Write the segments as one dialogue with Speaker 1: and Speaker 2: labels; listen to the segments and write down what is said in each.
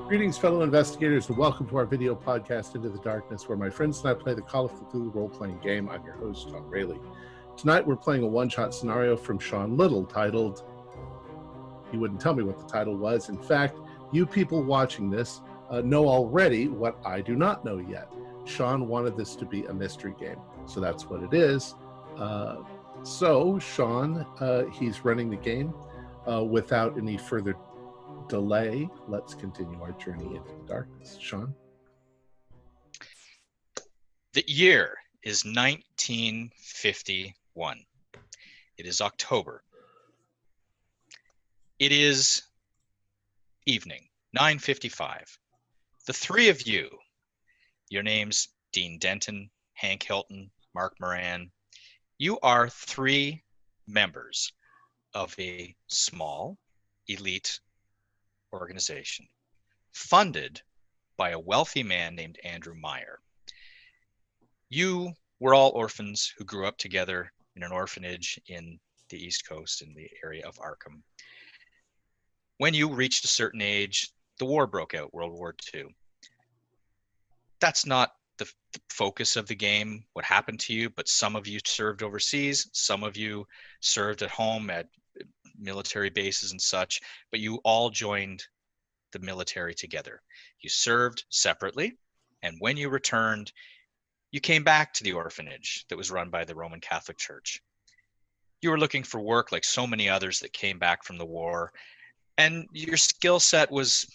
Speaker 1: Greetings, fellow investigators, and welcome to our video podcast, Into the Darkness, where my friends and I play the Call of Cthulhu role-playing game. I'm your host, Tom Rayleigh. Tonight, we're playing a one-shot scenario from Sean Little titled... He wouldn't tell me what the title was. In fact, you people watching this know already what I do not know yet. Sean wanted this to be a mystery game, so that's what it is. So, Sean, he's running the game. Without any further delay, let's continue our journey into the darkness. Sean?
Speaker 2: The year is 1951. It is October. It is evening, 9:55. The three of you, your names Dean Denton, Hank Hilton, Mark Moran, you are three members of a small elite organization funded by a wealthy man named Andrew Meyer. You were all orphans who grew up together in an orphanage in the East Coast in the area of Arkham. When you reached a certain age, the war broke out, World War II. That's not the focus of the game, what happened to you, but some of you served overseas, some of you served at home at military bases and such, but you all joined the military together. You served separately, and when you returned, you came back to the orphanage that was run by the Roman Catholic Church. You were looking for work like so many others that came back from the war, and your skill set was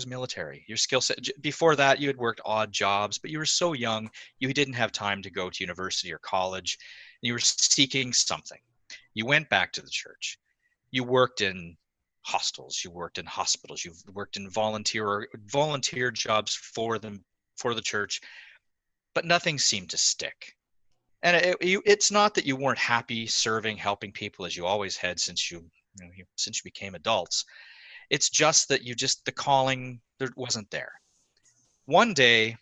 Speaker 2: military. Your skill set, before that, you had worked odd jobs, but you were so young, you didn't have time to go to university or college. You were seeking something. You went back to the church. You worked in hostels, you worked in hospitals, you've worked in volunteer jobs for the church, but nothing seemed to stick. And it's not that you weren't happy serving, helping people as you always had since you became adults. It's just that the calling there wasn't there. One day,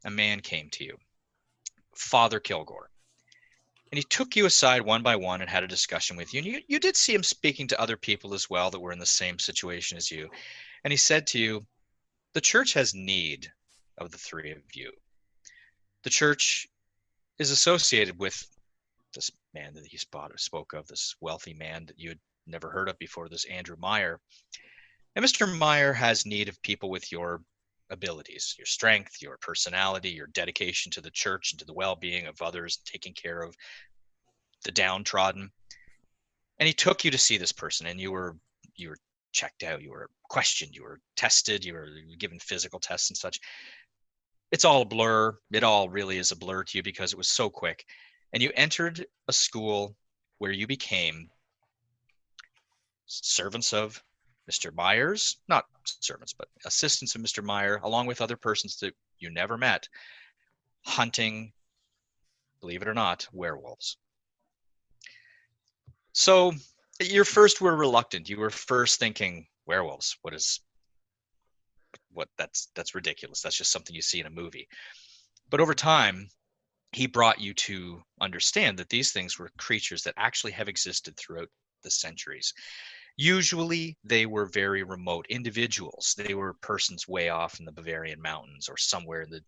Speaker 2: a man came to you, Father Kilgore, and he took you aside one by one and had a discussion with you. And you did see him speaking to other people as well that were in the same situation as you. And he said to you, the church has need of the three of you. The church is associated with this man that he spoke of, this wealthy man that you had never heard of before, this Andrew Meyer. And Mr. Meyer has need of people with your abilities, your strength, your personality, your dedication to the church and to the well-being of others, taking care of the downtrodden. And he took you to see this person, and you were checked out, you were questioned, you were tested, you were given physical tests and such. It's all a blur. It all really is a blur to you because it was so quick. And you entered a school where you became servants of Mr. Myers, not servants, but assistants of Mr. Meyer, along with other persons that you never met, hunting, believe it or not, werewolves. So you first were reluctant. You were first thinking, werewolves, that's ridiculous. That's just something you see in a movie. But over time, he brought you to understand that these things were creatures that actually have existed throughout the centuries. Usually they were very remote individuals. They were persons way off in the Bavarian mountains or somewhere in the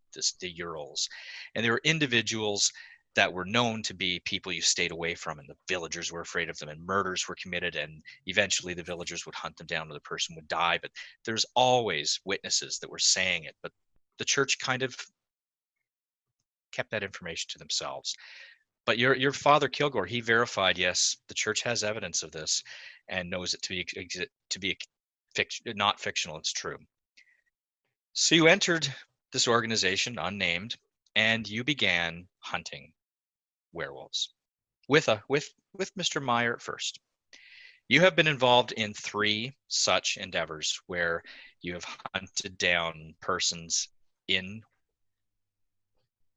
Speaker 2: Urals. And they were individuals that were known to be people you stayed away from, and the villagers were afraid of them, and murders were committed, and eventually the villagers would hunt them down or the person would die. But there's always witnesses that were saying it, but the church kind of kept that information to themselves. But your Father Kilgore, he verified, yes, the church has evidence of this and knows it to be not fictional, it's true. So you entered this organization, unnamed, and you began hunting werewolves with Mr. Meyer at first. You have been involved in 3 such endeavors where you have hunted down persons in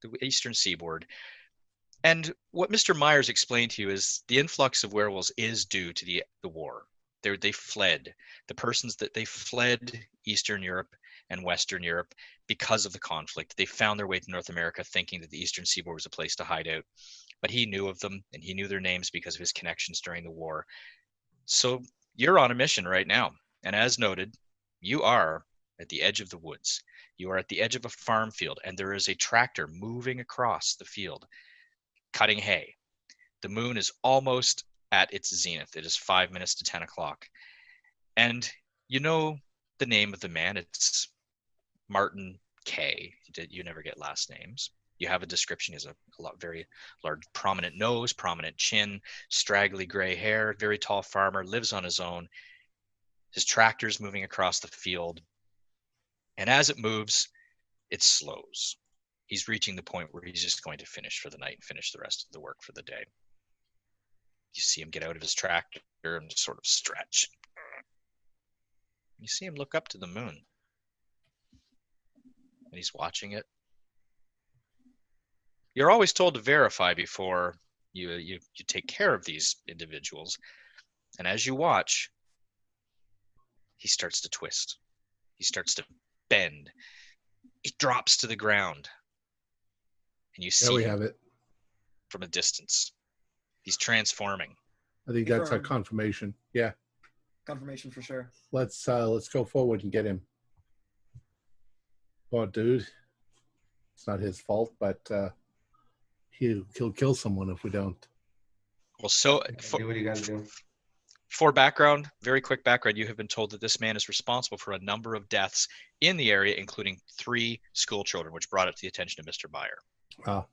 Speaker 2: the eastern seaboard. And what Mr. Myers explained to you is the influx of werewolves is due to the war. They fled. The persons that they fled Eastern Europe and Western Europe because of the conflict. They found their way to North America thinking that the Eastern Seaboard was a place to hide out. But he knew of them, and he knew their names because of his connections during the war. So you're on a mission right now. And as noted, you are at the edge of the woods. You are at the edge of a farm field, and there is a tractor moving across the field, cutting hay. The moon is almost at its zenith. It is 5 minutes to 10 o'clock. And you know the name of the man. It's Martin K. You never get last names. You have a description. He has a very large, prominent nose, prominent chin, straggly gray hair, very tall farmer, lives on his own. His tractor's moving across the field. And as it moves, it slows. He's reaching the point where he's just going to finish for the night and finish the rest of the work for the day. You see him get out of his tractor and just sort of stretch. You see him look up to the moon. And he's watching it. You're always told to verify before you take care of these individuals. And as you watch, he starts to twist. He starts to bend. He drops to the ground. And you see
Speaker 1: there we have it
Speaker 2: from a distance. He's transforming.
Speaker 1: I think that's a confirmation. Yeah.
Speaker 3: Confirmation for sure.
Speaker 1: Let's go forward and get him. Oh, dude. It's not his fault, but he'll kill someone if we don't.
Speaker 2: Well, so
Speaker 4: Do what you gotta do.
Speaker 2: for background, very quick background, you have been told that this man is responsible for a number of deaths in the area, including 3 school children, which brought it to the attention of Mr. Byer.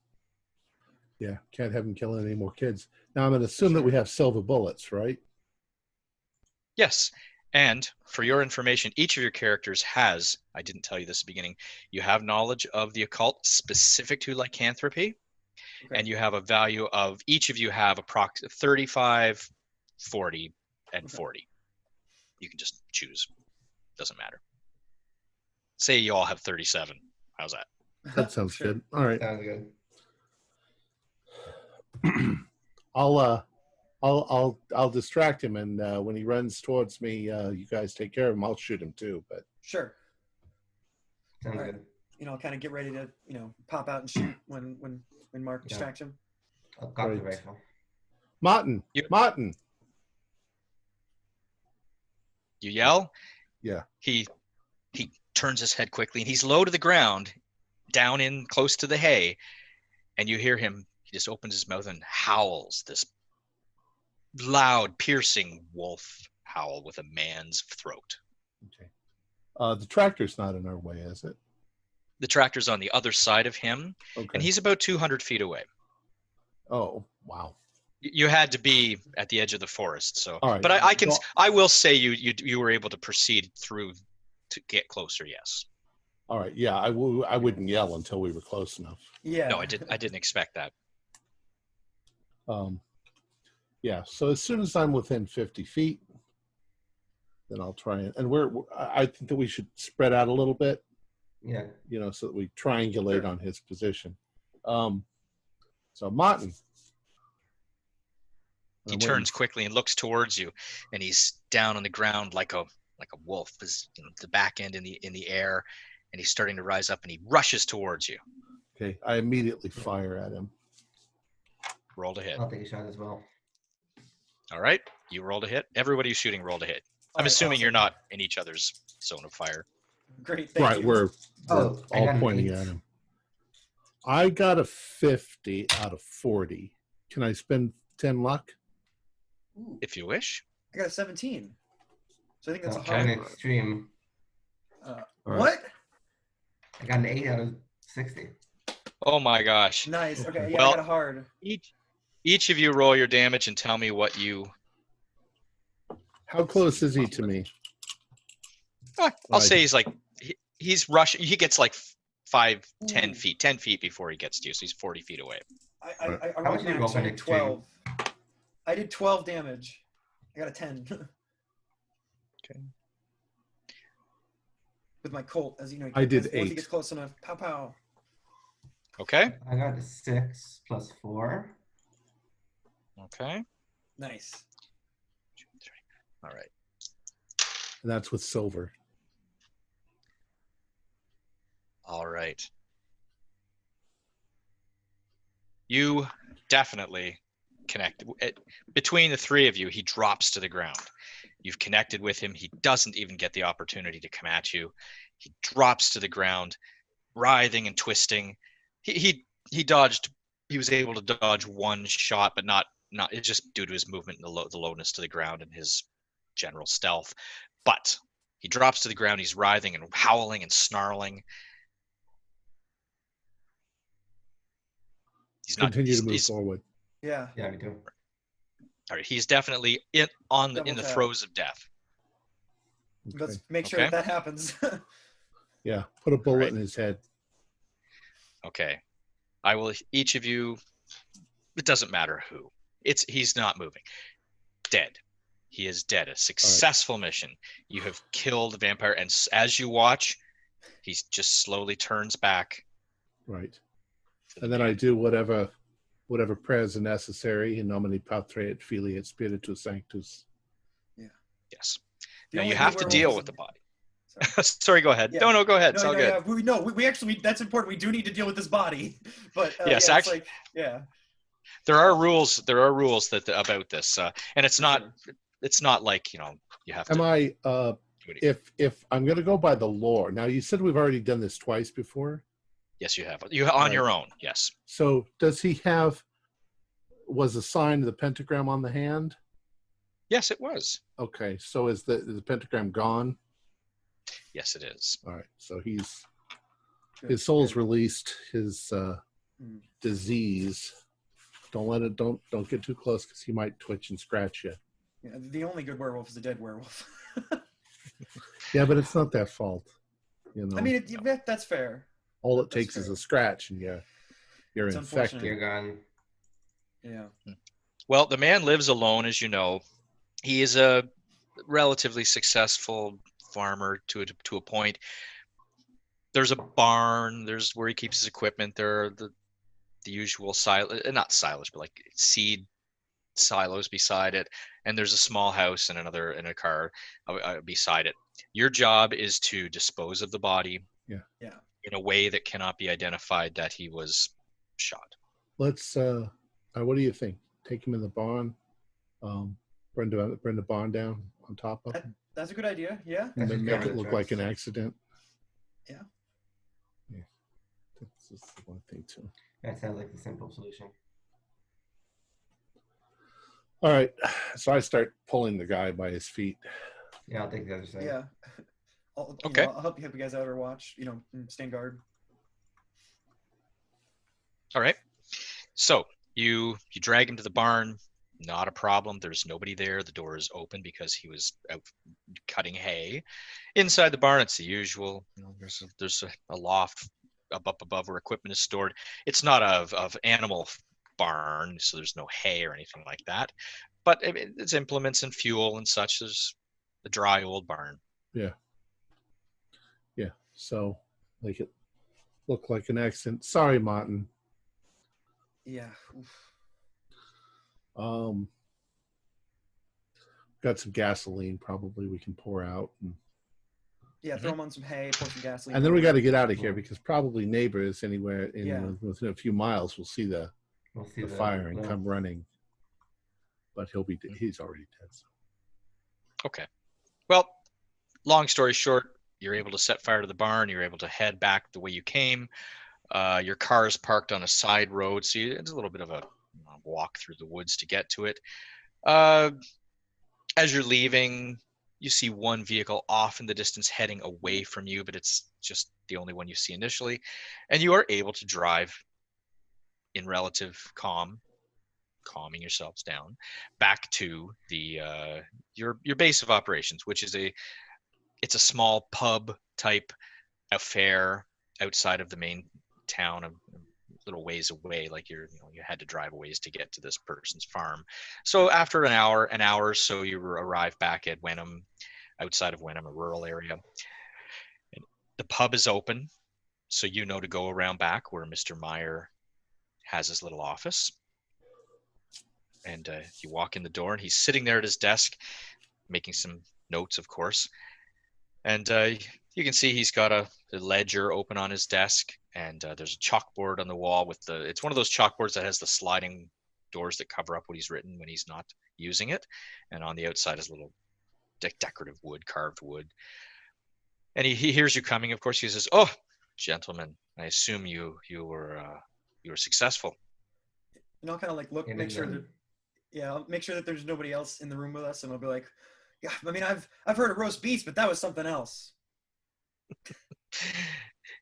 Speaker 1: Yeah, can't have him killing any more kids. Now, I'm going to assume that we have silver bullets, right?
Speaker 2: Yes. And for your information, each of your characters has, I didn't tell you this at the beginning, you have knowledge of the occult specific to lycanthropy.
Speaker 3: Okay.
Speaker 2: And you have a value of, each of you have approximately 35, 40, and 40. You can just choose. Doesn't matter. Say you all have 37. How's that?
Speaker 1: That sounds
Speaker 3: Sure.
Speaker 1: good. All right.
Speaker 4: Sounds good.
Speaker 1: I'll distract him, and when he runs towards me, you guys take care of him. I'll shoot him too. But
Speaker 3: Sure.
Speaker 4: Sounds
Speaker 3: All right.
Speaker 4: good.
Speaker 3: Kind of get ready to, pop out and shoot when Mark
Speaker 4: Yeah.
Speaker 3: distracts him.
Speaker 4: I'll cock the
Speaker 1: Right.
Speaker 4: rifle.
Speaker 1: Martin, Martin.
Speaker 2: You yell.
Speaker 1: Yeah.
Speaker 2: He turns his head quickly, and he's low to the ground, down in close to the hay, and you hear him. He just opens his mouth and howls this loud, piercing wolf howl with a man's throat.
Speaker 1: Okay. The tractor's not in our way, is it?
Speaker 2: The tractor's on the other side of him,
Speaker 1: Okay.
Speaker 2: and he's about 200 feet away.
Speaker 1: Oh, wow.
Speaker 2: You had to be at the edge of the forest, so.
Speaker 1: All right.
Speaker 2: But I can.
Speaker 1: Well-
Speaker 2: I will say you were able to proceed through to get closer. Yes.
Speaker 1: All right. Yeah, I wouldn't yell until we were close enough.
Speaker 3: Yeah.
Speaker 2: No, I didn't expect that.
Speaker 1: Yeah. So as soon as I'm within 50 feet, then I'll try and I think that we should spread out a little bit,
Speaker 4: Yeah.
Speaker 1: so that we triangulate
Speaker 3: Sure.
Speaker 1: on his position. So Martin.
Speaker 2: He
Speaker 1: I'm
Speaker 2: turns
Speaker 1: waiting.
Speaker 2: quickly and looks towards you, and he's down on the ground like a wolf. The back end in the air, and he's starting to rise up, and he rushes towards you.
Speaker 1: Okay. I immediately fire at him.
Speaker 2: Roll to hit.
Speaker 4: I'll take a shot as well.
Speaker 2: All right, you rolled a hit. Everybody who's shooting rolled a hit.
Speaker 3: All
Speaker 2: I'm
Speaker 3: right,
Speaker 2: assuming you're
Speaker 3: awesome.
Speaker 2: not in each other's zone of fire.
Speaker 3: Great. Thank
Speaker 1: Right.
Speaker 3: you.
Speaker 1: We're
Speaker 4: Oh, I
Speaker 1: all
Speaker 4: got an
Speaker 1: pointing
Speaker 4: 8.
Speaker 1: at him. I got a 50 out of 40. Can I spend 10 luck?
Speaker 3: Ooh,
Speaker 2: If you wish.
Speaker 3: I got a 17. So I think that's a
Speaker 4: I'm
Speaker 3: hard.
Speaker 4: an extreme.
Speaker 1: All right.
Speaker 3: What?
Speaker 4: I got an 8 out of 60.
Speaker 2: Oh my gosh.
Speaker 3: Nice. Okay. Yeah,
Speaker 2: Well-
Speaker 3: I got a hard.
Speaker 2: Each of you roll your damage and tell me what you.
Speaker 1: How close is he to me?
Speaker 2: I'll
Speaker 1: Right.
Speaker 2: say he's like he's rushing. He gets like 5, 10
Speaker 3: Ooh.
Speaker 2: feet, 10 feet before he gets to you, so he's 40 feet away.
Speaker 3: I
Speaker 4: How
Speaker 3: rolled
Speaker 4: much did you roll
Speaker 3: max.
Speaker 4: for
Speaker 3: I
Speaker 4: an
Speaker 3: did
Speaker 4: extreme?
Speaker 3: 12. I did 12 damage. I got a 10.
Speaker 2: Okay.
Speaker 3: With my Colt, as you know.
Speaker 1: I did
Speaker 3: once he
Speaker 1: 8.
Speaker 3: gets close enough. Pow pow.
Speaker 2: Okay.
Speaker 4: I got a 6 plus 4.
Speaker 2: Okay.
Speaker 3: Nice.
Speaker 2: 2, 3. All right.
Speaker 1: And that's with silver.
Speaker 2: All right. You definitely connect. Between the 3 of you, he drops to the ground. You've connected with him. He doesn't even get the opportunity to come at you. He drops to the ground, writhing and twisting. He dodged. He was able to dodge one shot, but not. It's just due to his movement and the lowness to the ground and his general stealth. But he drops to the ground. He's writhing and howling and snarling.
Speaker 1: Continue to move forward.
Speaker 3: Yeah.
Speaker 4: Yeah, we do.
Speaker 2: All right, he's definitely in the throes of death.
Speaker 1: Okay.
Speaker 3: Let's make sure that happens.
Speaker 1: Yeah, put a bullet in his head.
Speaker 2: Okay. I will, each of you, it doesn't matter who. He's not moving. Dead. He is dead. A successful mission. You have killed the vampire, and as you watch, he just slowly turns back.
Speaker 1: Right. And then I do whatever prayers are necessary. In nomine Patri et Filii et Spiritus Sanctus.
Speaker 3: Yeah.
Speaker 2: Yes. Now you have to deal with the body. Sorry, go ahead.
Speaker 3: Yeah.
Speaker 2: No, go ahead.
Speaker 3: No,
Speaker 2: it's all good.
Speaker 3: Yeah. We actually, that's important. We do need to deal with this body. But
Speaker 2: yes,
Speaker 3: yeah,
Speaker 2: actually,
Speaker 3: yeah.
Speaker 2: There are rules. There are rules about this, and it's not. It's not like you have to.
Speaker 1: Am I? If I'm going to go by the lore, now you said we've already done this twice before.
Speaker 2: Yes, you have. You on your own. Yes.
Speaker 1: So does he have? Was the sign of the pentagram on the hand?
Speaker 2: Yes, it was.
Speaker 1: Okay, so is the pentagram gone?
Speaker 2: Yes, it is.
Speaker 1: All right, so his soul's released. His disease. Don't get too close because he might twitch and scratch you.
Speaker 3: Yeah, the only good werewolf is a dead werewolf.
Speaker 1: Yeah, but it's not their fault.
Speaker 3: I mean, that's fair.
Speaker 1: All it takes is a scratch, and you're infected.
Speaker 4: You're gone.
Speaker 3: Yeah.
Speaker 2: Well, the man lives alone, as you know. He is a relatively successful farmer to a point. There's a barn. There's where he keeps his equipment. There are the usual not silos, but like seed silos beside it. And there's a small house and a car beside it. Your job is to dispose of the body.
Speaker 1: Yeah.
Speaker 2: In a way that cannot be identified that he was shot.
Speaker 1: Let's. What do you think? Take him in the barn. Bring the barn down on top of him.
Speaker 3: That's a good idea. Yeah.
Speaker 1: And then make it look like an accident.
Speaker 3: Yeah.
Speaker 1: Yeah. That's just one thing too.
Speaker 4: That sounds like the simple solution.
Speaker 1: All right, so I start pulling the guy by his feet.
Speaker 4: Yeah, I'll take the other side.
Speaker 3: Yeah.
Speaker 2: Okay.
Speaker 3: I'll help you guys out or watch. Stand guard.
Speaker 2: All right. So you drag him to the barn. Not a problem. There's nobody there. The door is open because he was out cutting hay. Inside the barn, it's the usual. There's a loft up above where equipment is stored. It's not of animal barn, so there's no hay or anything like that. But it's implements and fuel and such. There's a dry old barn.
Speaker 1: Yeah. So make it look like an accident. Sorry, Martin.
Speaker 3: Yeah.
Speaker 1: Got some gasoline. Probably we can pour out.
Speaker 3: Yeah, throw them on some hay, pour some gasoline.
Speaker 1: And then we got to get out of here because probably neighbors anywhere within a few miles will see the fire and come running. But he's already dead. So.
Speaker 2: Okay. Well, long story short, you're able to set fire to the barn. You're able to head back the way you came. Your car is parked on a side road, so it's a little bit of a walk through the woods to get to it. As you're leaving, you see one vehicle off in the distance heading away from you, but it's just the only one you see initially. And you are able to drive in relative calming yourselves down back to the your base of operations, which is it's a small pub type affair outside of the main town, a little ways away. Like you had to drive a ways to get to this person's farm. So after an hour or so, you arrive back at Wenham, outside of Wenham, a rural area. And the pub is open, so you know to go around back where Mr. Meyer has his little office. And you walk in the door, and he's sitting there at his desk, making some notes, of course. And you can see he's got a ledger open on his desk, and there's a chalkboard on the wall it's one of those chalkboards that has the sliding doors that cover up what he's written when he's not using it. And on the outside is a little decorative wood, carved wood. And he hears you coming. Of course, he says, "Oh, gentlemen, I assume you were successful."
Speaker 3: And I'll kind of like look,
Speaker 4: And
Speaker 3: make sure
Speaker 4: then-
Speaker 3: that I'll make sure that there's nobody else in the room with us, and I'll be like, yeah, I mean, I've heard of roast beast, but that was something else.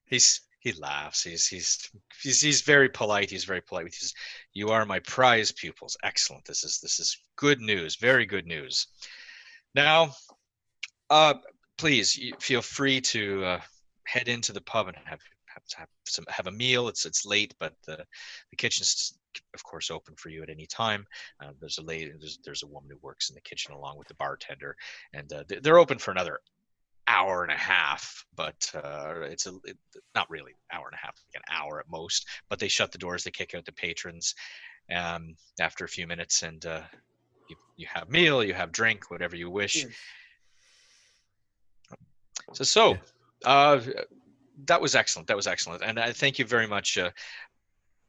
Speaker 2: He laughs. He's very polite. He's very polite. He says, "You are my prize pupils. Excellent. This is good news. Very good news. Now, please feel free to head into the pub and have a meal. It's late, but the kitchen's of course open for you at any time. There's a lady. There's a woman who works in the kitchen along with the bartender, and they're open for another hour and a half, but it's not really hour and a half, like an hour at most. But they shut the doors, they kick out the patrons after a few minutes, and you have meal, you have drink, whatever you wish.
Speaker 3: Cheers.
Speaker 2: So that was excellent. That was excellent, and I thank you very much.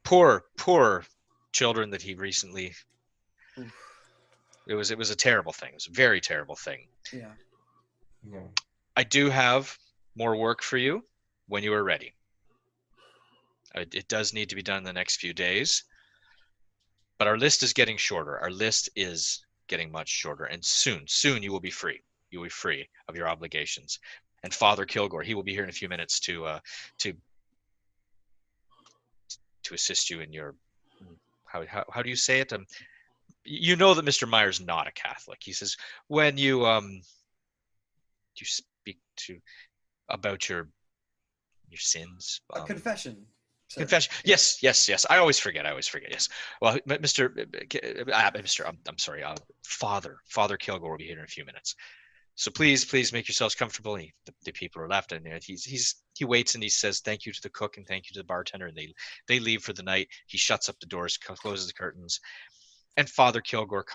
Speaker 2: Poor children that he recently.
Speaker 3: Oof.
Speaker 2: It was a terrible thing. It was a very terrible thing.
Speaker 3: Yeah.
Speaker 4: Yeah.
Speaker 2: I do have more work for you when you are ready. It does need to be done in the next few days, but our list is getting shorter. Our list is getting much shorter, and soon you will be free. You will be free of your obligations. And Father Kilgore, he will be here in a few minutes to assist you in your how do you say it? You know that Mr. Meyer's not a Catholic. He says when you speak to about your sins.
Speaker 3: A confession. Sir.
Speaker 2: Confession. Yes. I always forget. Yes. Well, Mr. I'm sorry. Father Kilgore will be here in a few minutes. So please make yourselves comfortable. The people are left, and he waits and he says thank you to the cook and thank you to the bartender, and they leave for the night. He shuts up the doors, closes the curtains, and Father Kilgore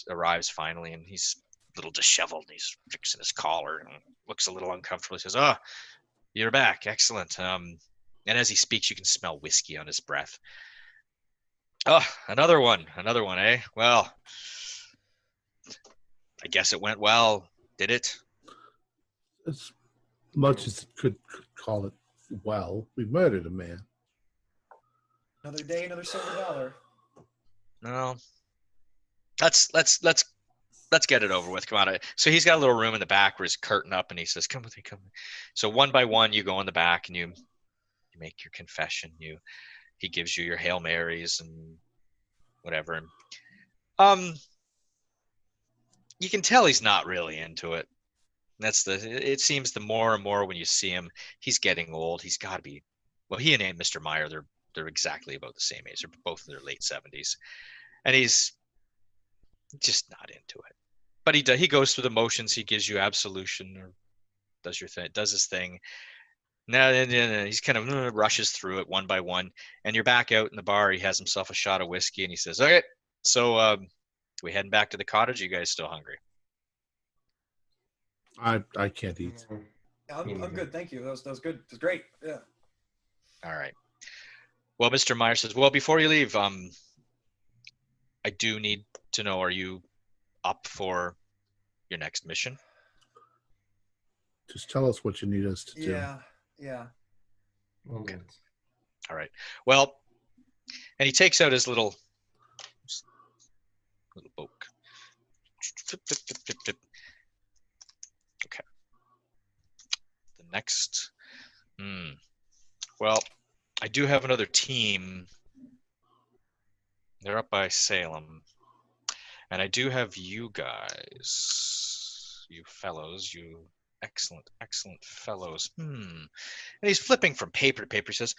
Speaker 2: arrives finally, and he's a little disheveled. And he's fixing his collar and looks a little uncomfortable. He says, "Oh, you're back. Excellent." And as he speaks, you can smell whiskey on his breath. "Oh, another one, eh? Well, I guess it went well. Did it?"
Speaker 1: As much as could call it well, we murdered a man.
Speaker 3: Another day, another silver dollar.
Speaker 2: No. Let's get it over with. Come on. So he's got a little room in the back where he's curtained up, and he says, "Come with me, come." So one by one, you go in the back and you make your confession. He gives you your Hail Marys and whatever. You can tell he's not really into it. It seems the more and more when you see him, he's getting old. He's got to be. Well, he and Mr. Meyer, they're exactly about the same age. They're both in their late 70s, and he's just not into it. But he goes through the motions. He gives you absolution or does his thing. No, he's kind of rushes through it one by one, and you're back out in the bar. He has himself a shot of whiskey, and he says, "Okay, so we heading back to the cottage? You guys still hungry?"
Speaker 1: I can't eat.
Speaker 3: Yeah, I'm good, thank you. That was good. It was great. Yeah.
Speaker 2: All right. Well, Mr. Meyer says, "Well, before you leave, I do need to know: are you up for your next mission?"
Speaker 1: Just tell us what you need us to do.
Speaker 3: Yeah.
Speaker 2: Okay. All right. Well, and he takes out his little book. Okay. The next. Well, I do have another team. They're up by Salem. And I do have you guys, you fellows, you excellent fellows. And he's flipping from paper to paper. He says,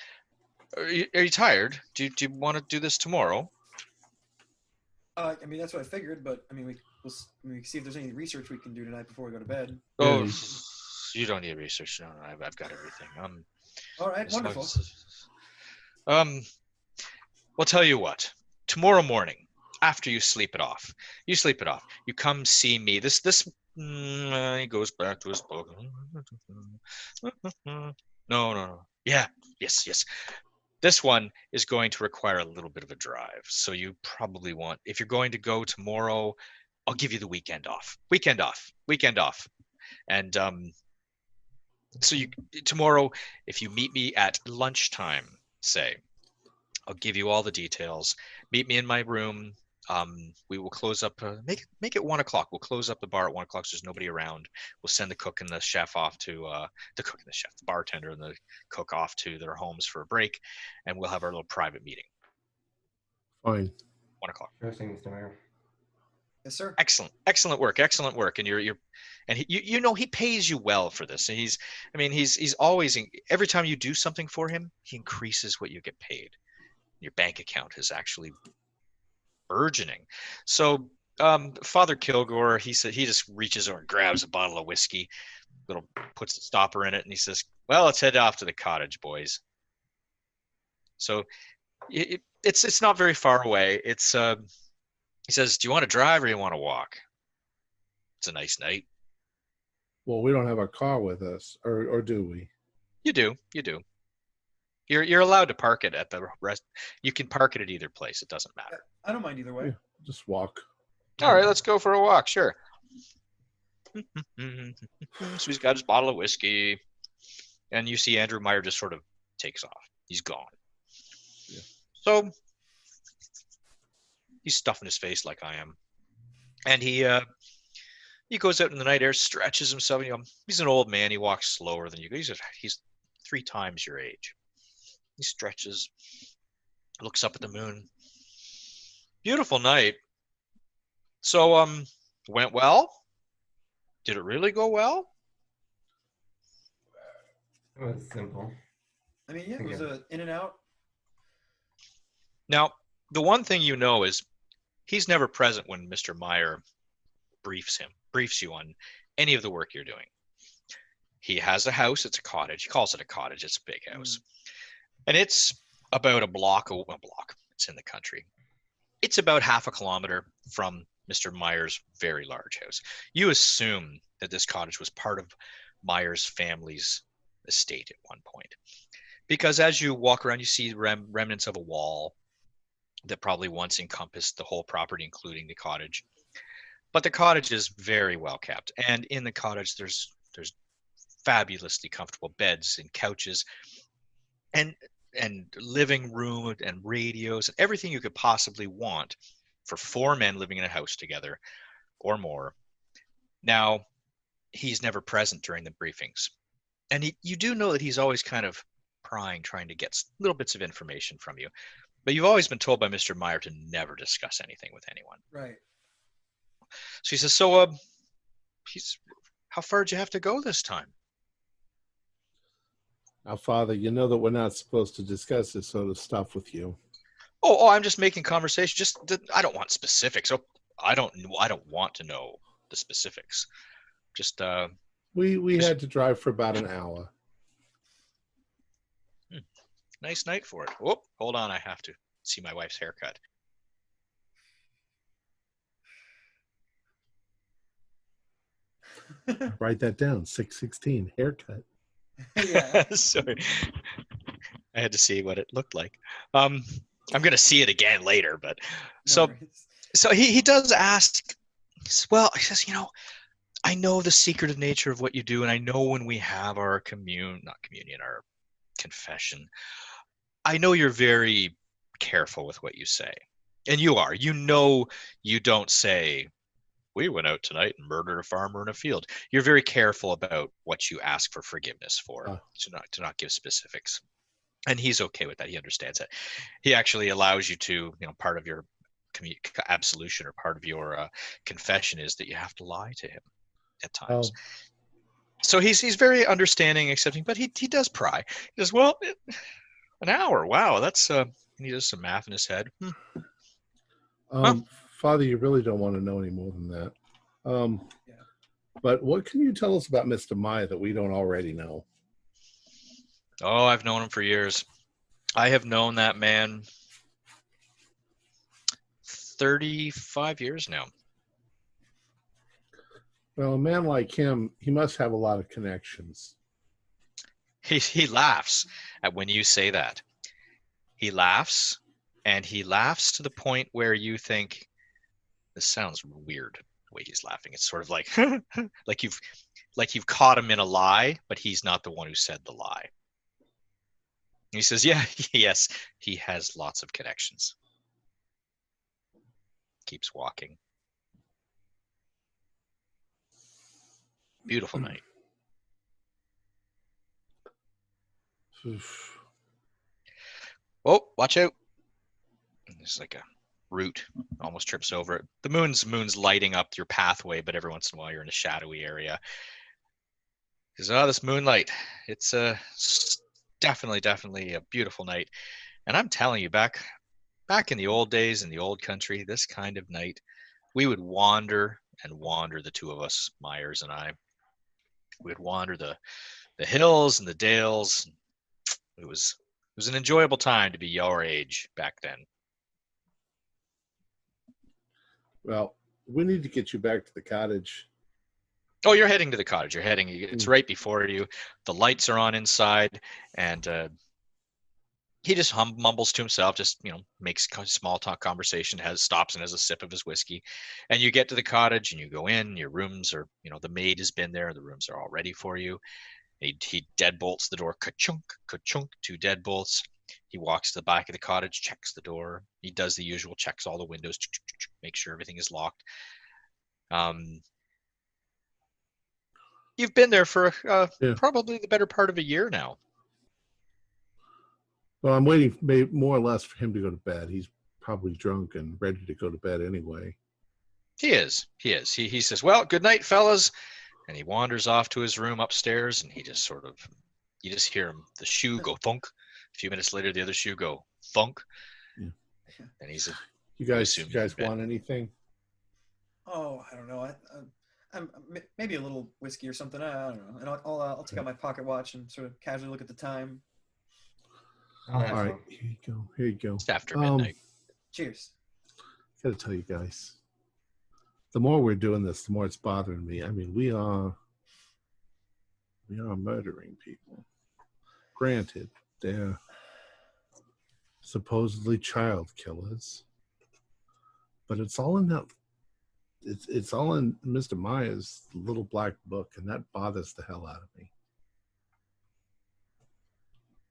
Speaker 2: are you tired? Do you want to do this tomorrow?
Speaker 3: I mean, that's what I figured, but I mean, we'll see if there's any research we can do tonight before we go to bed.
Speaker 2: Oh,
Speaker 1: Yeah.
Speaker 2: you don't need research. No, I've got everything.
Speaker 3: All right, wonderful.
Speaker 2: We'll tell you what. Tomorrow morning, after you sleep it off, you come see me. This he goes back to his book. No. Yeah, yes. This one is going to require a little bit of a drive. So you probably want, if you're going to go tomorrow, I'll give you the weekend off. And So tomorrow, if you meet me at lunchtime, say, I'll give you all the details. Meet me in my room. We will close up. Make it 1 o'clock. We'll close up the bar at 1 o'clock. So there's nobody around. We'll send the cook and the chef off to the cook and the chef, the bartender and the cook off to their homes for a break, and we'll have our little private meeting.
Speaker 1: Fine.
Speaker 2: 1 o'clock.
Speaker 4: Sure thing, Mr. Mayor.
Speaker 3: Yes, sir.
Speaker 2: Excellent work. And and he pays you well for this. And he's always, every time you do something for him, he increases what you get paid. Your bank account is actually burgeoning. So Father Kilgore, he said, he just reaches over and grabs a bottle of whiskey, puts the stopper in it, and he says, well, let's head off to the cottage, boys. So it's not very far away. It's he says, do you want to drive or you want to walk? It's a nice night.
Speaker 1: Well, we don't have our car with us, or do we?
Speaker 2: You do. You're allowed to park it at the rest. You can park it at either place. It doesn't matter.
Speaker 3: I don't mind either way.
Speaker 1: Yeah, just walk.
Speaker 2: All right, let's go for a walk. Sure. So he's got his bottle of whiskey, and you see Andrew Meyer just sort of takes off. He's gone.
Speaker 1: Yeah.
Speaker 2: So he's stuffing his face like I am, and he goes out in the night air, stretches himself. He's an old man. He walks slower than you. He's 3 times your age. He stretches, looks up at the moon. Beautiful night. So, went well? Did it really go well?
Speaker 4: It was simple.
Speaker 3: I mean, yeah, it was a in and out.
Speaker 2: Now, the one thing you know is he's never present when Mr. Meyer briefs you on any of the work you're doing. He has a house. It's a cottage. He calls it a cottage. It's a big house. And it's about a block. It's in the country. It's about half a kilometer from Mr. Meyer's very large house. You assume that this cottage was part of Meyer's family's estate at one point. Because as you walk around, you see remnants of a wall that probably once encompassed the whole property, including the cottage. But the cottage is very well kept. And in the cottage, there's fabulously comfortable beds and couches and living room and radios and everything you could possibly want for 4 men living in a house together or more. Now, he's never present during the briefings. And you do know that he's always kind of prying, trying to get little bits of information from you. But you've always been told by Mr. Meyer to never discuss anything with anyone.
Speaker 3: Right.
Speaker 2: So he says, how far did you have to go this time?
Speaker 1: Now, Father, you know that we're not supposed to discuss this sort of stuff with you.
Speaker 2: Oh, I'm just making conversation. I don't want specifics. Oh, I don't want to know the specifics. Just
Speaker 1: we had to drive for about an hour.
Speaker 2: Nice night for it. Whoop, hold on, I have to see my wife's haircut.
Speaker 1: Write that down. 616 haircut.
Speaker 3: Yeah.
Speaker 2: Sorry, I had to see what it looked like. I'm going to see it again later, but so he does ask. Well, he says, I know the secretive nature of what you do, and I know when we have our our confession, I know you're very careful with what you say, and you are. You don't say, we went out tonight and murdered a farmer in a field. You're very careful about what you ask for forgiveness for, to not give specifics. And he's okay with that. He understands that. He actually allows you to, part of your absolution or part of your confession is that you have to lie to him at times.
Speaker 1: Oh.
Speaker 2: So he's very understanding, accepting, but he does pry. He says, well, an hour. Wow, that's he does some math in his head.
Speaker 1: Father, you really don't want to know any more than that. Yeah. But what can you tell us about Mr. Meyer that we don't already know?
Speaker 2: Oh, I've known him for years. I have known that man 35 years now.
Speaker 1: Well, a man like him, he must have a lot of connections.
Speaker 2: He laughs at when you say that. He laughs, and he laughs to the point where you think, this sounds weird. The way he's laughing, it's sort of like like you've caught him in a lie, but he's not the one who said the lie. He says, yeah, yes, he has lots of connections. Keeps walking. Beautiful night. Oh, watch out. There's like a root, almost trips over it. The moon's lighting up your pathway, but every once in a while you're in a shadowy area. He says, this moonlight, it's definitely a beautiful night. And I'm telling you, back in the old days, in the old country, this kind of night, we would wander and wander, the two of us, Myers and I. We'd wander the hills and the dales. It was an enjoyable time to be your age back then.
Speaker 1: Well, we need to get you back to the cottage.
Speaker 2: Oh, you're heading to the cottage. It's right before you. The lights are on inside, and he just mumbles to himself, just, makes small talk conversation, stops and has a sip of his whiskey. And you get to the cottage and you go in. Your rooms are, the maid has been there. The rooms are all ready for you. He deadbolts the door, ka-chunk, ka-chunk, 2 deadbolts. He walks to the back of the cottage, checks the door. He does the usual, checks all the windows, make sure everything is locked. You've been there for probably the better part of a year now.
Speaker 1: Well, I'm waiting more or less for him to go to bed. He's probably drunk and ready to go to bed anyway.
Speaker 2: He is. He says, well, good night, fellas. And he wanders off to his room upstairs, and he just you just hear him, the shoe go thunk. A few minutes later, the other shoe go thunk. Yeah. And he's
Speaker 1: you guys want anything?
Speaker 3: Oh, I don't know. I'm maybe a little whiskey or something. I don't know. And I'll take out my pocket watch and sort of casually look at the time.
Speaker 1: All right, here you go.
Speaker 2: It's after midnight.
Speaker 3: Cheers.
Speaker 1: Gotta tell you guys, the more we're doing this, the more it's bothering me. I mean, we are murdering people. Granted, they're supposedly child killers, but it's all in that. It's all in Mr. Myers' little black book, and that bothers the hell out of me.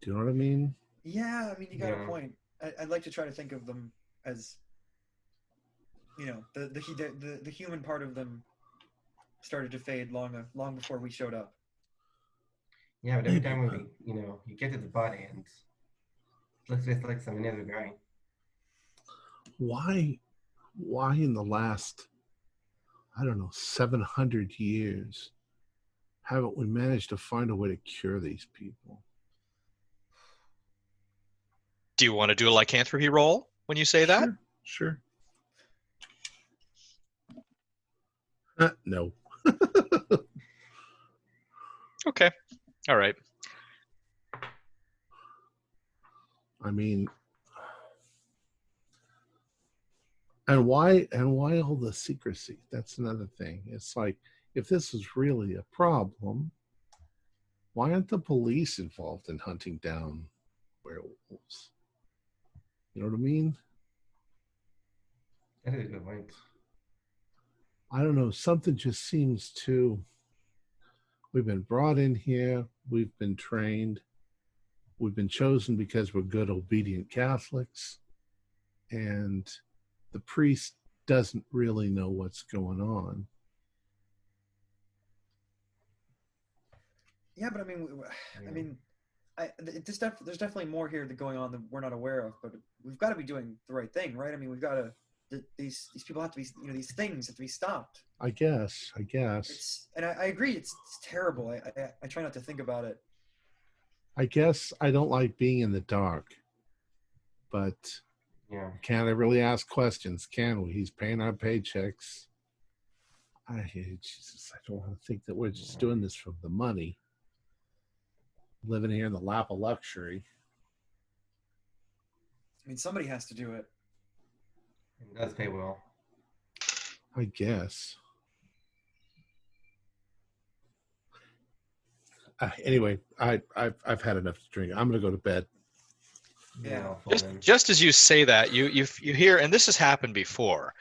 Speaker 1: Do you know what I mean?
Speaker 3: Yeah, I mean, you got a point. I'd like to try to think of them as, the human part of them started to fade long before we showed up.
Speaker 4: Yeah, but every time we, you get to the body and it looks just like some other guy.
Speaker 1: Why in the last, 700 years, haven't we managed to find a way to cure these people?
Speaker 2: Do you want to do a lycanthropy roll when you say that?
Speaker 1: Sure. No.
Speaker 2: Okay. All right.
Speaker 1: I mean, and why all the secrecy? That's another thing. It's like, if this is really a problem, why aren't the police involved in hunting down werewolves? You know what I mean?
Speaker 4: That is a good point.
Speaker 1: I don't know. Something just seems to. We've been brought in here. We've been trained. We've been chosen because we're good, obedient Catholics. And the priest doesn't really know what's going on.
Speaker 3: Yeah, but there's definitely more here going on that we're not aware of. But we've got to be doing the right thing, right? I mean, we've got to. These people have to be, these things have to be stopped.
Speaker 1: I guess.
Speaker 3: And I agree. It's terrible. I try not to think about it.
Speaker 1: I guess I don't like being in the dark, but can't I really ask questions? Can we? He's paying our paychecks. I don't want to think that we're just doing this for the money. Living here in the lap of luxury.
Speaker 3: I mean, somebody has to do it.
Speaker 4: It does pay well.
Speaker 1: I guess. Anyway, I've had enough to drink. I'm gonna go to bed.
Speaker 3: Yeah.
Speaker 2: Just as you say that, you hear, and this has happened before.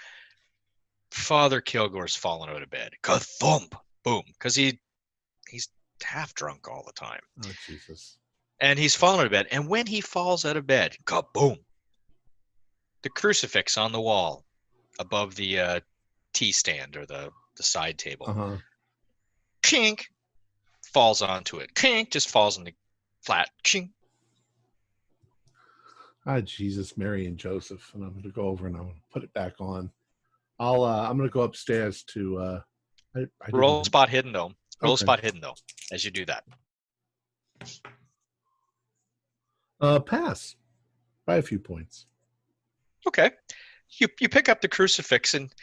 Speaker 2: Father Kilgore's fallen out of bed. Ka-thump! Boom. Because he's half drunk all the time.
Speaker 1: Oh, Jesus.
Speaker 2: And he's fallen out of bed. And when he falls out of bed, ka-boom! The crucifix on the wall above the tea stand or the side table.
Speaker 1: Uh-huh.
Speaker 2: Chink! Falls onto it. Chink! Just falls in the flat. Chink!
Speaker 1: Ah, Jesus, Mary and Joseph. And I'm going to go over and I'm going to put it back on. I'm going to go upstairs to...
Speaker 2: Roll spot hidden, though. Roll
Speaker 1: Okay.
Speaker 2: spot hidden, though, as you do that.
Speaker 1: Pass. By a few points.
Speaker 2: Okay. You pick up the crucifix, and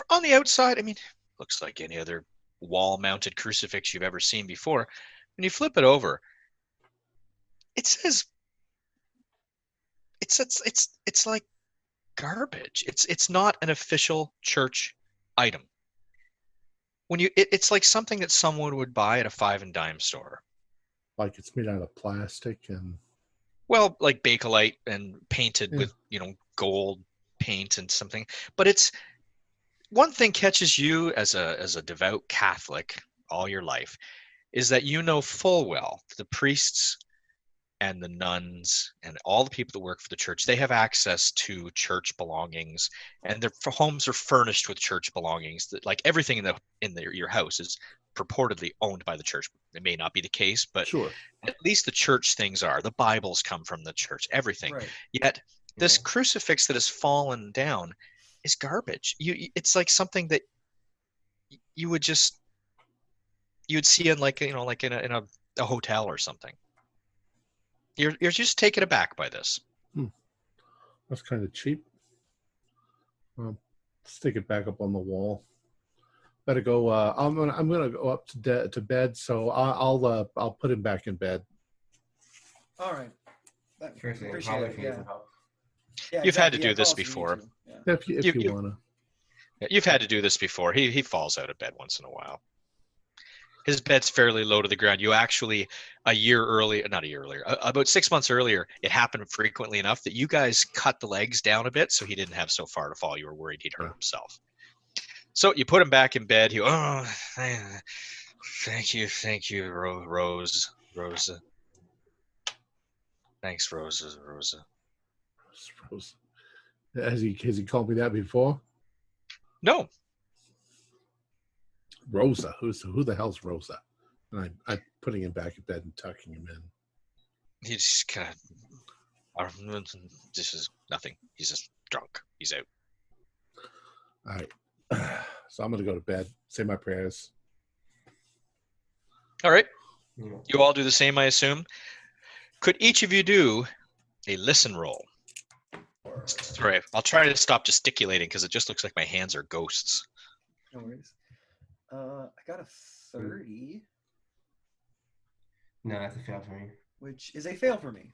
Speaker 2: on the outside, I mean, looks like any other wall-mounted crucifix you've ever seen before. When you flip it over, it says it's like garbage. It's not an official church item. It's like something that someone would buy at a 5 and dime store.
Speaker 1: Like it's made out of plastic and...
Speaker 2: Well, like Bakelite and painted with, gold paint and something. But it's one thing catches you as a devout Catholic all your life is that you know full well the priests and the nuns and all the people that work for the church, they have access to church belongings, and their homes are furnished with church belongings. That, like everything in your house is purportedly owned by the church. It may not be the case, but
Speaker 1: Sure.
Speaker 2: at least the church things are. The Bibles come from the church, everything.
Speaker 3: Right.
Speaker 2: Yet this crucifix that has fallen down is garbage. It's like something that you would see in like in a hotel or something. You're just taken aback by this.
Speaker 1: That's kind of cheap. Stick it back up on the wall. Better go. I'm gonna go up to bed. So I'll put him back in bed.
Speaker 3: All right. Appreciate it. Yeah. Yeah,
Speaker 2: You've had to do
Speaker 3: call
Speaker 2: this
Speaker 3: if you need
Speaker 2: before.
Speaker 3: to. Yeah.
Speaker 1: If you wanna.
Speaker 2: You've had to do this before. He falls out of bed once in a while. His bed's fairly low to the ground. You actually, about 6 months earlier, it happened frequently enough that you guys cut the legs down a bit so he didn't have so far to fall. You were worried he'd hurt himself. So you put him back in bed. Thank you, Rosa. Thanks, Rosa.
Speaker 1: Rosa. Has he called me that before?
Speaker 2: No.
Speaker 1: Rosa. Who the hell's Rosa? And I'm putting him back in bed and tucking him in.
Speaker 2: He just kind of. This is nothing. He's just drunk. He's out.
Speaker 1: All right. So I'm going to go to bed, say my prayers.
Speaker 2: All right. You all do the same, I assume. Could each of you do a listen roll? Sorry, I'll try to stop gesticulating because it just looks like my hands are ghosts.
Speaker 3: No worries. I got a 30,
Speaker 4: No, that's a fail for me.
Speaker 3: which is a fail for me.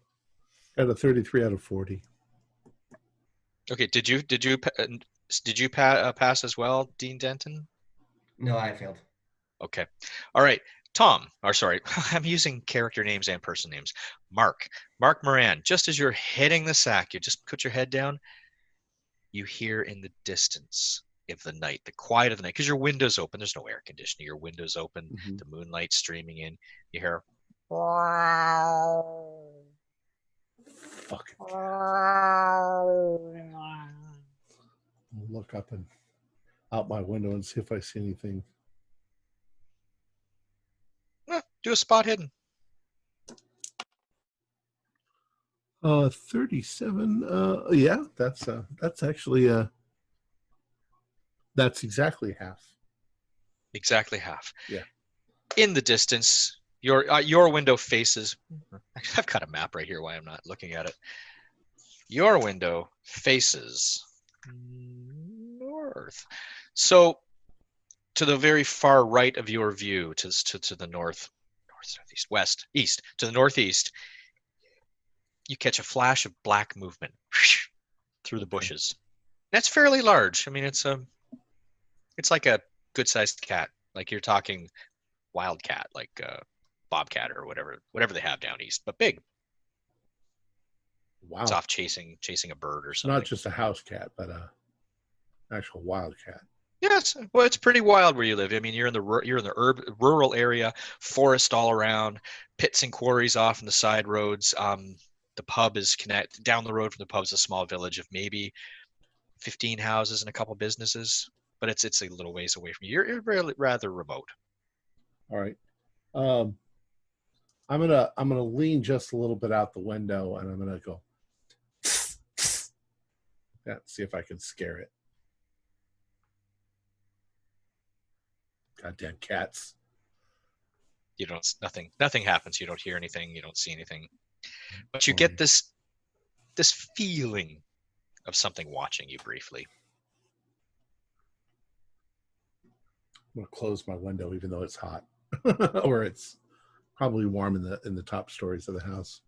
Speaker 1: Got a 33 out of 40.
Speaker 2: Okay, did you pass as well, Dean Denton?
Speaker 4: No, I failed.
Speaker 2: Okay. All right. Tom, or sorry, I'm using character names and person names. Mark Moran, just as you're hitting the sack, you just put your head down, you hear in the distance of the night, the quiet of the night, because your window's open, there's no air conditioning, your window's open, the moonlight streaming in, you hear
Speaker 1: Fucking I'll look up and out my window and see if I see anything.
Speaker 2: Do a spot hidden.
Speaker 1: 37. Yeah, that's actually that's exactly half.
Speaker 2: Exactly half.
Speaker 1: Yeah.
Speaker 2: In the distance, your window faces. I've got a map right here. Why I'm not looking at it. Your window faces north. So to the very far right of your view, to the north, southeast, west, east, to the northeast, you catch a flash of black movement through the bushes. That's fairly large. I mean, it's like a good-sized cat. Like you're talking wildcat, like bobcat or whatever they have down east, but big.
Speaker 1: Wow.
Speaker 2: It's off chasing a bird or
Speaker 1: It's
Speaker 2: something.
Speaker 1: not just a house cat, but a actual wildcat.
Speaker 2: Yes, well, it's pretty wild where you live. I mean, you're in the rural area, forest all around, pits and quarries off in the side roads. The pub is connect down the road from the pub is a small village of maybe 15 houses and a couple businesses, but it's a little ways away from you. You're really rather remote.
Speaker 1: All right. Um, I'm gonna lean just a little bit out the window, and I'm gonna go. Yeah, see if I can scare it. Goddamn cats.
Speaker 2: You don't nothing happens. You don't hear anything. You don't see anything, but you
Speaker 1: Fine.
Speaker 2: get this feeling of something watching you briefly.
Speaker 1: I'm gonna close my window, even though it's hot, or it's probably warm in the top stories of the house.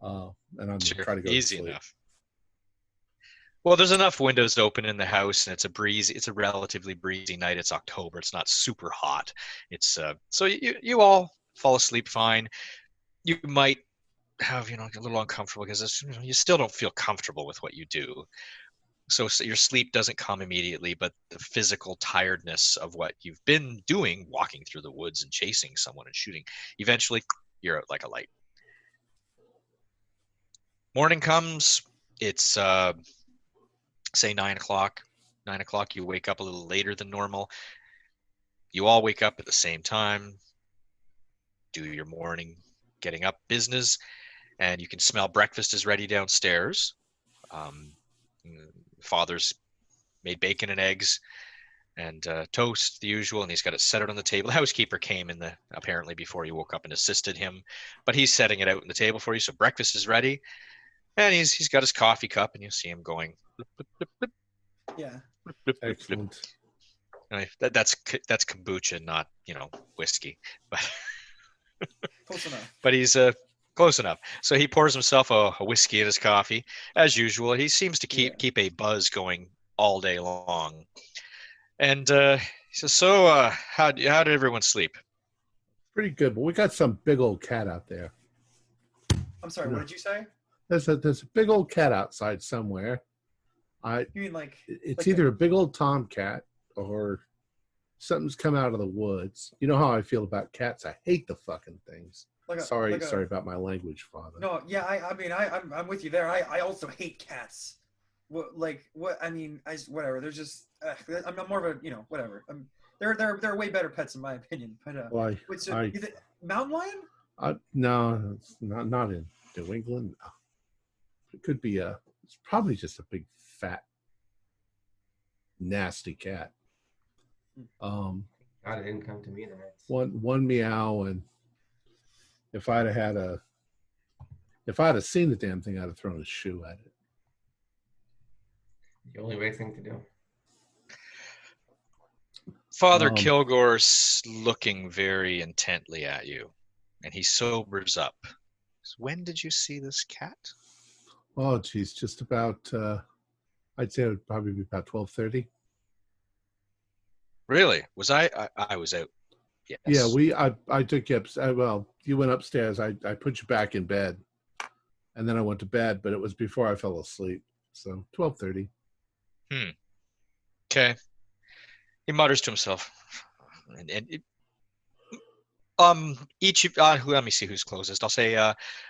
Speaker 1: And I'm gonna try to go
Speaker 2: Easy
Speaker 1: to sleep.
Speaker 2: enough. Well, there's enough windows open in the house, and it's a relatively breezy night. It's October. It's not super hot. It's so you all fall asleep fine. You might have a little uncomfortable because you still don't feel comfortable with what you do. So your sleep doesn't come immediately, but the physical tiredness of what you've been doing, walking through the woods and chasing someone and shooting, eventually you're out like a light. Morning comes. It's say 9 o'clock. 9 o'clock, you wake up a little later than normal. You all wake up at the same time, do your morning getting up business, and you can smell breakfast is ready downstairs. Father's made bacon and eggs and toast, the usual, and he's got it set out on the table. The housekeeper came in apparently before you woke up and assisted him, but he's setting it out on the table for you. So breakfast is ready, and he's got his coffee cup, and you see him going. Blip, blip, blip, blip,
Speaker 3: Yeah.
Speaker 2: blip, blip, blip,
Speaker 1: Excellent.
Speaker 2: blip. That's kombucha, not whiskey, but
Speaker 3: Close enough.
Speaker 2: but he's close enough. So he pours himself a whiskey in his coffee as usual. He seems to keep a buzz going all day long. And he says, "So, how did everyone sleep?"
Speaker 1: Pretty good, but we got some big old cat out there.
Speaker 3: I'm sorry, what did you say?
Speaker 1: There's a big old cat outside somewhere.
Speaker 3: You mean like
Speaker 1: It's
Speaker 3: like
Speaker 1: either a big old tomcat or something's come out of the woods. You know how I feel about cats. I hate the fucking things. Sorry about my language, Father.
Speaker 3: No, yeah, I mean, I'm with you there. I also hate cats. What I mean, whatever. They're just I'm more of a whatever. They're way better pets in my opinion. But
Speaker 1: Why?
Speaker 3: mountain lion?
Speaker 1: No, it's not in New England. No. It could be it's probably just a big fat nasty cat.
Speaker 4: God, it didn't come to me tonight.
Speaker 1: One meow, and if I'd have seen the damn thing, I'd have thrown a shoe at it.
Speaker 4: The only right thing to do.
Speaker 2: Father Kilgore's looking very intently at you, and he sobers up. When did you see this cat?
Speaker 1: Oh, geez, just about. I'd say it would probably be about 12:30.
Speaker 2: Really? Was I was out. Yes.
Speaker 1: Yeah, I took you up. Well, you went upstairs. I put you back in bed, and then I went to bed. But it was before I fell asleep. So 12:30.
Speaker 2: Okay. He mutters to himself, each of let me see who's closest. I'll say,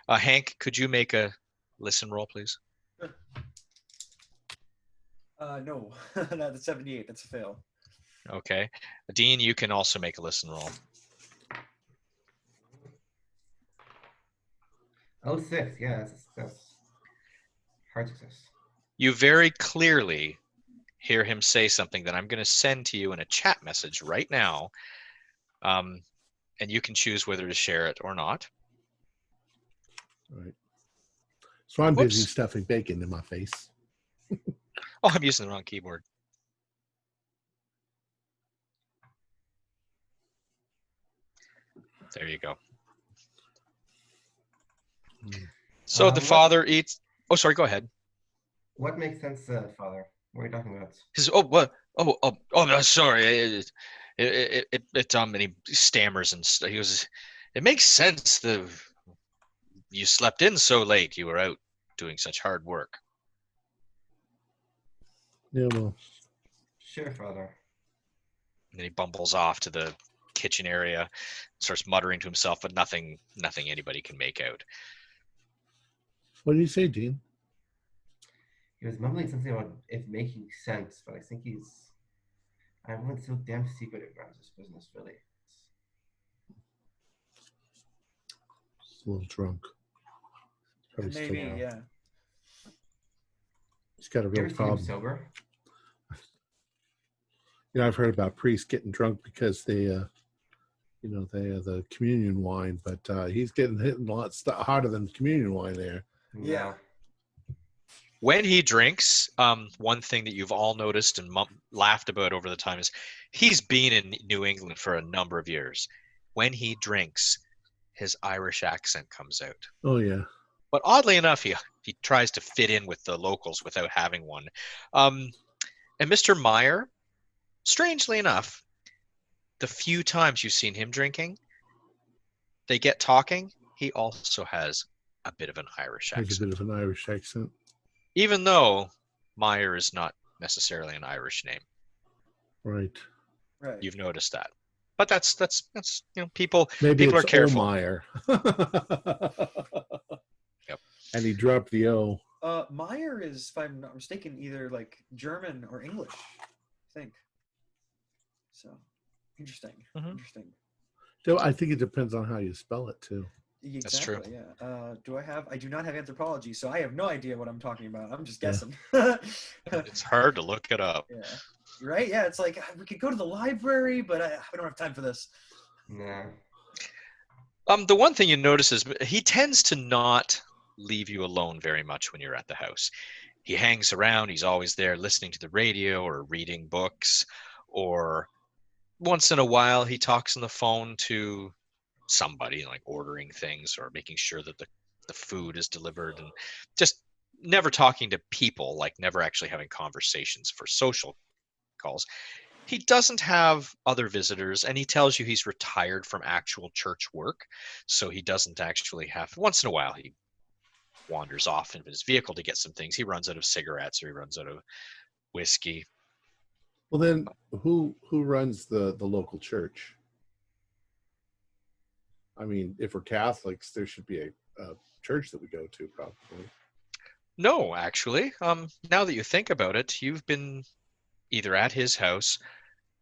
Speaker 2: Hank, could you make a listen roll, please?
Speaker 3: No, not the 78. That's a fail.
Speaker 2: Okay, Dean, you can also make a listen roll.
Speaker 4: 06, yeah, that's hard success.
Speaker 2: You very clearly hear him say something that I'm going to send to you in a chat message right now, and you can choose whether to share it or not.
Speaker 1: All right. So I'm busy stuffing bacon in my face.
Speaker 2: Oh, I'm using the wrong keyboard. There you go. So the father eats. Oh, sorry. Go ahead.
Speaker 4: What makes sense, Father? What are you talking about?
Speaker 2: What? Oh, sorry. And he stammers and he goes, "It makes sense. You slept in so late. You were out doing such hard work."
Speaker 1: Yeah, well.
Speaker 4: Sure, Father.
Speaker 2: And then he bumbles off to the kitchen area, starts muttering to himself, but nothing anybody can make out.
Speaker 1: What did you say, Dean?
Speaker 4: He was mumbling something about it making sense, but I think I went so damn secretive around this business, really.
Speaker 1: He's a little drunk. Probably
Speaker 3: Maybe,
Speaker 1: still,
Speaker 3: yeah.
Speaker 1: he's got a
Speaker 4: You
Speaker 1: real
Speaker 4: ever seen him
Speaker 1: problem.
Speaker 4: sober?
Speaker 1: I've heard about priests getting drunk because they have the communion wine, but he's getting hitting a lot harder than communion wine there.
Speaker 3: Yeah.
Speaker 2: When he drinks, one thing that you've all noticed and laughed about over the time is he's been in New England for a number of years. When he drinks, his Irish accent comes out.
Speaker 1: Oh yeah.
Speaker 2: But oddly enough, he tries to fit in with the locals without having one. And Mr. Meyer, strangely enough, the few times you've seen him drinking, they get talking. He also has a bit of an Irish accent.
Speaker 1: Has a bit of an Irish accent.
Speaker 2: Even though Meyer is not necessarily an Irish name.
Speaker 1: Right.
Speaker 3: Right.
Speaker 2: You've noticed that. But that's people
Speaker 1: Maybe
Speaker 2: people
Speaker 1: it's
Speaker 2: are careful.
Speaker 1: Meyer.
Speaker 2: Yep.
Speaker 1: And he dropped the O.
Speaker 3: Meyer is, if I'm not mistaken, either like German or English, I think. So, interesting.
Speaker 2: Mhm.
Speaker 3: Interesting.
Speaker 1: So I think it depends on how you spell it too.
Speaker 3: Exactly,
Speaker 2: That's true.
Speaker 3: Yeah. I do not have anthropology, so I have no idea what I'm talking about. I'm just
Speaker 1: Yeah.
Speaker 3: guessing.
Speaker 2: It's hard to look it up.
Speaker 3: Yeah. Right? Yeah, it's like we could go to the library, but we don't have time for this.
Speaker 4: Nah.
Speaker 2: The one thing you notice is he tends to not leave you alone very much when you're at the house. He hangs around. He's always there listening to the radio or reading books, or once in a while he talks on the phone to somebody, like ordering things or making sure that the food is delivered, and just never talking to people, like never actually having conversations for social calls. He doesn't have other visitors, and he tells you he's retired from actual church work, so he doesn't actually have. Once in a while he wanders off in his vehicle to get some things. He runs out of cigarettes or he runs out of whiskey.
Speaker 1: Well, then who runs the local church? I mean, if we're Catholics, there should be a church that we go to, probably.
Speaker 2: No, actually, now that you think about it, you've been either at his house,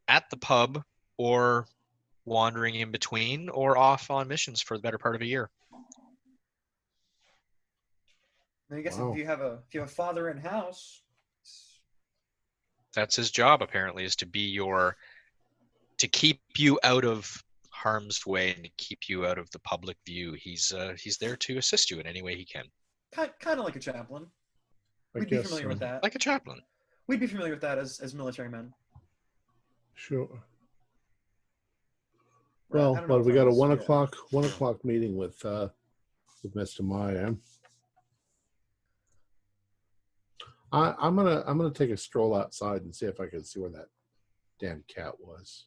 Speaker 2: at the pub, or wandering in between, or off on missions for the better part of a year.
Speaker 3: I guess
Speaker 1: Wow.
Speaker 3: if you have a father in house,
Speaker 2: That's his job, apparently, is to keep you out of harm's way and to keep you out of the public view. He's there to assist you in any way he can,
Speaker 3: kind of like a chaplain.
Speaker 1: I
Speaker 3: We'd be
Speaker 1: guess
Speaker 3: familiar
Speaker 1: so.
Speaker 3: with that.
Speaker 2: like a chaplain.
Speaker 3: We'd be familiar with that as military men.
Speaker 1: Sure.
Speaker 3: Right, I
Speaker 1: Well,
Speaker 3: don't know
Speaker 1: we
Speaker 3: if
Speaker 1: got
Speaker 3: I
Speaker 1: a
Speaker 3: was-
Speaker 1: 1 o'clock meeting with Mr. Meyer. I'm gonna take a stroll outside and see if I can see where that damn cat was.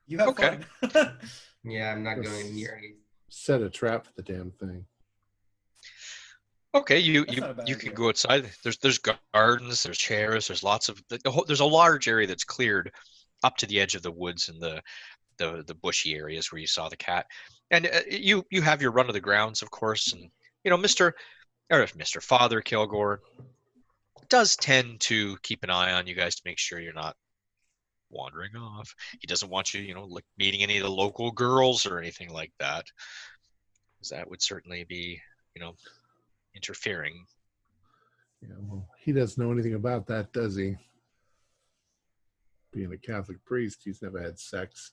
Speaker 3: You have
Speaker 2: Okay.
Speaker 3: fun.
Speaker 4: Yeah, I'm not going near any.
Speaker 1: Set a trap for the damn thing.
Speaker 2: Okay, you
Speaker 3: That's not a bad
Speaker 2: can
Speaker 3: idea.
Speaker 2: go outside. There's gardens, there's chairs, there's lots of there's a large area that's cleared up to the edge of the woods and the bushy areas where you saw the cat. And you have your run of the grounds, of course, and Mr. Father Kilgore does tend to keep an eye on you guys to make sure you're not wandering off. He doesn't want you, like meeting any of the local girls or anything like that, because that would certainly be, interfering.
Speaker 1: Yeah, well, he doesn't know anything about that, does he? Being a Catholic priest, he's never had sex.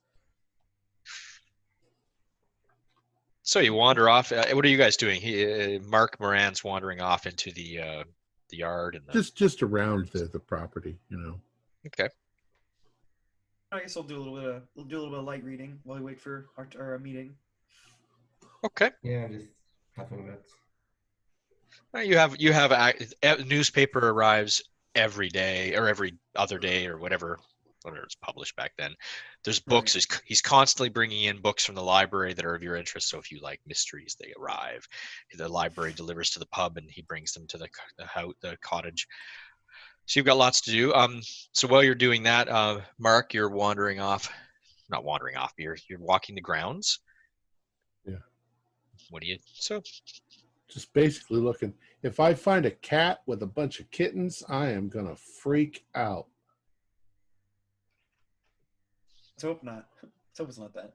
Speaker 2: So you wander off. What are you guys doing? Mark Moran's wandering off into the yard and
Speaker 1: Just around the property,
Speaker 2: Okay.
Speaker 3: I guess I'll do a little bit of light reading while we wait for our meeting.
Speaker 2: Okay.
Speaker 4: Yeah, just puffing bits.
Speaker 2: You have a newspaper arrives every day or every other day or whatever it's published back then. There's books.
Speaker 3: Right.
Speaker 2: He's constantly bringing in books from the library that are of your interest. So if you like mysteries, they arrive. The library delivers to the pub and he brings them to the cottage. So you've got lots to do. So while you're doing that, Mark, you're wandering off. Not wandering off. You're walking the grounds.
Speaker 1: Yeah.
Speaker 2: What do you? So
Speaker 1: Just basically looking. If I find a cat with a bunch of kittens, I am gonna freak out.
Speaker 3: Let's hope not. Let's hope it's not that.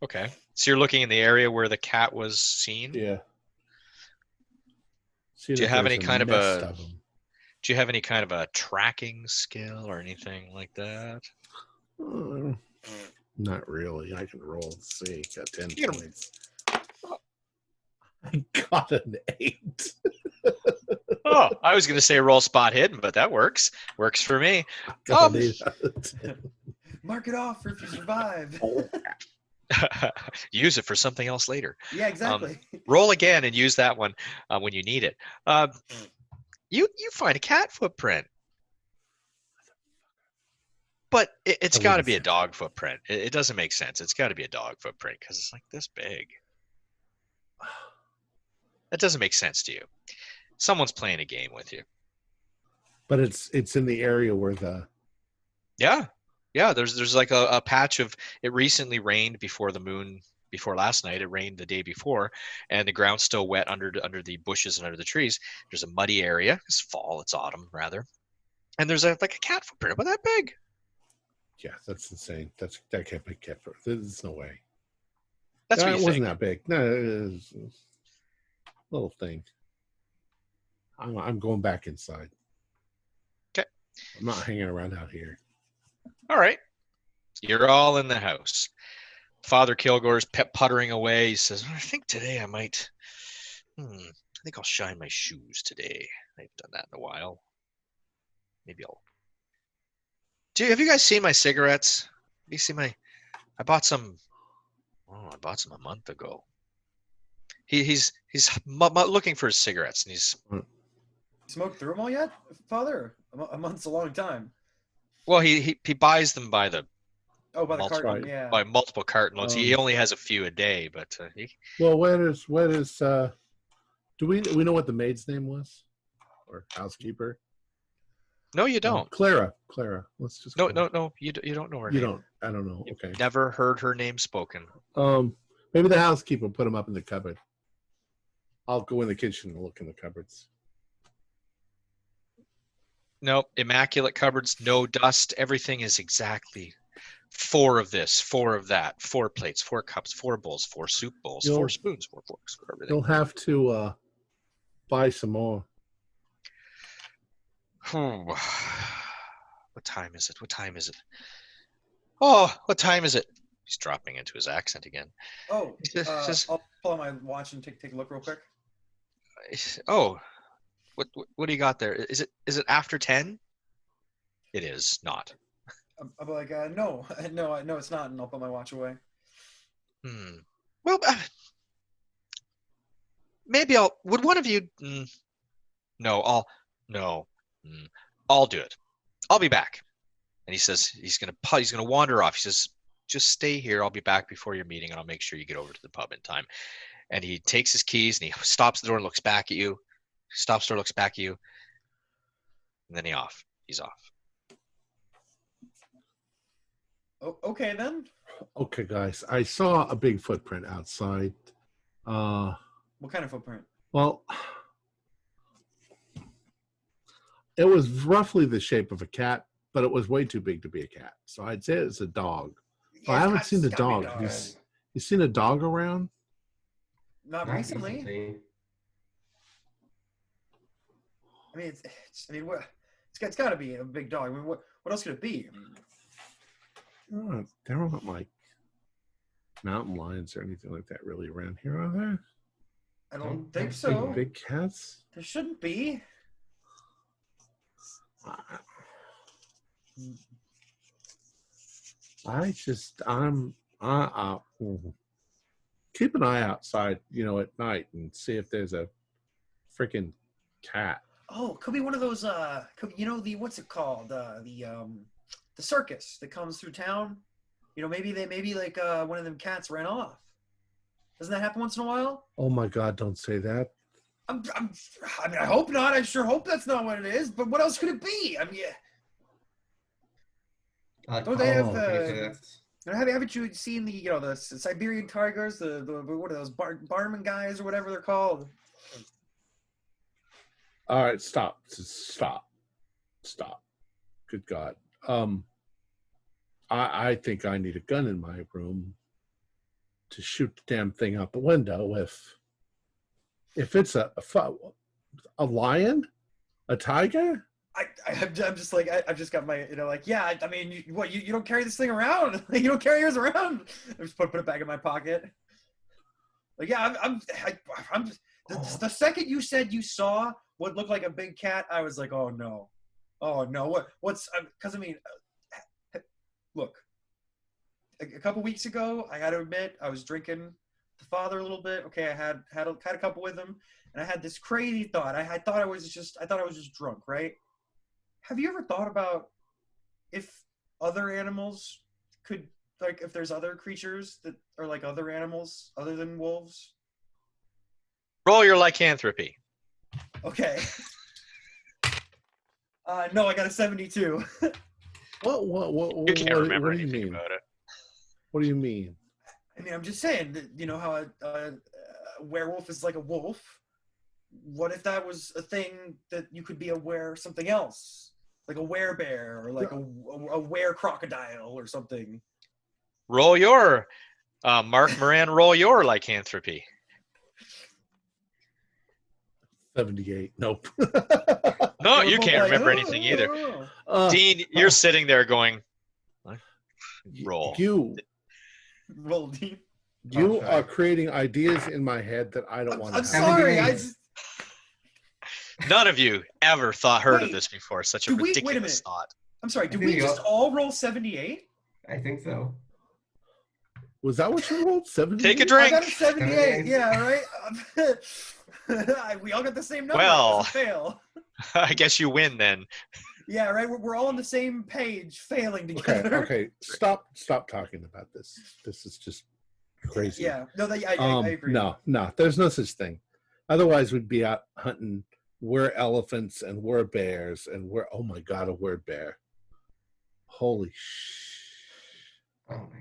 Speaker 2: okay. So you're looking in the area where the cat was seen.
Speaker 1: Yeah. See
Speaker 2: Do you
Speaker 1: that
Speaker 2: have
Speaker 1: there's
Speaker 2: any
Speaker 1: a
Speaker 2: kind of
Speaker 1: nest
Speaker 2: a?
Speaker 1: of them.
Speaker 2: Do you have any kind of a tracking skill or anything like that?
Speaker 1: Not really. I can roll and see. Got 10
Speaker 2: You can-
Speaker 1: points. I got an 8.
Speaker 2: Oh, I was going to say roll spot hidden, but that works. Works for me.
Speaker 1: Got an 8 out of 10.
Speaker 3: Mark it off if you survive.
Speaker 2: Use it for something else later.
Speaker 3: Yeah, exactly.
Speaker 2: Roll again and use that one when you need it. You find a cat footprint, but it's
Speaker 1: I
Speaker 2: got to
Speaker 1: wouldn't
Speaker 2: be a
Speaker 1: say
Speaker 2: dog footprint. It doesn't make sense. It's got to be a dog footprint because it's like this big. That doesn't make sense to you. Someone's playing a game with you.
Speaker 1: But it's in the area where the
Speaker 2: Yeah. There's like a patch of it recently rained before the moon before last night. It rained the day before, and the ground's still wet under the bushes and under the trees. There's a muddy area. It's fall. It's autumn rather, and there's like a cat footprint about that big.
Speaker 1: yeah, that's insane. That can't be cat foot. There's no way.
Speaker 2: That's
Speaker 1: No,
Speaker 2: what
Speaker 1: it
Speaker 2: you
Speaker 1: wasn't
Speaker 2: think.
Speaker 1: that big. No, it was a little thing. I'm going back inside.
Speaker 2: Okay.
Speaker 1: I'm not hanging around out here.
Speaker 2: All right. You're all in the house. Father Kilgore's puttering away. He says, I think today I might. I think I'll shine my shoes today. I haven't done that in a while. Maybe I'll. Have you guys seen my cigarettes? Have you seen my? I bought some. Oh, I bought some a month ago. He's looking for his cigarettes, and he's.
Speaker 3: Smoked through them all yet, Father? A month's a long time.
Speaker 2: Well, he buys them by the
Speaker 3: Oh, by the
Speaker 2: multiple,
Speaker 3: carton,
Speaker 1: right.
Speaker 3: yeah.
Speaker 2: by multiple carton loads. He
Speaker 1: Um,
Speaker 2: only has a few a day, but
Speaker 1: Well, what is do we know what the maid's name was? Or housekeeper?
Speaker 2: no, you don't.
Speaker 1: Clara. Let's just
Speaker 2: No,
Speaker 1: call her.
Speaker 2: no, you don't know her
Speaker 1: You
Speaker 2: name.
Speaker 1: don't. I don't know.
Speaker 2: You've
Speaker 1: Okay.
Speaker 2: never heard her name spoken.
Speaker 1: Maybe the housekeeper put them up in the cupboard. I'll go in the kitchen and look in the cupboards.
Speaker 2: No, immaculate cupboards, no dust. Everything is exactly 4 of this, 4 of that, 4 plates, 4 cups, 4 bowls, 4 soup bowls, 4 spoons, 4 forks, 4 everything.
Speaker 1: You'll have to buy some more.
Speaker 2: What time is it? What time is it? Oh, what time is it? He's dropping into his accent again.
Speaker 3: Oh,
Speaker 2: He says,
Speaker 3: I'll pull out my watch and take a look real quick.
Speaker 2: oh, what do you got there? Is it after 10? It is not.
Speaker 3: I'll be like, no, it's not, and I'll put my watch away.
Speaker 2: Well, maybe I'll. Would one of you? No, I'll do it. I'll be back. And he says he's gonna wander off. He says, just stay here. I'll be back before your meeting, and I'll make sure you get over to the pub in time. And he takes his keys and he stops the door and looks back at you. Stops the door, looks back at you, and then he's off.
Speaker 3: Oh, okay then.
Speaker 1: Okay, guys. I saw a big footprint outside.
Speaker 3: What kind of footprint?
Speaker 1: Well, it was roughly the shape of a cat, but it was way too big to be a cat. So I'd say it's a dog.
Speaker 3: Yeah,
Speaker 1: I haven't
Speaker 3: it's
Speaker 1: seen the
Speaker 3: gotta be
Speaker 1: dog.
Speaker 3: a dog.
Speaker 1: You seen a dog around?
Speaker 3: Not recently. I mean, it's got to be a big dog. I mean, what else could it be? I mean,
Speaker 1: There aren't like mountain lions or anything like that really around here, are there?
Speaker 3: I don't
Speaker 4: Don't
Speaker 3: think
Speaker 4: big-
Speaker 3: so.
Speaker 1: Big cats?
Speaker 3: There shouldn't be.
Speaker 1: Keep an eye outside, at night and see if there's a freaking cat.
Speaker 3: Oh, could be one of those. What's it called? The circus that comes through town. Maybe one of them cats ran off. Doesn't that happen once in a while?
Speaker 1: Oh my God, don't say that.
Speaker 3: I mean, I hope not. I sure hope that's not what it is. But what else could it be? I mean, don't they have? Haven't you seen the Siberian tigers? The what are those barman guys or whatever they're called?
Speaker 1: All right, stop. Good God. I think I need a gun in my room to shoot the damn thing out the window. If it's a lion, a tiger.
Speaker 3: I'm just like I've just got my I mean you don't carry this thing around. You don't carry yours around. I just put it back in my pocket. Like I'm the second you said you saw what looked like a big cat, I was like, oh no, what's because I mean, look, a couple weeks ago, I got to admit I was drinking the father a little bit. Okay, I had a couple with him, and I had this crazy thought. I thought I was just drunk, right? Have you ever thought about if other animals could, like, if there's other creatures that are like other animals other than wolves?
Speaker 2: Roll your lycanthropy.
Speaker 3: Okay. No, I got a 72.
Speaker 2: You can't remember anything about it.
Speaker 1: What do you mean?
Speaker 3: I mean, I'm just saying that, you know how a werewolf is like a wolf. What if that was a thing that you could be aware of something else? Like a werebear or like a were crocodile or something.
Speaker 2: Roll your, Mark Moran, roll your lycanthropy.
Speaker 1: 78. Nope.
Speaker 2: No, you can't remember anything either. Dean, you're sitting there going, what? Roll.
Speaker 3: Roll, Dean.
Speaker 1: You are creating ideas in my head that I don't want to have.
Speaker 3: I'm sorry.
Speaker 2: None of you ever heard of this before. Such a ridiculous thought.
Speaker 3: I'm sorry. Did we just all roll 78?
Speaker 4: I think so.
Speaker 1: Was that what you rolled? 78?
Speaker 2: Take a drink.
Speaker 3: I got a 78. Yeah, right. We all got the same number.
Speaker 2: Well,
Speaker 3: fail.
Speaker 2: I guess you win then.
Speaker 3: Yeah, right. We're all on the same page, failing together.
Speaker 1: Okay. Stop talking about this. This is just crazy.
Speaker 3: Yeah. No, I agree.
Speaker 1: No. There's no such thing. Otherwise, we'd be out hunting were-elephants and were-bears and oh my God, a were-bear. Holy
Speaker 4: Oh my.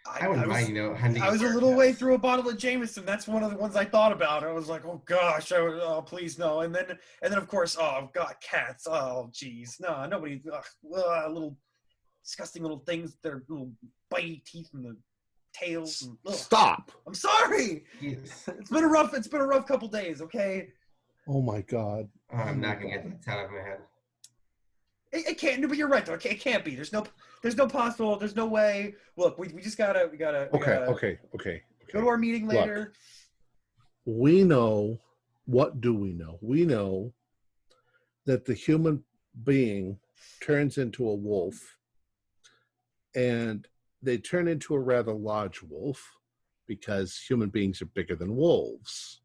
Speaker 4: I wouldn't mind, hunting.
Speaker 3: I was a little way through a bottle of Jameson. That's one of the ones I thought about. I was like, oh gosh, please no. And then of course, oh God, cats. Oh geez, no, nobody. Little disgusting little things. Their little bitey teeth and the tails. And,
Speaker 1: stop.
Speaker 3: I'm sorry.
Speaker 4: Yes.
Speaker 3: It's been a rough couple days. Okay.
Speaker 1: Oh my God.
Speaker 4: I'm not gonna get that out of my head.
Speaker 3: It can't. But you're right though. It can't be. There's no possible. There's no way. Look, we just gotta.
Speaker 1: Okay.
Speaker 3: Go to our meeting later.
Speaker 1: Look, we know. What do we know? We know that the human being turns into a wolf, and they turn into a rather large wolf because human beings are bigger than wolves.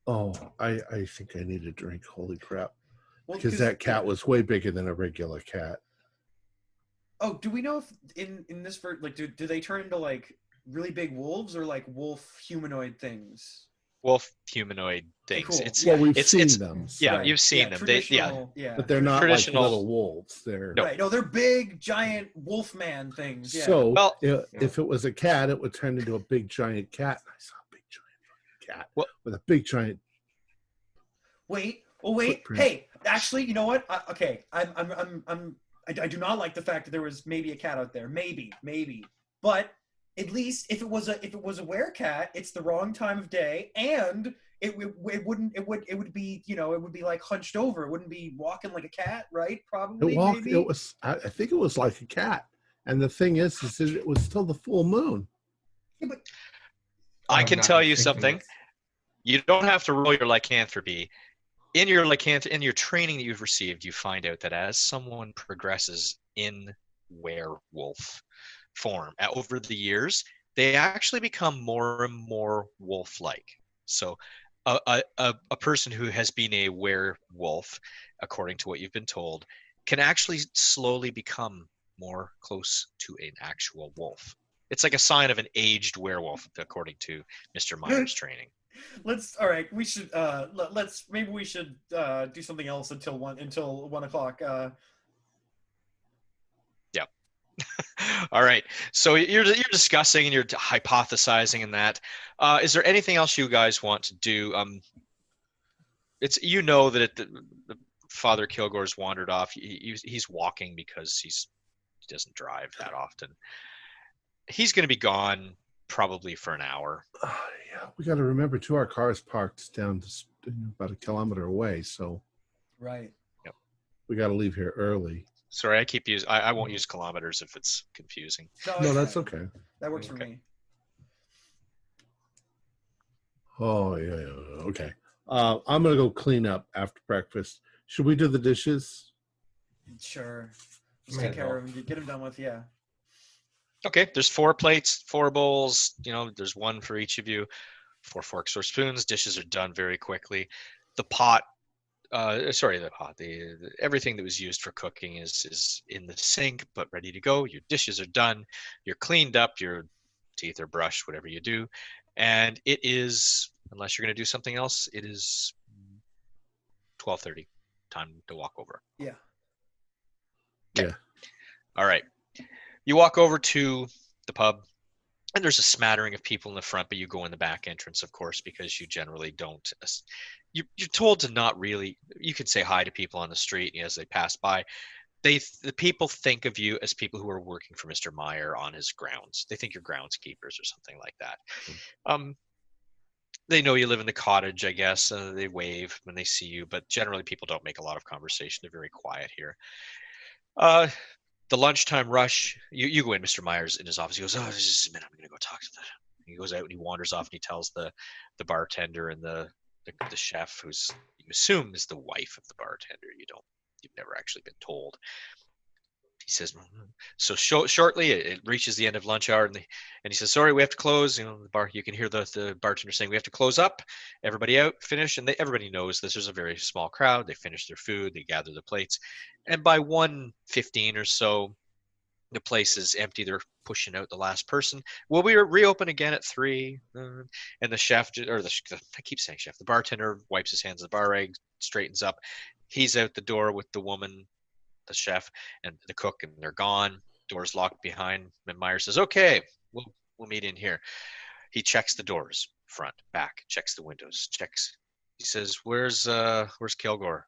Speaker 1: Oh, I think I need a drink. Holy crap. Because that cat was way bigger than a regular cat.
Speaker 3: Oh, do we know if in this do they turn into like really big wolves or like wolf humanoid things?
Speaker 2: Wolf humanoid things.
Speaker 3: Okay, cool.
Speaker 1: We've seen them.
Speaker 2: Yeah,
Speaker 3: right.
Speaker 2: you've seen them.
Speaker 1: But they're not like little wolves. They're
Speaker 3: right. No, they're big, giant wolf man things. Yeah.
Speaker 1: So if it was a cat, it would turn into a big, giant cat. I saw a big, giant cat with a big, giant.
Speaker 3: Wait. Hey, actually, you know what? I do not like the fact that there was maybe a cat out there. Maybe. But at least if it was a werecat, it's the wrong time of day, and it would be it would be like hunched over. It wouldn't be walking like a cat, right? Probably.
Speaker 1: It was. I think it was like a cat. And the thing is it was still the full moon.
Speaker 3: Yeah, but
Speaker 2: I can tell you something. You don't have to roll your lycanthropy. In your training that you've received, you find out that as someone progresses in werewolf form over the years, they actually become more and more wolf-like. So a person who has been a werewolf, according to what you've been told, can actually slowly become more close to an actual wolf. It's like a sign of an aged werewolf, according to Mr. Meyer's training.
Speaker 3: All right, we should maybe we should do something else until 1 o'clock.
Speaker 2: Yeah. All right. So you're discussing and you're hypothesizing and that. Is there anything else you guys want to do? It's that the Father Kilgore's wandered off. He's walking because he doesn't drive that often. He's going to be gone probably for an hour.
Speaker 1: Yeah, we got to remember too. Our car's parked down about 1 kilometer away, so
Speaker 3: Right.
Speaker 2: Yep.
Speaker 1: We got to leave here early.
Speaker 2: Sorry, I won't use kilometers if it's confusing.
Speaker 1: No, that's okay.
Speaker 3: That works for me.
Speaker 1: Oh yeah. Okay. I'm gonna go clean up after breakfast. Should we do the dishes?
Speaker 3: Sure. Just take care of them. Get them done with. Yeah.
Speaker 2: Okay. There's 4 plates, 4 bowls. There's one for each of you. 4 forks or spoons. Dishes are done very quickly. The pot. The pot. The everything that was used for cooking is in the sink, but ready to go. Your dishes are done. You're cleaned up. Your teeth are brushed. Whatever you do, and it is. Unless you're going to do something else, it is 12:30. Time to walk over.
Speaker 3: Yeah.
Speaker 2: Okay.
Speaker 1: Yeah.
Speaker 2: All right. You walk over to the pub, and there's a smattering of people in the front, but you go in the back entrance, of course, because you generally don't. You're told to not really. You can say hi to people on the street as they pass by. The people think of you as people who are working for Mr. Meyer on his grounds. They think you're groundskeepers or something like that. They know you live in the cottage, I guess. They wave when they see you, but generally people don't make a lot of conversation. They're very quiet here. The lunchtime rush, you go in, Mr. Myers in his office. He goes, oh, just a minute, I'm going to go talk to them. He goes out and he wanders off and he tells the bartender and the chef, who's you assume is the wife of the bartender. You've never actually been told. He says, so shortly it reaches the end of lunch hour, and he says, sorry, we have to close. The bar, you can hear the bartender saying, we have to close up. Everybody out, finish. And everybody knows this. There's a very small crowd. They finish their food. They gather the plates. And by 1:15 or so, the place is empty. They're pushing out the last person. Will we reopen again at 3? And the chef, I keep saying chef, the bartender wipes his hands on the bar rag, straightens up. He's out the door with the woman, the chef and the cook, and they're gone. Doors locked behind. And Meyer says, okay, we'll meet in here. He checks the doors, front, back, checks the windows, checks. He says, where's Kilgore?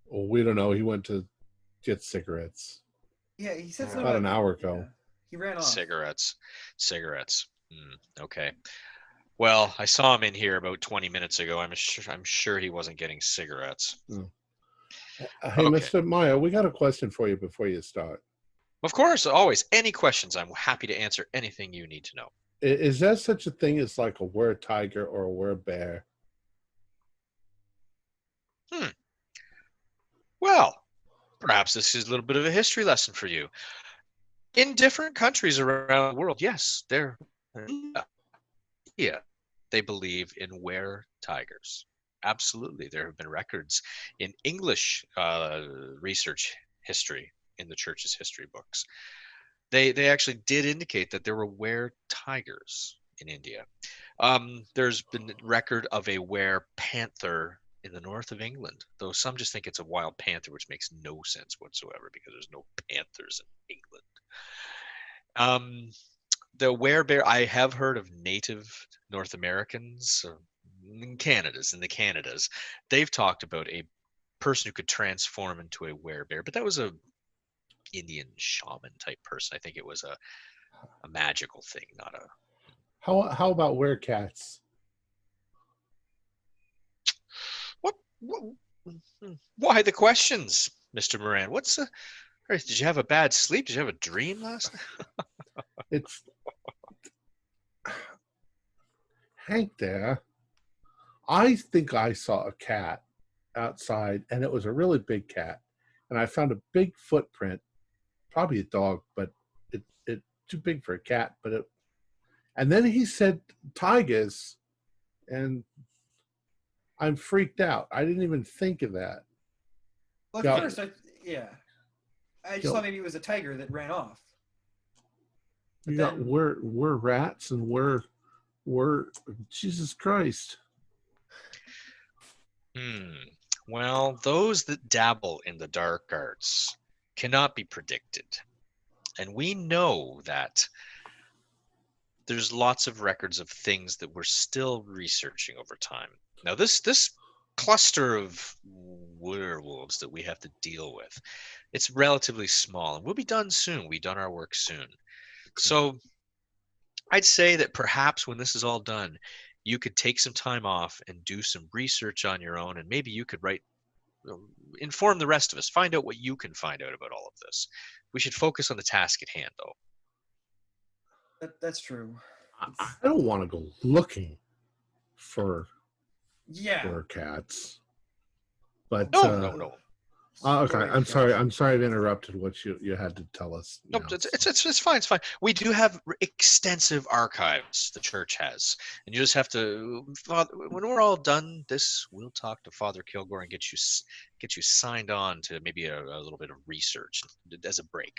Speaker 1: Well, we don't know. He went to get cigarettes.
Speaker 3: Yeah, he said something
Speaker 1: about an hour ago.
Speaker 3: Yeah. He ran off.
Speaker 2: Cigarettes. Okay. Well, I saw him in here about 20 minutes ago. I'm sure he wasn't getting cigarettes.
Speaker 1: Oh. Hey, okay. Mr. Meyer, we got a question for you before you start.
Speaker 2: Of course, always. Any questions, I'm happy to answer anything you need to know.
Speaker 1: Is there such a thing as like a were-tiger or a were-bear?
Speaker 2: Well, perhaps this is a little bit of a history lesson for you. In different countries around the world, yes, they believe in were-tigers. Absolutely. There have been records in English research history in the church's history books. They actually did indicate that there were were-tigers in India. There's been record of a were-panther in the north of England, though some just think it's a wild panther, which makes no sense whatsoever because there's no panthers in England. The were-bear, I have heard of native North Americans in the Canadas. They've talked about a person who could transform into a were-bear, but that was a Indian shaman type person. I think it was a magical thing, not a.
Speaker 1: How about were-cats?
Speaker 2: What? Why the questions, Mr. Moran? Did you have a bad sleep? Did you have a dream last night?
Speaker 1: It's Hank there. I think I saw a cat outside, and it was a really big cat. And I found a big footprint, probably a dog, but it's too big for a cat. And then he said tigers, and I'm freaked out. I didn't even think of that.
Speaker 3: Well, at first, I just thought maybe it was a tiger that ran off.
Speaker 1: You got we're rats and we're We're Jesus Christ.
Speaker 2: Well, those that dabble in the dark arts cannot be predicted. And we know that there's lots of records of things that we're still researching over time. Now, this cluster of werewolves that we have to deal with, it's relatively small, and we'll be done soon. We've done our work soon. So I'd say that perhaps when this is all done, you could take some time off and do some research on your own, and maybe you could inform the rest of us, find out what you can find out about all of this. We should focus on the task at hand, though.
Speaker 3: That's true.
Speaker 1: I don't want to go looking for cats. But
Speaker 2: No.
Speaker 1: Okay, I'm sorry. I'm sorry I've interrupted what you had to tell us.
Speaker 2: No, it's fine. It's fine. We do have extensive archives. The church has, and you just have to. When we're all done, we'll talk to Father Kilgore and get you signed on to maybe a little bit of research as a break,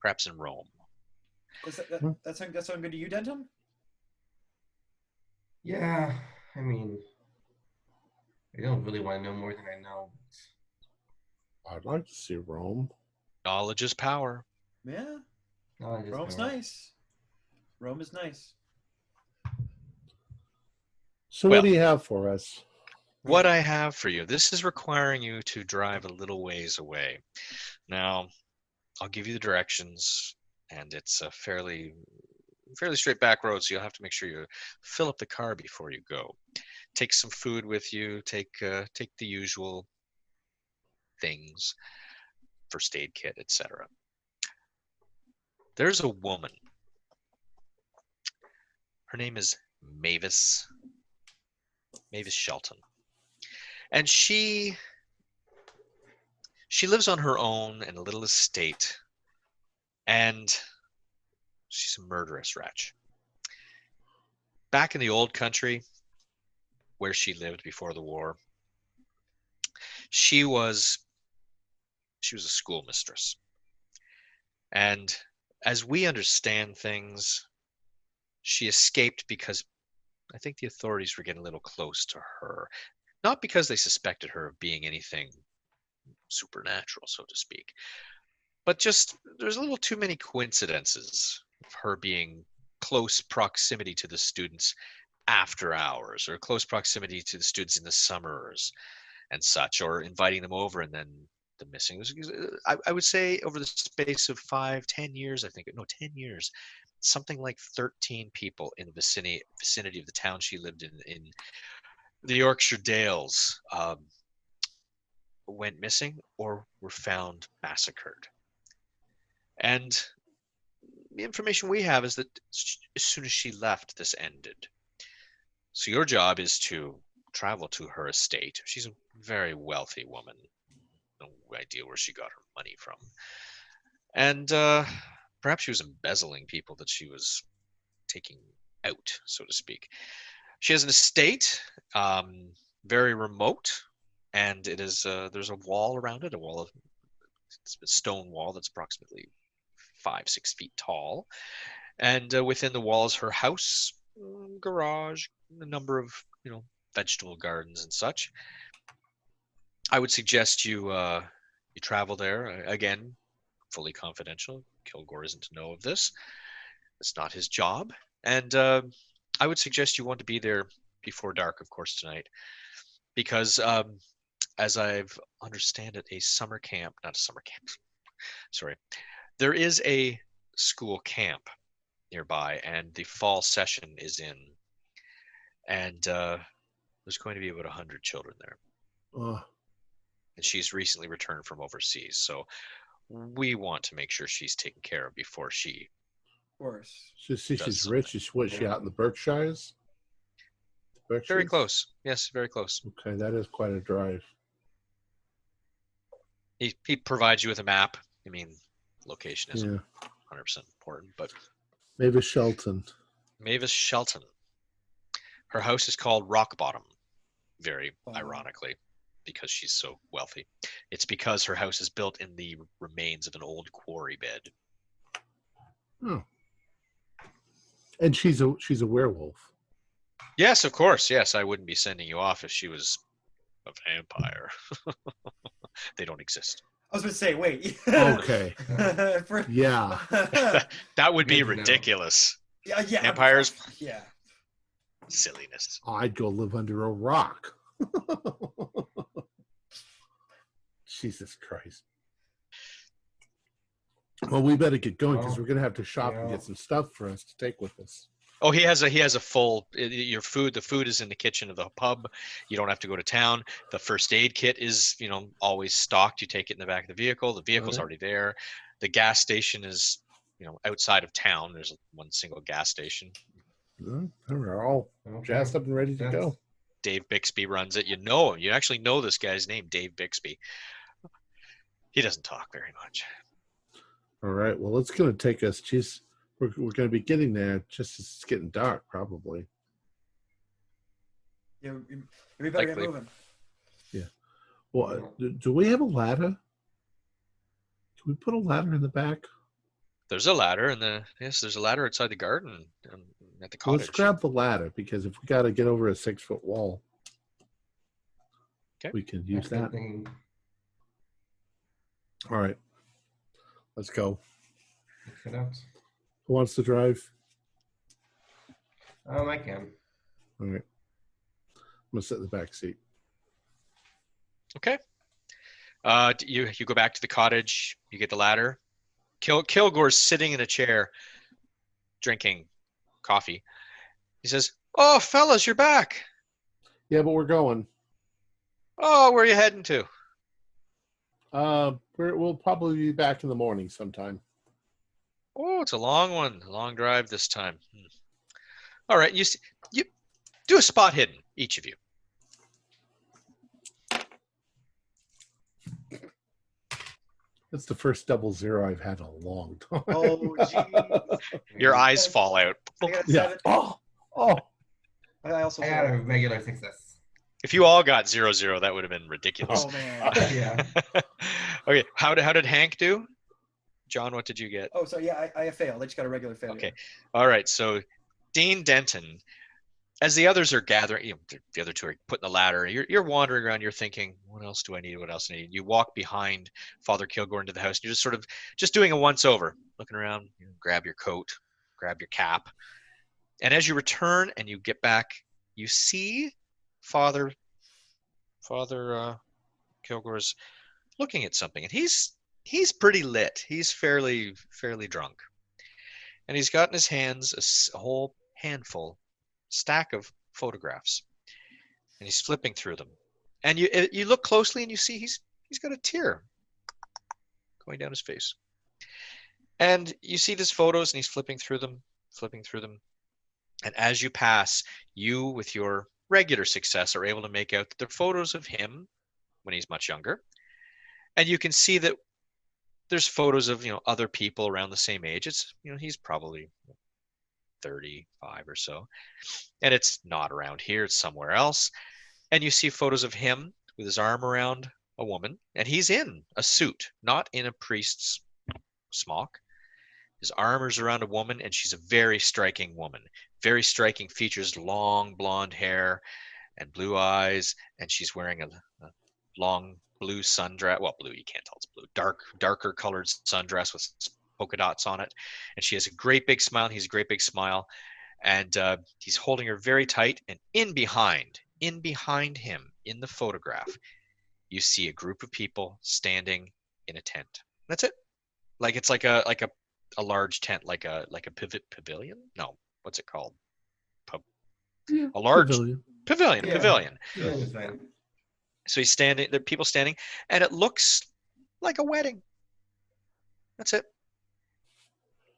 Speaker 2: perhaps in Rome.
Speaker 3: That sound good to you, Denton?
Speaker 4: Yeah, I mean, I don't really want to know more than I know.
Speaker 1: I'd like to see Rome.
Speaker 2: Knowledge is power.
Speaker 3: Yeah.
Speaker 4: Rome's
Speaker 3: nice. Rome is nice.
Speaker 1: So what do you have for us?
Speaker 2: What I have for you, this is requiring you to drive a little ways away. Now, I'll give you the directions, and it's a fairly straight back road, so you'll have to make sure you fill up the car before you go. Take some food with you. Take the usual things, first aid kit, etc. There's a woman. Her name is Mavis Shelton, and she lives on her own in a little estate, and she's a murderous wretch. Back in the old country where she lived before the war, she was a schoolmistress. And as we understand things, she escaped because I think the authorities were getting a little close to her. Not because they suspected her of being anything supernatural, so to speak, but just there's a little too many coincidences of her being close proximity to the students after hours, or close proximity to the students in the summers and such, or inviting them over and then the missing. I would say over the space of 10 years, 10 years, something like 13 people in the vicinity of the town she lived in the Yorkshire Dales went missing or were found massacred. And the information we have is that as soon as she left, this ended. So your job is to travel to her estate. She's a very wealthy woman. No idea where she got her money from. And perhaps she was embezzling people that she was taking out, so to speak. She has an estate, very remote, and it is there's a wall around it, it's a stone wall that's approximately 5-6 feet tall. And within the wall is her house, garage, a number of vegetable gardens and such. I would suggest you travel there again, fully confidential. Kilgore isn't to know of this. It's not his job, and I would suggest you want to be there before dark, of course, tonight, because as I've understand it, there is a school camp nearby, and the fall session is in, and there's going to be about 100 children there. And she's recently returned from overseas, so we want to make sure she's taken care of before she.
Speaker 3: Of course.
Speaker 1: She's rich. Is she out in the Berkshires?
Speaker 2: Very close. Yes, very close.
Speaker 1: Okay, that is quite a drive.
Speaker 2: He provides you with a map. I mean, location isn't 100% important, but
Speaker 1: Mavis Shelton.
Speaker 2: Her house is called Rock Bottom, very ironically, because she's so wealthy. It's because her house is built in the remains of an old quarry bed.
Speaker 1: Oh. And she's a werewolf.
Speaker 2: Yes, of course. Yes, I wouldn't be sending you off if she was a vampire. They don't exist.
Speaker 3: I was going to say, wait.
Speaker 1: Okay.
Speaker 3: For-
Speaker 1: Yeah.
Speaker 2: That would be
Speaker 4: Good to know.
Speaker 2: ridiculous.
Speaker 3: yeah.
Speaker 2: Vampires?
Speaker 3: Yeah.
Speaker 2: Silliness.
Speaker 1: I'd go live under a rock. Jesus Christ. Well, we better get going because
Speaker 4: Well,
Speaker 1: we're going to have to shop and
Speaker 4: yeah.
Speaker 1: get some stuff for us to take with us.
Speaker 2: Oh, he has a full your food. The food is in the kitchen of the pub. You don't have to go to town. The first aid kit is, always stocked. You take it in the back of the vehicle. The vehicle's
Speaker 1: Okay.
Speaker 2: already there. The gas station is, outside of town. There's one single gas station.
Speaker 1: We're all
Speaker 4: Okay.
Speaker 1: jazzed up and ready to
Speaker 4: That's-
Speaker 1: go.
Speaker 2: Dave Bixby runs it. You know him. You actually know this guy's name, Dave Bixby. He doesn't talk very much.
Speaker 1: All right. Well, it's going to take us. Geez, we're going to be getting there just as it's getting dark, probably.
Speaker 3: Yeah, we better
Speaker 2: Likely.
Speaker 3: get moving.
Speaker 1: Well, do we have a ladder? Can we put a ladder in the back?
Speaker 2: There's a ladder there's a ladder outside the garden at the cottage.
Speaker 1: Let's grab the ladder because if we got to get over a 6-foot wall,
Speaker 2: Okay.
Speaker 1: we can use
Speaker 4: That's
Speaker 1: that.
Speaker 4: the thing.
Speaker 1: All right. Let's go.
Speaker 4: Mix it up.
Speaker 1: Who wants to drive?
Speaker 4: I can.
Speaker 1: All right. I'm going to sit in the back seat.
Speaker 2: Okay. You go back to the cottage. You get the ladder. Kilgore's sitting in a chair, drinking coffee. He says, "Oh, fellas, you're back.
Speaker 1: Yeah, but we're going.
Speaker 2: Oh, where are you heading to?"
Speaker 1: We'll probably be back in the morning sometime.
Speaker 2: Oh, it's a long one. A long drive this time. All right, you do a spot hidden, each of you.
Speaker 1: That's the first 00 I've had in a long time.
Speaker 3: Oh, jeez.
Speaker 2: Your eyes fall out.
Speaker 3: I got a
Speaker 1: Yeah.
Speaker 3: 7.
Speaker 1: Oh.
Speaker 3: I also
Speaker 4: I got a regular success.
Speaker 2: If you all got 0-0, that would have been ridiculous.
Speaker 3: Oh, man.
Speaker 4: Yeah.
Speaker 2: Okay, how did Hank do? John, what did you get?
Speaker 3: Oh, sorry. Yeah, I failed. I just got a regular failure.
Speaker 2: Okay. All right. So Dean Denton, as the others are gathering, the other two are putting the ladder. You're wandering around. You're thinking, what else do I need? What else do I need? You walk behind Father Kilgore into the house. You're just sort of just doing a once over, looking around. Grab your coat, grab your cap, and as you return and you get back, you see Father Kilgore's looking at something, and he's pretty lit. He's fairly drunk, and he's got in his hands a whole stack of photographs, and he's flipping through them. And you look closely, and you see he's got a tear going down his face. And you see these photos, and he's flipping through them. And as you pass, you, with your regular success, are able to make out that they're photos of him when he's much younger. And you can see that there's photos of, other people around the same age. It's, he's probably 35 or so. And it's not around here, it's somewhere else. And you see photos of him with his arm around a woman, and he's in a suit, not in a priest's smock. His arm is around a woman, and she's a very striking woman. Very striking features, long blonde hair and blue eyes, and she's wearing a long blue sundress. Well, blue, you can't tell it's blue. Darker colored sundress with polka dots on it. And she has a great big smile. He's a great big smile. And he's holding her very tight. And in behind him, in the photograph, you see a group of people standing in a tent. That's it. Like it's like a large tent, like a pavilion. No, what's it called? A large pavilion.
Speaker 4: Yeah.
Speaker 2: Pavilion.
Speaker 4: Yeah, it was fine.
Speaker 2: So he's standing. There are people standing, and it looks like a wedding. That's it.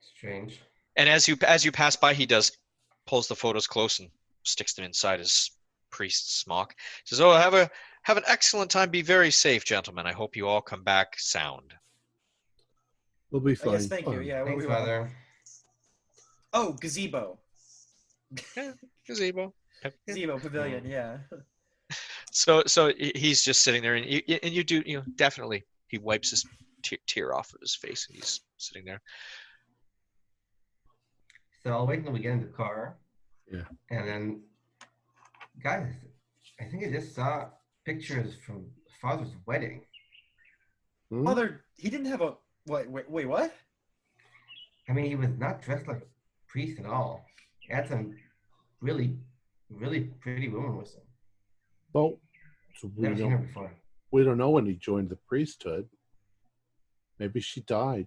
Speaker 4: Strange.
Speaker 2: And as you pass by, he pulls the photos close and sticks them inside his priest's smock. He says, "Oh, have an excellent time. Be very safe, gentlemen. I hope you all come back sound."
Speaker 1: We'll be fine.
Speaker 3: Yes, thank you. Yeah,
Speaker 4: Thanks,
Speaker 3: we will.
Speaker 4: Father.
Speaker 3: Oh, gazebo.
Speaker 2: Yeah, gazebo.
Speaker 3: Gazebo pavilion. Yeah.
Speaker 2: So he's just sitting there, and you do definitely. He wipes his tear off of his face, and he's sitting there.
Speaker 4: So I'll wait until we get in the car.
Speaker 1: Yeah.
Speaker 4: And then Guys, I think I just saw pictures from father's wedding.
Speaker 1: Hmm?
Speaker 3: Father, he didn't have a wait, what?
Speaker 4: I mean, he was not dressed like a priest at all. He had some really, really pretty woman with him.
Speaker 1: Well, so
Speaker 4: Never seen her before.
Speaker 1: we don't know when he joined the priesthood. Maybe she died.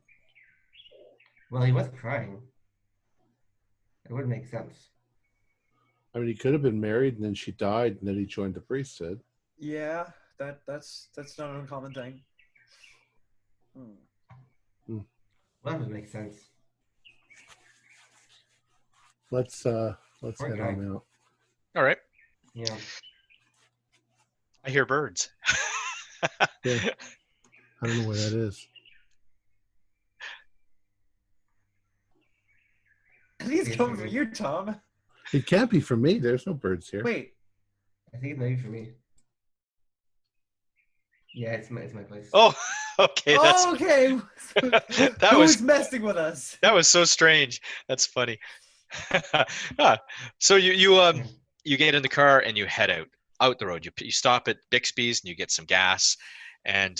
Speaker 4: Well, he was crying. It would make sense.
Speaker 1: I mean, he could have been married and then she died and then he joined the priesthood.
Speaker 3: Yeah, that's not an uncommon thing.
Speaker 4: Well, that would make sense.
Speaker 1: Let's
Speaker 4: Poor
Speaker 1: head
Speaker 4: guy.
Speaker 1: on out.
Speaker 2: All right.
Speaker 4: Yeah.
Speaker 2: I hear birds.
Speaker 1: Yeah. I don't know where that is.
Speaker 3: I think it's coming from you, Tom.
Speaker 1: It can't be for me. There's no birds here.
Speaker 3: Wait.
Speaker 4: I think it might be for me. Yeah, it's my place.
Speaker 2: Oh, okay. That's
Speaker 3: Okay.
Speaker 2: that
Speaker 3: Who's
Speaker 2: was
Speaker 3: messing with us?
Speaker 2: that was so strange. That's funny. So you get in the car and you head out the road. You stop at Bixby's and you get some gas and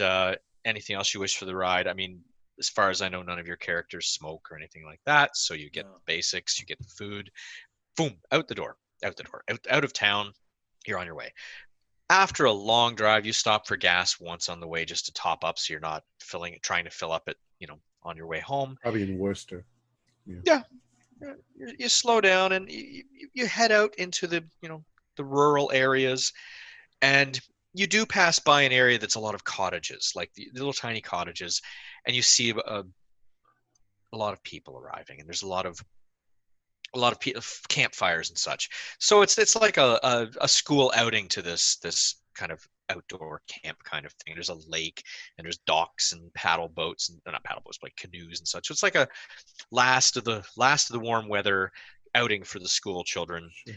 Speaker 2: anything else you wish for the ride. I mean, as far as I know, none of your characters smoke or anything like that. So you get
Speaker 3: No.
Speaker 2: the basics, you get the food, boom, out the door, out of town. You're on your way. After a long drive, you stop for gas once on the way just to top up, so you're not trying to fill up it, on your way home.
Speaker 1: Probably in Worcester.
Speaker 2: Yeah, you slow down and you head out into the the rural areas, and you do pass by an area that's a lot of cottages, like the little tiny cottages, and you see a lot of people arriving, and there's a lot of campfires and such. So it's like a school outing to this kind of outdoor camp kind of thing. There's a lake and there's docks and paddle boats, and not paddle boats, but like canoes and such. So it's like a last of the warm weather outing for the school children.
Speaker 1: Sure.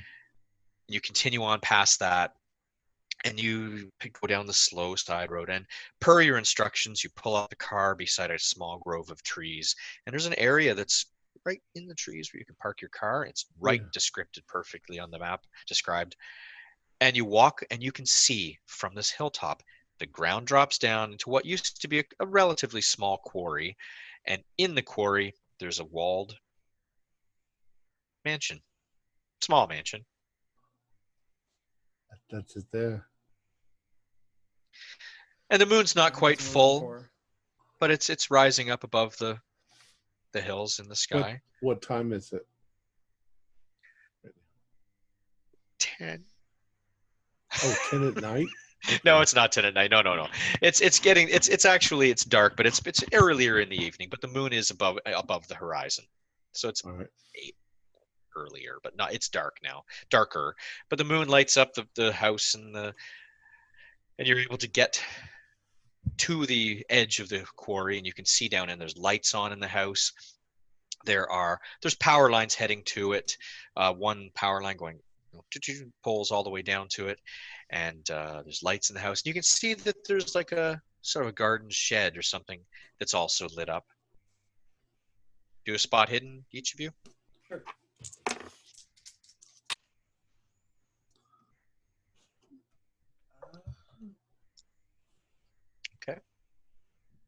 Speaker 2: You continue on past that, and you go down the slow side road, and per your instructions, you pull up the car beside a small grove of trees, and there's an area that's right in the trees where you can park your car. It's right described perfectly on the map, described. And you walk and you can see from this hilltop, the ground drops down into what used to be a relatively small quarry. And in the quarry, there's a walled mansion, small mansion.
Speaker 1: That's it there.
Speaker 2: And the moon's not quite
Speaker 3: That's what we're looking
Speaker 2: full,
Speaker 3: for.
Speaker 2: but it's rising up above the hills in the sky.
Speaker 1: What time is it?
Speaker 2: 10.
Speaker 1: Oh, 10 at night?
Speaker 2: No, it's not 10 at night. No. It's actually dark, but it's earlier in the evening, but the moon is above the horizon. So it's
Speaker 1: All right.
Speaker 2: 8 earlier, but not, it's dark now. Darker. But the moon lights up the house and you're able to get to the edge of the quarry, and you can see down in, there's lights on in the house. There's power lines heading to it. One power line going poles all the way down to it, and there's lights in the house. And you can see that there's like a sort of a garden shed or something that's also lit up. Do a spot hidden, each of you.
Speaker 3: Sure.
Speaker 2: Okay.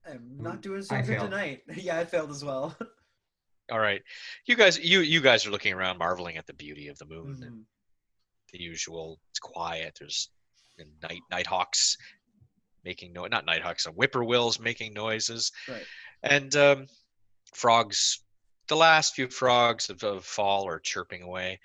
Speaker 3: I'm not doing so
Speaker 4: I
Speaker 3: good
Speaker 4: failed.
Speaker 3: tonight. Yeah, I failed as well.
Speaker 2: All right, you guys are looking around, marveling at the beauty of the moon. And the usual, it's quiet. There's night hawks making noise, not night hawks, whippoorwills making noises.
Speaker 3: Right.
Speaker 2: And frogs, the last few frogs of fall are chirping away.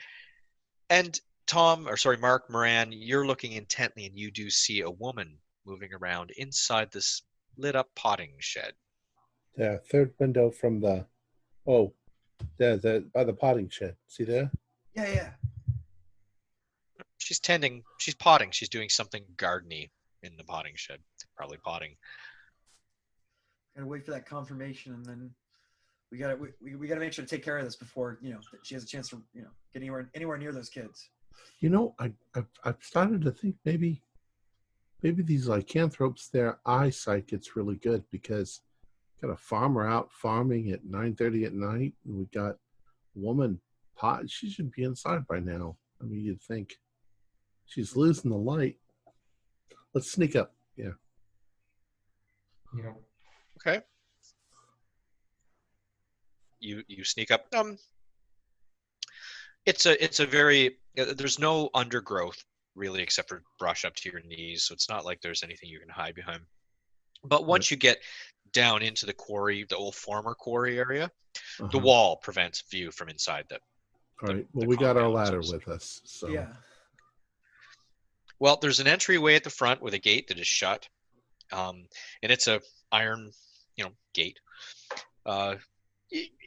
Speaker 2: And Mark Moran, you're looking intently, and you do see a woman moving around inside this lit up potting shed.
Speaker 1: Yeah, third window from the by the potting shed. See there?
Speaker 3: Yeah.
Speaker 2: She's potting. She's doing something gardeny in the potting shed. Probably potting.
Speaker 3: Gotta wait for that confirmation, and then we gotta make sure to take care of this before she has a chance to get anywhere near those kids.
Speaker 1: I've started to think maybe these lycanthropes, their eyesight gets really good, because got a farmer out farming at 9:30 at night, and we got a woman pot. She should be inside by now. I mean, you'd think She's losing the light. Let's sneak up. Yeah.
Speaker 4: Yeah.
Speaker 2: Okay. You sneak up. It's a very there's no undergrowth really except for brush up to your knees, so it's not like there's anything you can hide behind. But once you get down into the quarry, the old former quarry area, the wall prevents view from inside the.
Speaker 1: All right. Well, we got our ladder with us. So
Speaker 3: Yeah.
Speaker 2: Well, there's an entryway at the front with a gate that is shut, and it's a iron, gate.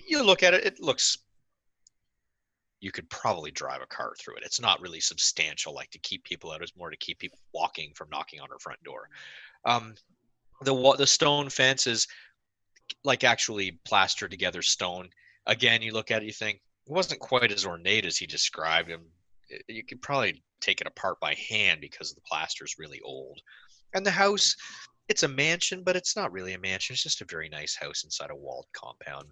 Speaker 2: You look at it; it looks. You could probably drive a car through it. It's not really substantial, like to keep people out. It's more to keep people walking from knocking on her front door. The stone fence is like actually plastered together stone. Again, you look at it, you think it wasn't quite as ornate as he described him. You could probably take it apart by hand because the plaster is really old. And the house, it's a mansion, but it's not really a mansion. It's just a very nice house inside a walled compound.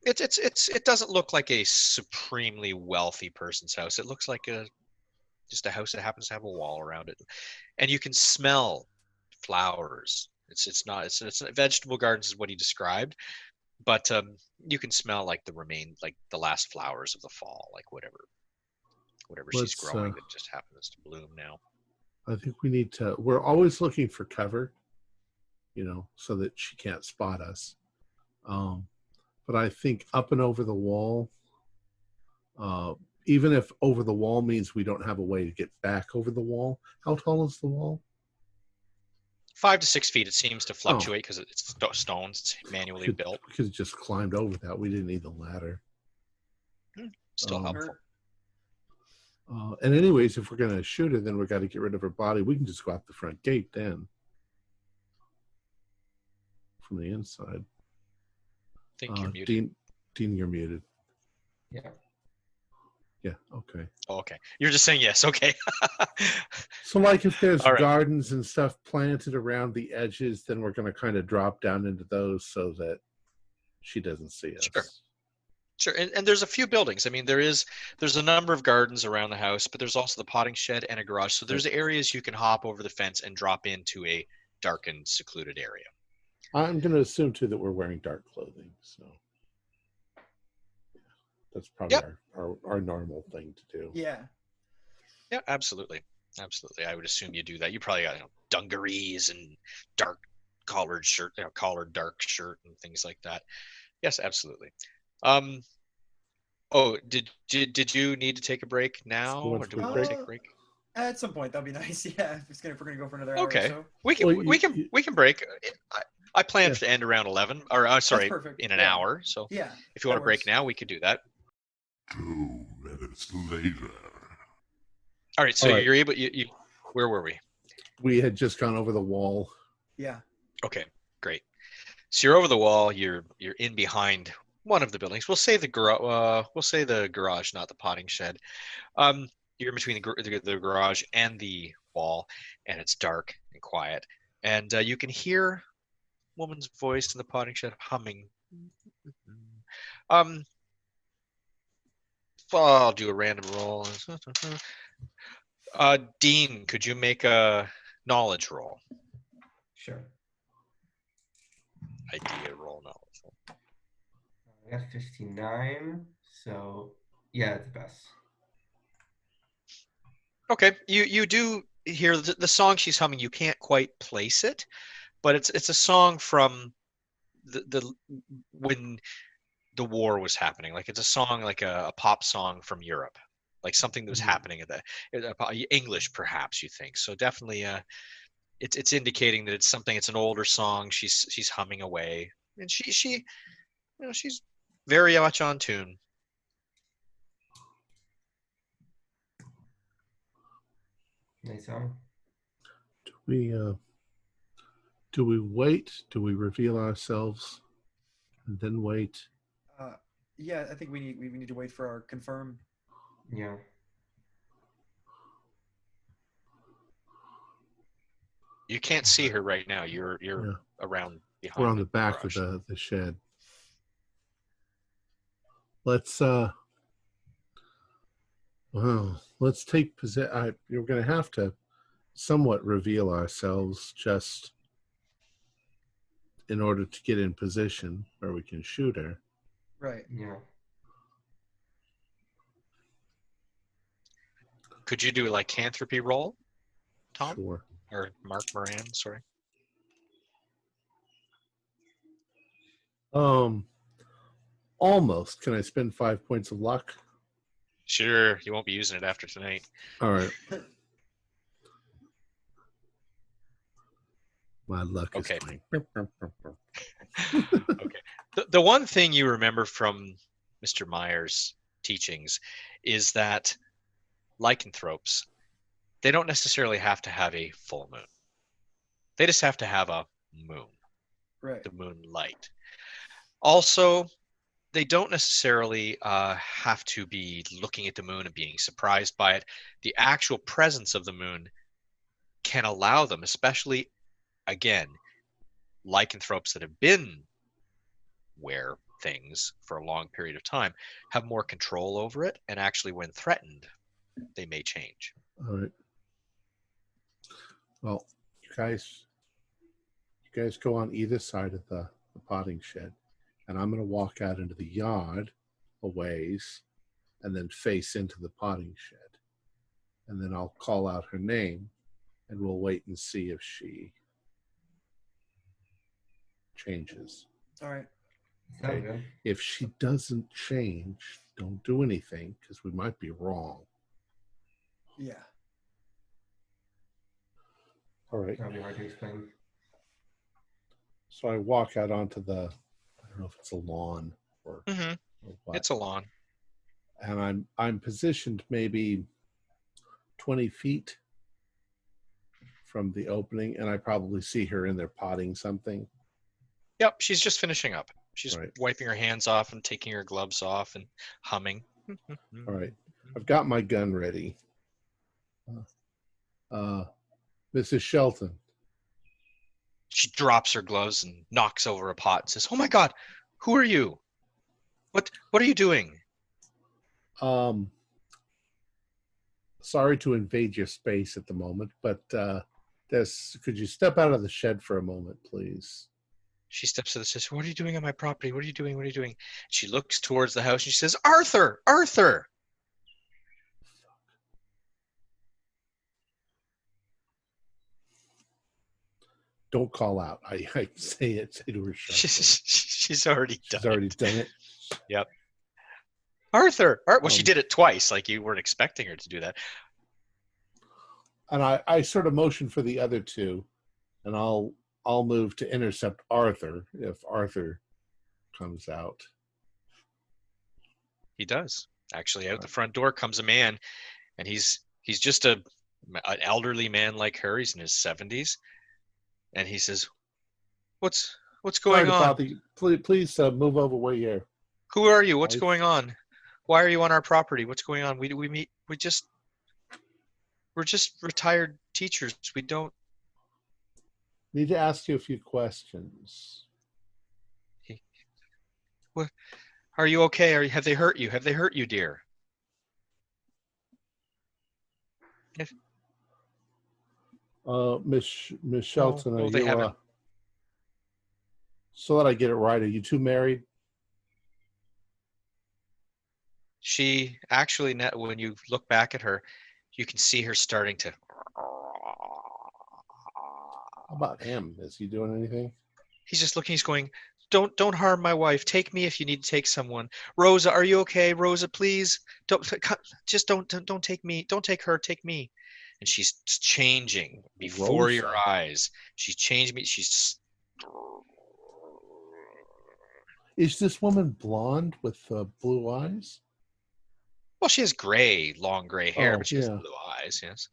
Speaker 2: It doesn't look like a supremely wealthy person's house. It looks like just a house that happens to have a wall around it, and you can smell flowers. It's not vegetable gardens is what he described, but you can smell like the last flowers of the fall, like whatever she's growing that just happens to bloom now.
Speaker 1: I think we need to. We're always looking for cover, so that she can't spot us. But I think up and over the wall, even if over the wall means we don't have a way to get back over the wall. How tall is the wall?
Speaker 2: 5 to 6 feet. It seems to fluctuate because it's stones. It's manually built.
Speaker 1: We could have just climbed over that. We didn't need the ladder.
Speaker 2: Still helpful.
Speaker 1: And anyways, if we're going to shoot her, then we've got to get rid of her body. We can just go out the front gate then. From the inside.
Speaker 2: I think you're muted.
Speaker 1: Dean, you're muted.
Speaker 4: Yeah.
Speaker 1: Yeah, okay.
Speaker 2: Oh, okay. You're just saying yes, okay.
Speaker 1: So like if there's gardens and stuff planted around the edges, then we're going to kind of drop down into those so that she doesn't see us.
Speaker 2: Sure. And there's a few buildings. I mean, there's a number of gardens around the house, but there's also the potting shed and a garage. So there's areas you can hop over the fence and drop into a darkened, secluded area.
Speaker 1: I'm going to assume, too, that we're wearing dark clothing. So that's probably our normal thing to do.
Speaker 3: Yeah.
Speaker 2: Yeah, absolutely. Absolutely. I would assume you do that. You probably got dungarees and dark collared shirt, collared dark shirt and things like that. Yes, absolutely. Oh, did you need to take a break now, or do we want to take a break?
Speaker 3: At some point, that'd be nice. Yeah, if we're gonna go for another hour or so.
Speaker 2: We can break. I planned to end around 11, or in an hour. So if you want to break now, we could do that.
Speaker 5: 2 minutes later.
Speaker 2: All right. So you're able. You where were we?
Speaker 1: We had just gone over the wall.
Speaker 3: Yeah. Okay.
Speaker 2: Great. So you're over the wall. You're in behind one of the buildings. We'll say the garage, not the potting shed. You're in between the garage and the wall, and it's dark and quiet. And you can hear a woman's voice in the potting shed humming. I'll do a random roll. Dean, could you make a knowledge roll?
Speaker 4: Sure.
Speaker 2: Idea roll knowledge roll.
Speaker 4: I got 59, so yeah, it's the best.
Speaker 2: Okay, you do hear the song she's humming. You can't quite place it, but it's a song from the when the war was happening. Like it's a song, like a pop song from Europe, like something that was happening at the English, perhaps you think. So definitely, it's indicating that it's something. It's an older song. She's humming away, and she's very much on tune.
Speaker 4: Nice song.
Speaker 1: Do we wait? Do we reveal ourselves and then wait?
Speaker 3: Yeah, I think we need to wait for our confirm.
Speaker 4: Yeah.
Speaker 2: You can't see her right now. You're around behind.
Speaker 1: We're on the back of the shed. Let's Well, let's take possession. You're going to have to somewhat reveal ourselves just in order to get in position where we can shoot her.
Speaker 3: Right.
Speaker 4: Yeah.
Speaker 2: Could you do a lycanthropy roll, Tom?
Speaker 1: Sure.
Speaker 2: Or Mark Moran, sorry.
Speaker 1: Almost. Can I spend 5 points of luck?
Speaker 2: Sure, you won't be using it after tonight.
Speaker 1: All right. My luck
Speaker 2: Okay.
Speaker 1: is fine.
Speaker 2: Okay. The one thing you remember from Mr. Meyer's teachings is that lycanthropes, they don't necessarily have to have a full moon. They just have to have a moon,
Speaker 3: Right.
Speaker 2: the moonlight. Also, they don't necessarily have to be looking at the moon and being surprised by it. The actual presence of the moon can allow them, especially, again, lycanthropes that have been where things for a long period of time, have more control over it, and actually when threatened they may change.
Speaker 1: All right. Well, you guys go on either side of the potting shed, and I'm going to walk out into the yard a ways and then face into the potting shed, and then I'll call out her name and we'll wait and see if she changes.
Speaker 3: All right.
Speaker 4: Sounds
Speaker 1: Okay.
Speaker 4: good.
Speaker 1: If she doesn't change, don't do anything because we might be wrong.
Speaker 3: Yeah.
Speaker 1: All right.
Speaker 4: Probably hard to explain.
Speaker 1: So I walk out onto the, I don't know if it's a lawn or what.
Speaker 2: It's a lawn.
Speaker 1: And I'm positioned maybe 20 feet from the opening, and I probably see her in there potting something.
Speaker 2: Yep, she's just finishing up. She's
Speaker 1: Right.
Speaker 2: wiping her hands off and taking her gloves off and humming.
Speaker 1: All right. I've got my gun ready. Mrs. Shelton.
Speaker 2: She drops her gloves and knocks over a pot and says, "Oh my God, who are you? What are you doing?"
Speaker 1: Sorry to invade your space at the moment, but could you step out of the shed for a moment, please?
Speaker 2: She steps to the says, "What are you doing on my property? What are you doing? What are you doing?" She looks towards the house and she says, "Arthur! Arthur!"
Speaker 1: Don't call out. I say to her sharply.
Speaker 2: She's already done
Speaker 1: She's already
Speaker 2: it.
Speaker 1: done it.
Speaker 2: Yep. Arthur! Well, she did it twice. Like you weren't expecting her to do that.
Speaker 1: And I sort of motion for the other two, and I'll move to intercept Arthur if Arthur comes out.
Speaker 2: He does. Actually, out the front door comes a man, and he's just an elderly man like her. He's in his 70s, and he says, "What's going on?
Speaker 1: Please move over where you're."
Speaker 2: Who are you? What's going on? Why are you on our property? What's going on? We're just retired teachers. We don't
Speaker 1: need to ask you a few questions.
Speaker 2: What? Are you okay? Have they hurt you? Have they hurt you, dear?
Speaker 1: Miss Shelton,
Speaker 2: no, they haven't.
Speaker 1: So that I get it right, are you two married?
Speaker 2: She actually, when you look back at her, you can see her starting to.
Speaker 1: How about him? Is he doing anything?
Speaker 2: He's just looking. He's going, Don't harm my wife. Take me if you need to take someone. Rosa, are you okay? Rosa, please. Don't take me. Don't take her. Take me." And she's changing before
Speaker 1: Rosa.
Speaker 2: your eyes. She's changing me.
Speaker 1: Is this woman blonde with blue eyes?
Speaker 2: Well, she has long gray hair, but she has blue eyes. Yes.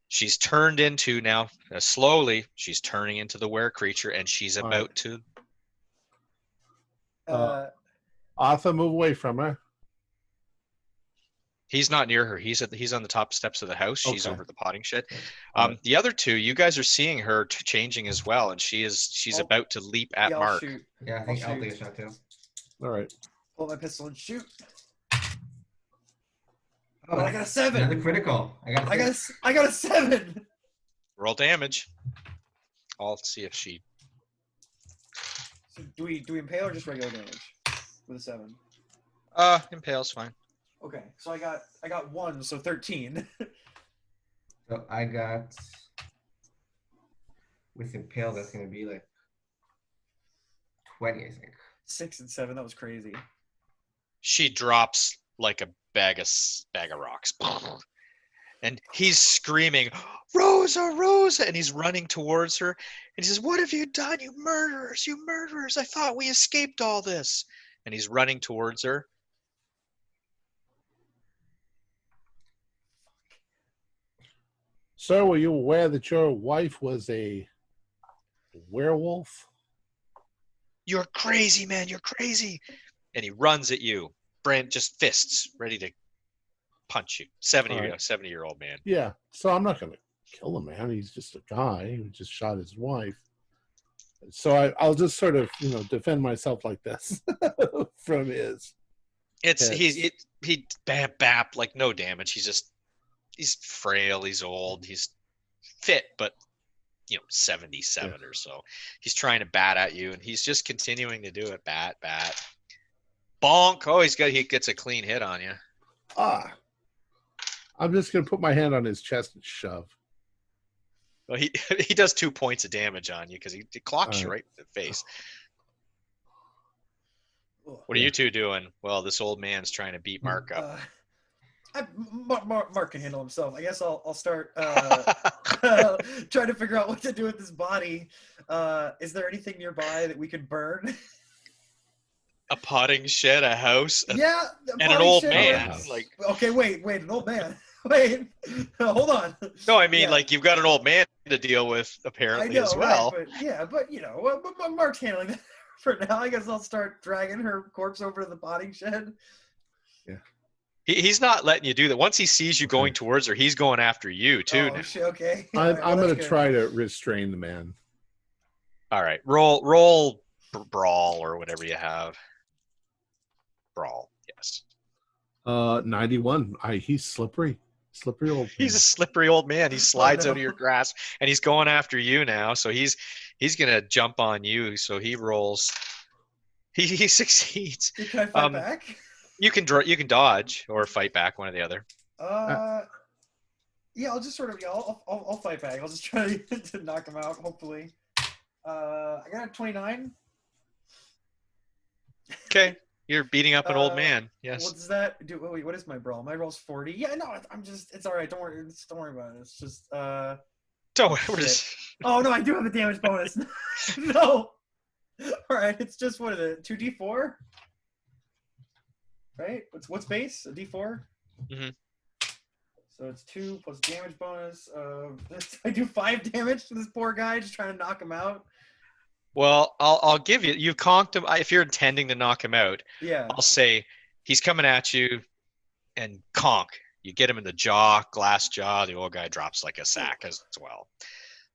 Speaker 2: She's turned into now slowly. She's turning into the were creature, and she's about to.
Speaker 1: Arthur, move away from her.
Speaker 2: He's not near her. He's on the top steps of the house. She's
Speaker 1: Okay.
Speaker 2: over the potting shed.
Speaker 1: Right.
Speaker 2: The other two, you guys are seeing her changing as well, and she's about to leap at Mark.
Speaker 3: Shoot.
Speaker 4: Yeah, I think
Speaker 3: I'll
Speaker 4: I'll take a
Speaker 3: shoot.
Speaker 4: shot too.
Speaker 1: All right.
Speaker 3: Pull my pistol and shoot. But I got a 7.
Speaker 4: Another critical.
Speaker 3: I got a 7.
Speaker 2: Roll damage. I'll see if she.
Speaker 3: So do we impale or just regular damage with a 7?
Speaker 2: Impale's fine.
Speaker 3: Okay, so I got 1, so 13.
Speaker 4: So I got with impale. That's gonna be like 20, I think.
Speaker 3: 6 and 7. That was crazy.
Speaker 2: She drops like a bag of rocks. And he's screaming, Rosa, Rosa, and he's running towards her. And he says, what have you done, you murderers, you murderers? I thought we escaped all this. And he's running towards her.
Speaker 1: Sir, were you aware that your wife was a werewolf?
Speaker 2: You're crazy, man, you're crazy. And he runs at you. Brand just fists, ready to punch you. 70-year-old man.
Speaker 1: Yeah, so I'm not going to kill the man. He's just a guy who just shot his wife. So I'll just sort of, defend myself like this from his.
Speaker 2: He bap, like no damage. He's frail, he's old, he's fit, but 77 or so. He's trying to bat at you, and he's just continuing to do it. Bat. Bonk. Oh, he gets a clean hit on you.
Speaker 1: I'm just going to put my hand on his chest and shove.
Speaker 2: Well, he does 2 points of damage on you because he clocks you right in the face. What are you two doing? Well, this old man's trying to beat Mark up.
Speaker 3: Mark can handle himself. I guess I'll start trying to figure out what to do with this body. Is there anything nearby that we could burn?
Speaker 2: A potting shed, a house,
Speaker 3: and
Speaker 2: an old man.
Speaker 3: Okay, wait, an old man. Wait, hold on.
Speaker 2: No, I mean, like you've got an old man to deal with apparently as well.
Speaker 3: Right, but Mark's handling that for now. I guess I'll start dragging her corpse over to the potting shed.
Speaker 1: Yeah.
Speaker 2: He's not letting you do that. Once he sees you going towards her, he's going after you too.
Speaker 3: Oh, shit, okay.
Speaker 1: I'm going to try to restrain the man.
Speaker 2: All right, roll brawl or whatever you have. Brawl, yes.
Speaker 1: 91. He's slippery old man.
Speaker 2: He's a slippery old man. He slides out of your grasp, and he's going after you now. So he's gonna jump on you. So he rolls. He succeeds.
Speaker 3: Can I fight back?
Speaker 2: You can dodge or fight back, one or the other.
Speaker 3: Yeah, I'll just sort of I'll fight back. I'll just try to knock him out. Hopefully, I got a 29.
Speaker 2: Okay. You're beating up an old man. Yes.
Speaker 3: What does that do? Wait, what is my brawl? My brawl's 40. Yeah, no, it's all right. Don't worry about it. It's just
Speaker 2: don't worry.
Speaker 3: Oh no, I do have a damage bonus. No. All right, it's just what is it? 2d4? Right? What's base? A d4?
Speaker 2: Mm-hmm.
Speaker 3: So it's 2 plus damage bonus. I do 5 damage to this poor guy, just trying to knock him out.
Speaker 2: Well, I'll give you. You conked him. If you're intending to knock him out,
Speaker 3: yeah.
Speaker 2: I'll say he's coming at you, and conk. You get him in the jaw, glass jaw. The old guy drops like a sack as well.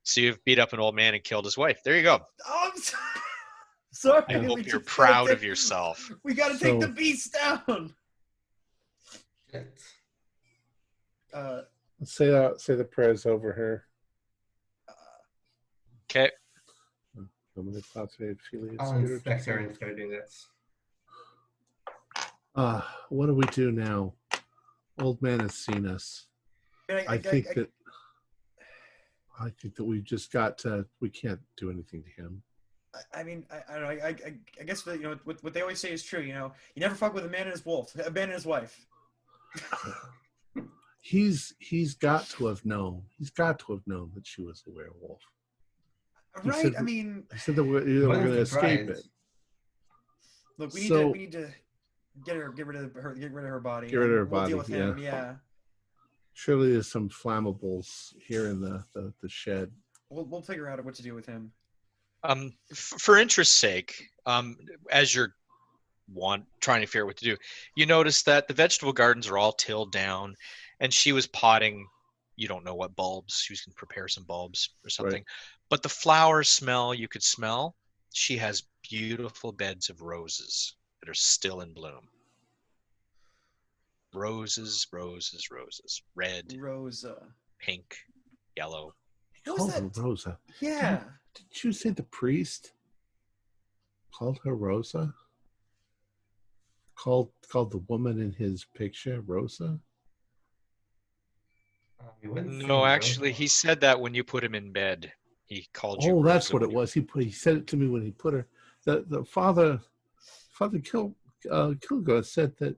Speaker 2: So you've beat up an old man and killed his wife. There you go.
Speaker 3: Oh, I'm sorry.
Speaker 2: I hope you're proud of yourself.
Speaker 3: We got to take the beast down.
Speaker 1: Let's say the prayers over her.
Speaker 2: Okay.
Speaker 4: I'll inspect her and start doing this.
Speaker 1: What do we do now? Old man has seen us. I think that we've just got to. We can't do anything to him.
Speaker 3: I mean, I don't know. I guess what they always say is true. You never fuck with a man and his his wife.
Speaker 1: He's got to have known. He's got to have known that she was a werewolf.
Speaker 3: Right.
Speaker 1: He said that we're going to escape it.
Speaker 3: Look, we need to get rid of her body.
Speaker 1: Get rid of her body.
Speaker 3: Deal with him. Yeah.
Speaker 1: Surely there's some flammables here in the shed.
Speaker 3: We'll figure out what to do with him.
Speaker 2: For interest's sake, as you're trying to figure out what to do, you notice that the vegetable gardens are all tilled down, and she was potting. You don't know what bulbs. She was going to prepare some bulbs or something. Right. But the flowers you could smell. She has beautiful beds of roses that are still in bloom. Roses, roses, roses. Red,
Speaker 3: Rosa.
Speaker 2: pink, yellow.
Speaker 1: He
Speaker 3: What was
Speaker 1: called her
Speaker 3: that?
Speaker 1: Rosa.
Speaker 3: Yeah.
Speaker 1: Did you say the priest called her Rosa? Called the woman in his picture Rosa?
Speaker 4: We wouldn't
Speaker 2: No,
Speaker 4: say
Speaker 2: actually,
Speaker 4: Rosa.
Speaker 2: he said that when you put him in bed. He called you
Speaker 1: Oh, that's
Speaker 2: Rosa
Speaker 1: what
Speaker 2: when
Speaker 1: it
Speaker 2: you-
Speaker 1: was. He said it to me when he put her. The Father Kilgore said that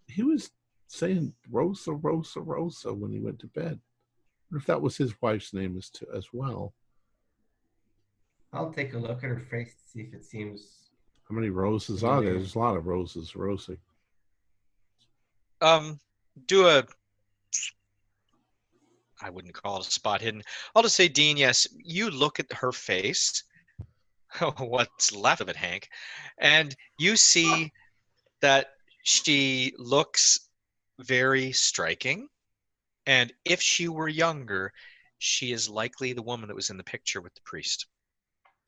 Speaker 1: he was saying Rosa, Rosa, Rosa when he went to bed. I wonder if that was his wife's name as well.
Speaker 4: I'll take a look at her face to see if it seems.
Speaker 1: How many roses are there? There's a lot of roses, Rosie.
Speaker 2: Do a, I wouldn't call it a spot hidden. I'll just say, Dean, yes, you look at her face, what's left of it, Hank, and you see that she looks very striking. And if she were younger, she is likely the woman that was in the picture with the priest.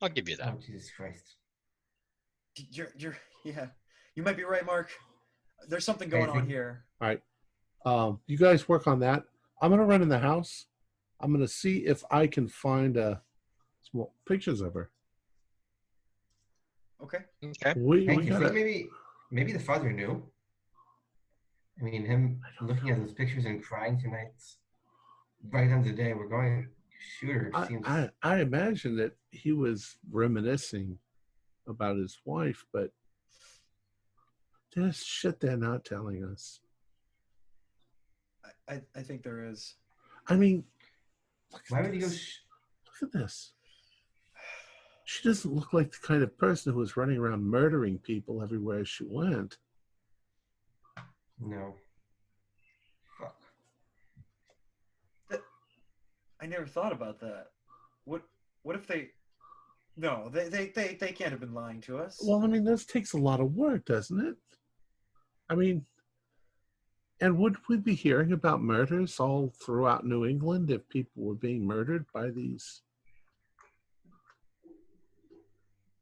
Speaker 2: I'll give you that.
Speaker 4: Oh, Jesus Christ.
Speaker 3: Yeah. You might be right, Mark. There's something going on here.
Speaker 1: All right. You guys work on that. I'm going to run in the house. I'm going to see if I can find some pictures of her.
Speaker 3: Okay.
Speaker 2: Okay.
Speaker 1: We
Speaker 4: Hank, you
Speaker 1: gotta,
Speaker 4: think maybe the father knew? I mean, him looking at those pictures and crying tonight, right on the day we're going to shoot her, seems.
Speaker 1: I imagine that he was reminiscing about his wife, but there's shit they're not telling us.
Speaker 3: I think there is.
Speaker 1: I mean,
Speaker 4: Why would he go?
Speaker 1: look at this. She doesn't look like the kind of person who was running around murdering people everywhere she went.
Speaker 4: No. Fuck.
Speaker 3: I never thought about that. What if they? No, they can't have been lying to us.
Speaker 1: Well, I mean, this takes a lot of work, doesn't it? I mean, and would we be hearing about murders all throughout New England if people were being murdered by these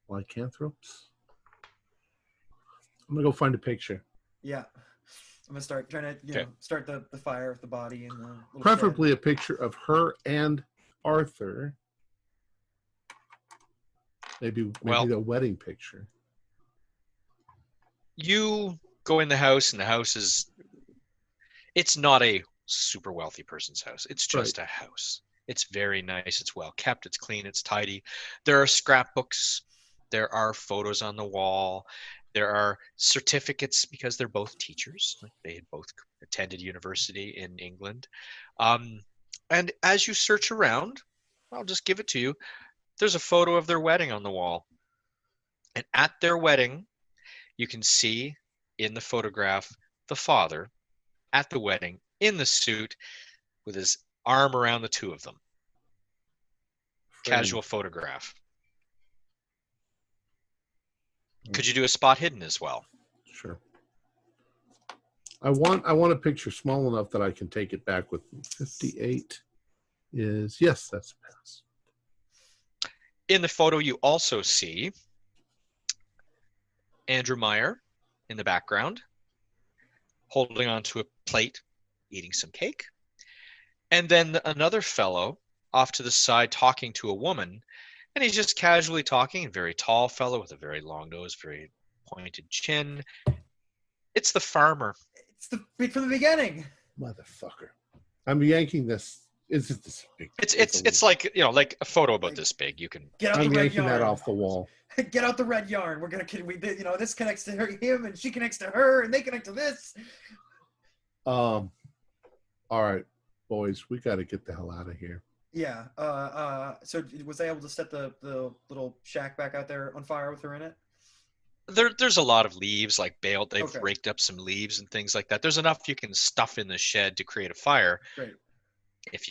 Speaker 1: lycanthropes? I'm gonna go find a picture.
Speaker 3: Yeah. I'm gonna start trying to,
Speaker 2: Okay.
Speaker 3: start the fire with the body and the little
Speaker 1: Preferably
Speaker 3: shed.
Speaker 1: a picture of her and Arthur. Maybe
Speaker 2: Well-
Speaker 1: the wedding picture.
Speaker 2: You go in the house, and the house is, it's not a super wealthy person's house. It's just a house. It's very nice. It's well kept. It's clean. It's tidy. There are scrapbooks. There are photos on the wall. There are certificates because they're both teachers. They had both attended university in England. And as you search around, I'll just give it to you. There's a photo of their wedding on the wall. And at their wedding, you can see in the photograph the father at the wedding in the suit with his arm around the two of them. Casual photograph. Could you do a spot hidden as well?
Speaker 1: Sure. I want a picture small enough that I can take it back with me. 58 is, yes, that's a pass.
Speaker 2: In the photo, you also see Andrew Meyer in the background, holding onto a plate, eating some cake. And then another fellow off to the side talking to a woman, and he's just casually talking, a very tall fellow with a very long nose, very pointed chin. It's the farmer.
Speaker 3: It's the bit from the beginning.
Speaker 1: Motherfucker. I'm yanking this. Is it this big?
Speaker 2: It's like, like a photo about this big. You can
Speaker 3: Get out
Speaker 1: I'm
Speaker 3: the red
Speaker 1: yanking
Speaker 3: yarn.
Speaker 1: that off the wall.
Speaker 3: Get out the red yarn. We're gonna, this connects to him, and she connects to her, and they connect to this.
Speaker 1: All right, boys, we got to get the hell out of here.
Speaker 3: Yeah. So was I able to set the little shack back out there on fire with her in it?
Speaker 2: there's a lot of leaves like baled. They've
Speaker 3: Okay.
Speaker 2: raked up some leaves and things like that. There's enough you can stuff in the shed to create a fire
Speaker 3: Great.
Speaker 2: if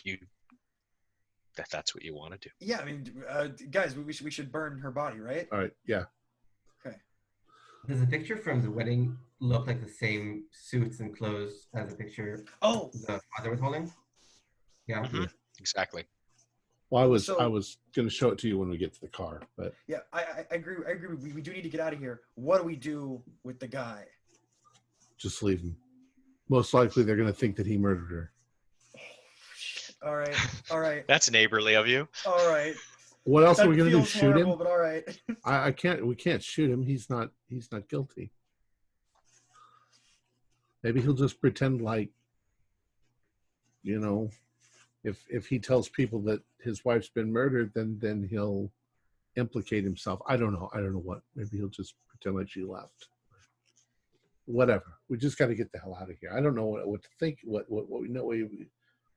Speaker 2: that's what you want to do.
Speaker 3: Yeah. I mean, guys, we should burn her body, right?
Speaker 1: All right, yeah.
Speaker 3: Okay.
Speaker 4: Does the picture from the wedding look like the same suits and clothes as the picture
Speaker 3: Oh.
Speaker 4: the father was holding? Yeah.
Speaker 2: Mhm. Exactly.
Speaker 1: Well, I was
Speaker 3: So-
Speaker 1: going to show it to you when we get to the car, but
Speaker 3: Yeah, I agree. I agree. We do need to get out of here. What do we do with the guy?
Speaker 1: just leave him. Most likely, they're going to think that he murdered her.
Speaker 3: All right. All right.
Speaker 2: That's neighborly of you.
Speaker 3: All right.
Speaker 1: What else are we
Speaker 3: That
Speaker 1: going to do?
Speaker 3: feels
Speaker 1: Shoot
Speaker 3: horrible,
Speaker 1: him?
Speaker 3: but all right.
Speaker 1: I can't. We can't shoot him. He's not guilty. Maybe he'll just pretend like, you know, if he tells people that his wife's been murdered, then he'll implicate himself. I don't know. What. Maybe he'll just pretend like she left. Whatever. We just got to get the hell out of here. I don't know what to think. What we know.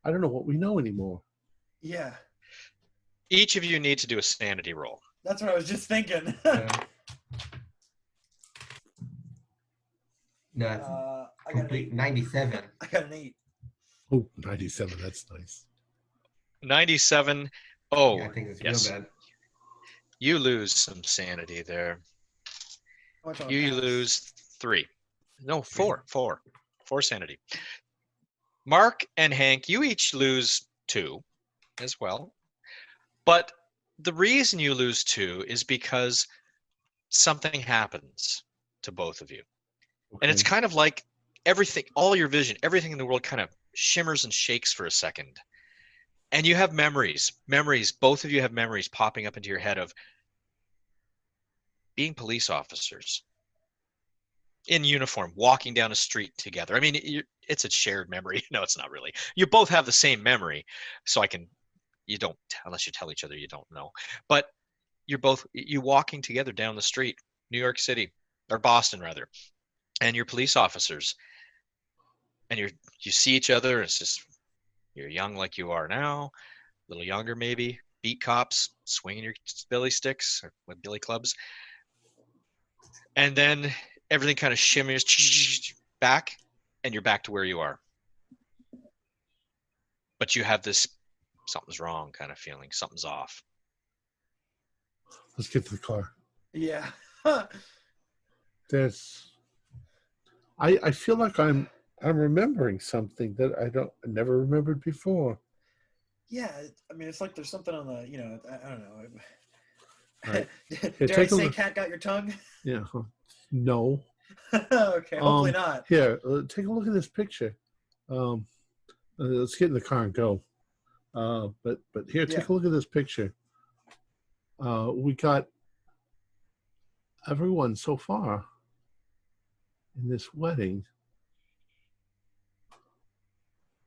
Speaker 1: I don't know what we know anymore.
Speaker 3: Yeah.
Speaker 2: Each of you need to do a sanity roll.
Speaker 3: That's what I was just thinking.
Speaker 4: No,
Speaker 3: I got an 8.
Speaker 4: 97.
Speaker 3: I got an 8.
Speaker 1: Oh, 97. That's nice.
Speaker 2: 97. Oh,
Speaker 4: Yeah, I think it's
Speaker 2: yes.
Speaker 4: real bad.
Speaker 2: You lose some sanity there. You lose 3. No, 4. 4 sanity. Mark and Hank, you each lose 2 as well. But the reason you lose 2 is because something happens to both of you.
Speaker 1: Okay.
Speaker 2: And it's kind of like everything, all your vision, everything in the world kind of shimmers and shakes for a second. And you have memories, both of you have memories popping up into your head of being police officers in uniform, walking down a street together. I mean, it's a shared memory. No, it's not really. You both have the same memory. So you don't, unless you tell each other, you don't know. But you walking together down the street, New York City, or Boston rather, and you're police officers. And you see each other, and it's just, you're young like you are now, a little younger maybe, beat cops, swinging your billy sticks or with billy clubs. And then everything kind of shimmers back, and you're back to where you are. But you have this something's wrong kind of feeling, something's off.
Speaker 1: Let's get to the car.
Speaker 3: Yeah.
Speaker 1: I feel like I'm remembering something that I never remembered before.
Speaker 3: Yeah, I mean, it's like there's something on the, I don't know.
Speaker 1: Right.
Speaker 3: Dare I say cat got your tongue?
Speaker 1: Yeah. No.
Speaker 3: Okay, hopefully not.
Speaker 1: Here, take a look at this picture. Let's get in the car and go. But here, take a look at this picture. We got everyone so far in this wedding.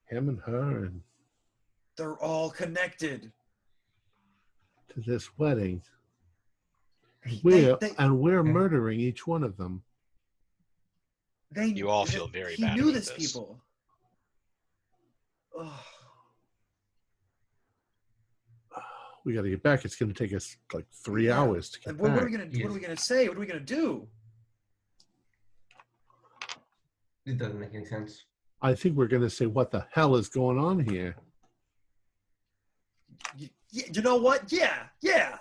Speaker 1: Him and her, and
Speaker 3: they're all connected
Speaker 1: to this wedding. We're murdering each one of them.
Speaker 2: You all feel very bad.
Speaker 3: He knew this people. Oh.
Speaker 1: We got to get back. It's going to take us like 3 hours to get back.
Speaker 3: What are we going to? What are we going to say? What are we going to do?
Speaker 4: It doesn't make any sense.
Speaker 1: I think we're going to say, "What the hell is going on here?"
Speaker 3: You know what? Yeah.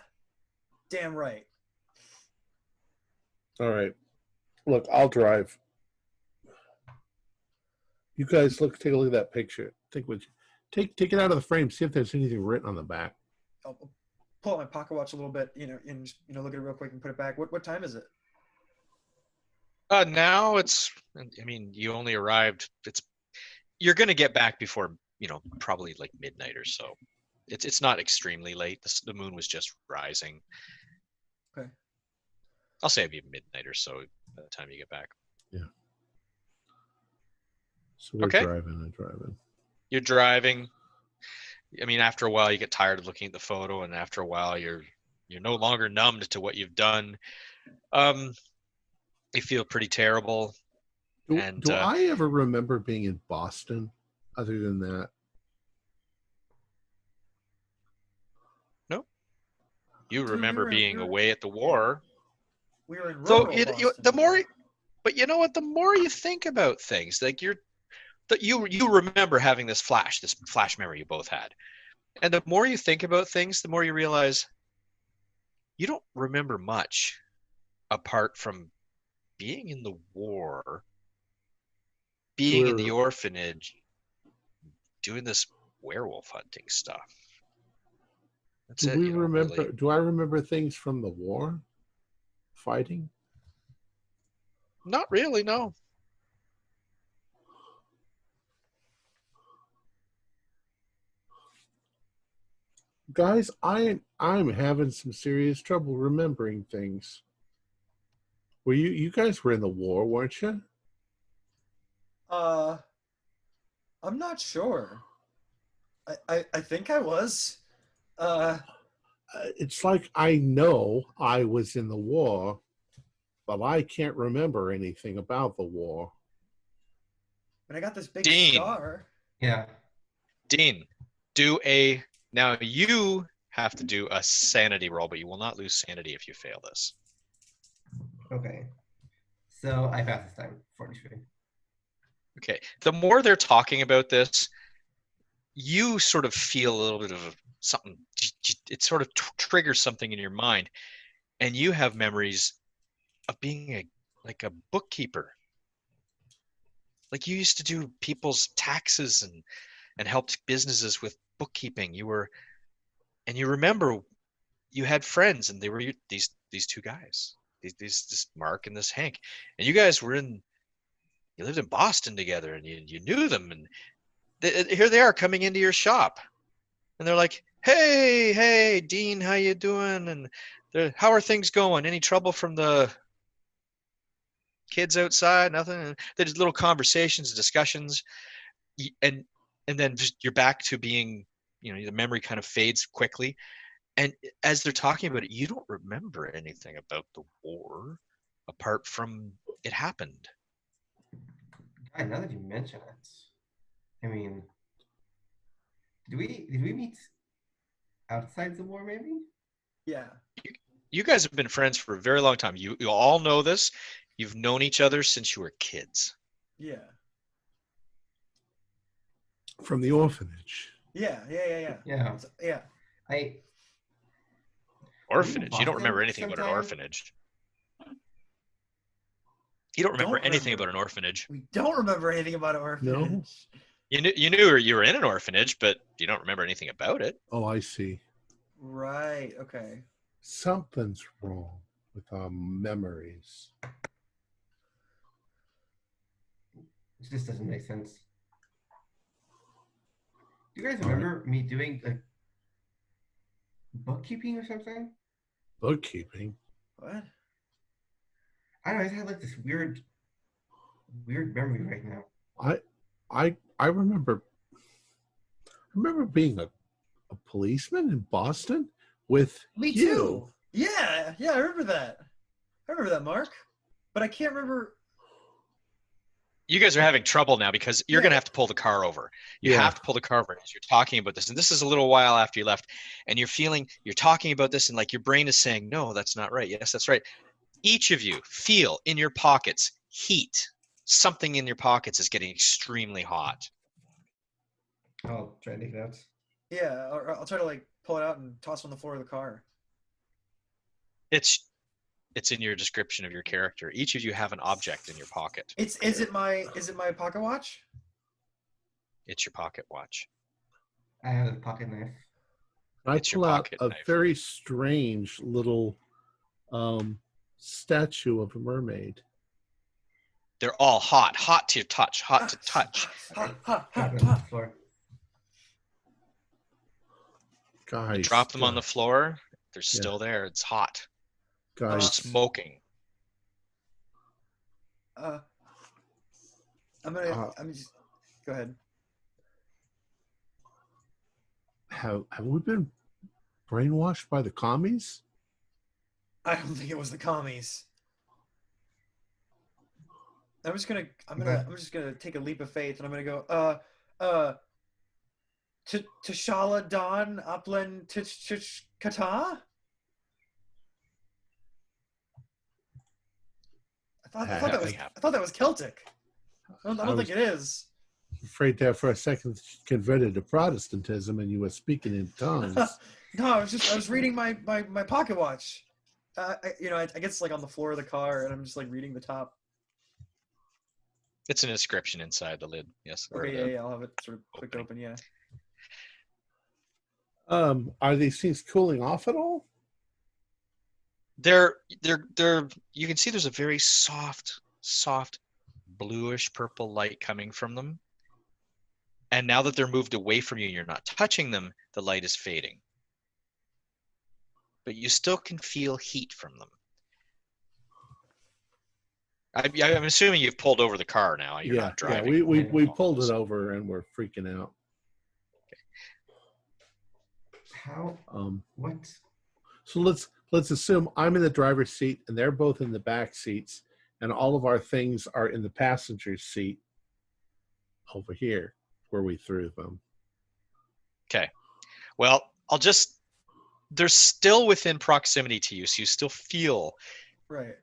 Speaker 3: Damn right.
Speaker 1: All right. Look, I'll drive. You guys take a look at that picture. Take it out of the frame. See if there's anything written on the back.
Speaker 3: I'll pull out my pocket watch a little bit, and look at it real quick and put it back. What time is it?
Speaker 2: Now it's, I mean, you only arrived. You're going to get back before, probably like midnight or so. It's not extremely late. The moon was just rising.
Speaker 3: Okay.
Speaker 2: I'll say it'd be midnight or so by the time you get back.
Speaker 1: Yeah. So we're driving.
Speaker 2: You're driving. I mean, after a while, you get tired of looking at the photo, and after a while, you're no longer numbed to what you've done. You feel pretty terrible.
Speaker 1: Do I ever remember being in Boston? Other than that,
Speaker 2: no. You remember being away at the war.
Speaker 3: We were in
Speaker 2: So
Speaker 3: Boston.
Speaker 2: the more, but you know what? The more you think about things, like you remember having this flash memory you both had, and the more you think about things, the more you realize you don't remember much apart from being in the war, being in the orphanage, doing this werewolf hunting stuff. That's it.
Speaker 1: Do I remember things from the war? Fighting?
Speaker 2: Not really, no.
Speaker 1: Guys, I'm having some serious trouble remembering things. Were you guys were in the war, weren't you?
Speaker 3: I'm not sure. I think I was.
Speaker 1: It's like I know I was in the war, but I can't remember anything about the war.
Speaker 3: But I got this big
Speaker 2: Dean.
Speaker 3: scar.
Speaker 4: Yeah.
Speaker 2: Dean, now you have to do a sanity roll, but you will not lose sanity if you fail this.
Speaker 4: Okay. So I passed this time. 43.
Speaker 2: Okay. The more they're talking about this, you sort of feel a little bit of something. It sort of triggers something in your mind, and you have memories of being like a bookkeeper. Like you used to do people's taxes and helped businesses with bookkeeping. You remember you had friends, and they were these two guys, this Mark and this Hank, and you guys you lived in Boston together, and you knew them, and here they are coming into your shop, and they're like, hey, Dean, how you doing? And how are things going? Any trouble from the kids outside? Nothing. And there's little conversations, discussions, and then just you're back to being, the memory kind of fades quickly. And as they're talking about it, you don't remember anything about the war apart from it happened.
Speaker 4: God, now that you mention it, I mean, did we meet outside the war, maybe?
Speaker 3: Yeah.
Speaker 2: You guys have been friends for a very long time. You all know this. You've known each other since you were kids.
Speaker 3: Yeah.
Speaker 1: From the orphanage.
Speaker 3: Yeah.
Speaker 4: Yeah.
Speaker 3: Yeah.
Speaker 2: Orphanage. You don't
Speaker 4: Boston
Speaker 2: remember anything about an
Speaker 4: sometime?
Speaker 2: orphanage. You don't remember anything about an orphanage.
Speaker 3: We don't remember anything about an orphanage.
Speaker 2: You knew you were in an orphanage, but you don't remember anything about it.
Speaker 1: Oh, I see.
Speaker 3: Right. Okay.
Speaker 1: Something's wrong with our memories.
Speaker 4: It just doesn't make sense. Do you guys remember me doing like bookkeeping or something?
Speaker 1: Bookkeeping?
Speaker 3: What?
Speaker 4: I don't know. I just had like this weird memory right now.
Speaker 1: I remember being a policeman in Boston with
Speaker 3: Me
Speaker 1: you.
Speaker 3: too. Yeah. I remember that. Mark. But I can't remember.
Speaker 2: You guys are having trouble now because you're going to have to pull the car over. You have to pull the car over as you're talking about this. And this is a little while after you left. And you're talking about this, and like your brain is saying, no, that's not right. Yes, that's right. Each of you feel in your pockets heat. Something in your pockets is getting extremely hot.
Speaker 4: I'll try to take notes.
Speaker 3: Yeah, or I'll try to like pull it out and toss it on the floor of the car.
Speaker 2: It's in your description of your character. Each of you have an object in your pocket.
Speaker 3: Is it my pocket watch?
Speaker 2: It's your pocket watch.
Speaker 4: I have a pocket knife.
Speaker 1: I
Speaker 2: It's your
Speaker 1: pull out
Speaker 2: pocket
Speaker 1: a
Speaker 2: knife.
Speaker 1: very strange little statue of a mermaid.
Speaker 2: They're all hot to touch, hot to touch.
Speaker 3: Hot.
Speaker 4: Drop it on the floor.
Speaker 1: Guys,
Speaker 2: You drop them on the floor. They're still there. It's hot. They're
Speaker 1: guys,
Speaker 2: smoking.
Speaker 3: I'm just go ahead.
Speaker 1: have we been brainwashed by the commies?
Speaker 3: I don't think it was the commies. I'm just gonna take a leap of faith, and I'm gonna go T'Challa Don Upland Kata. I thought that was Celtic. I don't think it is.
Speaker 1: Afraid there for a second converted to Protestantism and you were speaking in tongues.
Speaker 3: No, I was reading my pocket watch. I guess it's like on the floor of the car, and I'm just like reading the top.
Speaker 2: It's an inscription inside the lid. Yes.
Speaker 3: Okay, yeah, I'll have it sort of clicked open. Yeah.
Speaker 1: Are these things cooling off at all?
Speaker 2: They're you can see there's a very soft bluish purple light coming from them. And now that they're moved away from you and you're not touching them, the light is fading. but you still can feel heat from them. I'm assuming you've pulled over the car now. You're not driving.
Speaker 1: Yeah, we pulled it over and we're freaking out.
Speaker 4: How? What?
Speaker 1: So let's assume I'm in the driver's seat and they're both in the back seats, and all of our things are in the passenger seat over here where we threw them.
Speaker 2: Okay. Well, they're still within proximity to you, so you still feel
Speaker 3: Right.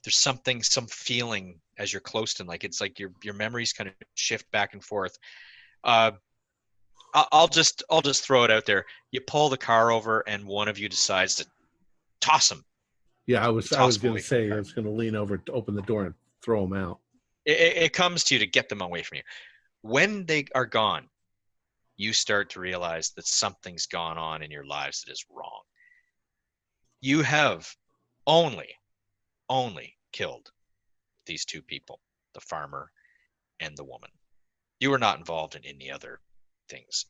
Speaker 2: there's some feeling as you're close to them. Like it's like your memories kind of shift back and forth. I'll just throw it out there. You pull the car over, and one of you decides to toss him.
Speaker 1: Yeah, I was going to say I was going to lean over to open the door and throw them out.
Speaker 2: It comes to you to get them away from you. When they are gone, you start to realize that something's gone on in your lives that is wrong. You have only killed these two people, the farmer and the woman. You were not involved in any other things.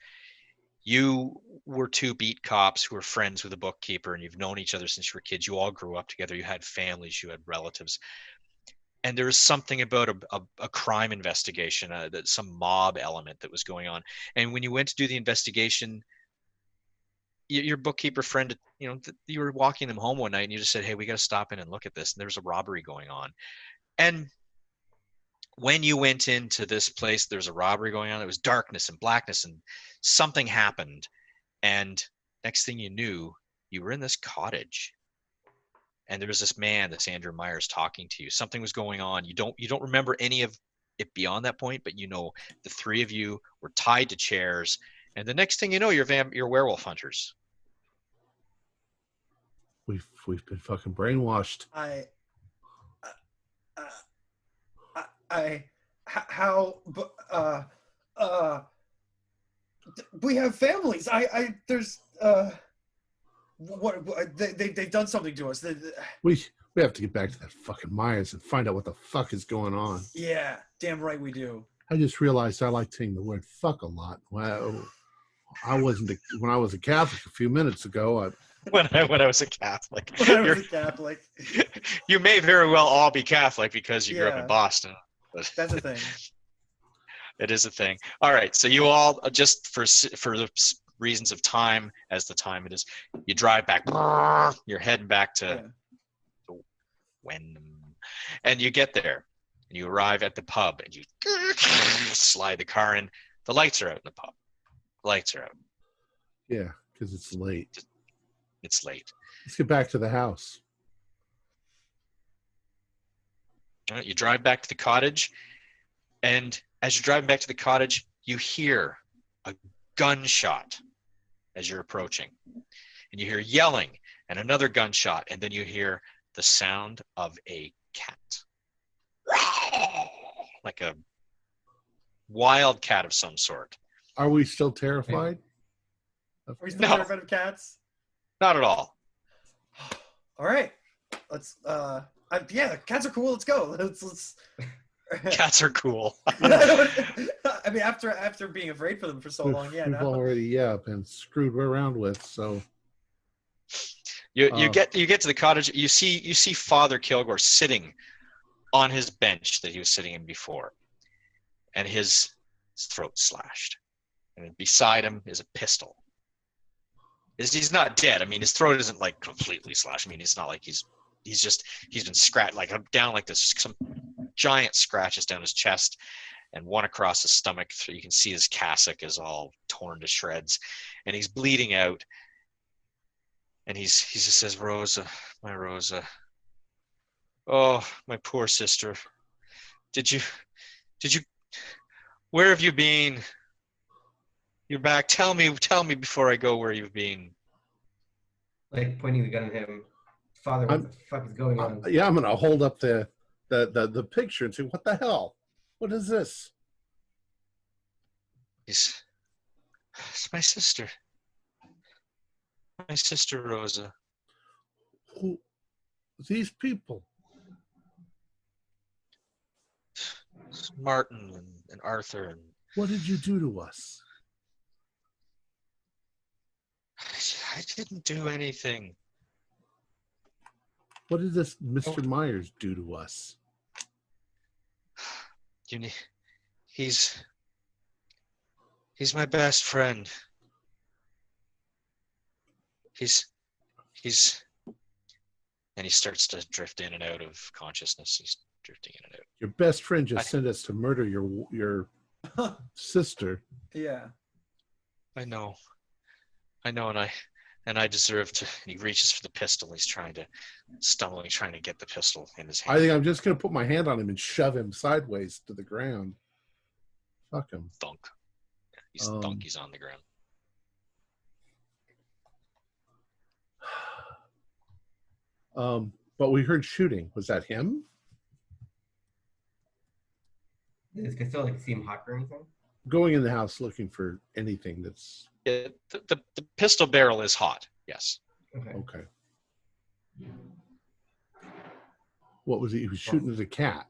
Speaker 2: You were two beat cops who were friends with a bookkeeper, and you've known each other since you were kids. You all grew up together. You had families. You had relatives. And there was something about a crime investigation, some mob element that was going on. And when you went to do the investigation, your bookkeeper friend, you were walking them home one night, and you just said, "Hey, we got to stop in and look at this." And there's a robbery going on. And when you went into this place, there was a robbery going on. It was darkness and blackness, and something happened. And next thing you knew, you were in this cottage. And there was this man, this Andrew Myers, talking to you. Something was going on. You don't remember any of it beyond that point, but the three of you were tied to chairs. And the next thing you know, you're werewolf hunters.
Speaker 1: We've been fucking brainwashed.
Speaker 3: We have families. There's they've done something to us.
Speaker 1: We have to get back to that fucking Myers and find out what the fuck is going on.
Speaker 3: Yeah, damn right we do.
Speaker 1: I just realized I like saying the word fuck a lot. Well, when I was a Catholic a few minutes ago.
Speaker 2: When I was a Catholic. You may very well all be Catholic because you grew up in Boston. But
Speaker 3: that's a thing.
Speaker 2: It is a thing. All right, so you all, just for the reasons of time, as the time it is, you drive back. You're heading back to Wenham, and you get there, and you arrive at the pub, and you slide the car in. The lights are out in the pub. The lights are out.
Speaker 1: Yeah, because it's late.
Speaker 2: It's late.
Speaker 1: Let's get back to the house.
Speaker 2: All right, you drive back to the cottage, and as you're driving back to the cottage, you hear a gunshot as you're approaching. And you hear yelling and another gunshot, and then you hear the sound of a cat. Like a wild cat of some sort.
Speaker 1: Are we still terrified?
Speaker 3: Are we still terrified of cats?
Speaker 2: Not at all.
Speaker 3: All right. Let's the cats are cool. Let's go. Let's
Speaker 2: Cats are cool.
Speaker 3: I mean, after being afraid for them for so long,
Speaker 1: we've already been screwed around with. So
Speaker 2: you get to the cottage. You see Father Kilgore sitting on his bench that he was sitting in before, and his throat slashed, and beside him is a pistol. He's not dead. I mean, his throat isn't like completely slashed. I mean, it's not like he's been scratched, like down like this, some giant scratches down his chest and one across his stomach. So you can see his cassock is all torn to shreds, and he's bleeding out. And he just says, "Rosa, my Rosa. Oh, my poor sister. Did you, where have you been? You're back. Tell me before I go where you've been."
Speaker 4: Like pointing the gun at him. Father, what the fuck is going on?
Speaker 1: Yeah, I'm gonna hold up the picture and say, "What the hell? What is this?"
Speaker 2: It's my sister. My sister Rosa.
Speaker 1: Who? These people?
Speaker 2: Martin and Arthur. And
Speaker 1: what did you do to us?
Speaker 2: I didn't do anything.
Speaker 1: What did this Mr. Myers do to us?
Speaker 2: He's my best friend. He's and he starts to drift in and out of consciousness. He's drifting in and out.
Speaker 1: Your best friend just sent us to murder your sister.
Speaker 3: Yeah.
Speaker 2: I know, and I deserve to. And he reaches for the pistol. He's trying to get the pistol in his hand.
Speaker 1: I think I'm just going to put my hand on him and shove him sideways to the ground. Fuck him.
Speaker 2: Thunk. He's thunk. He's on the ground.
Speaker 1: But we heard shooting. Was that him?
Speaker 4: Does Cthulhu seem hot or anything?
Speaker 1: Going in the house looking for anything that's...
Speaker 2: The pistol barrel is hot. Yes.
Speaker 1: Okay. What was he? He was shooting at a cat.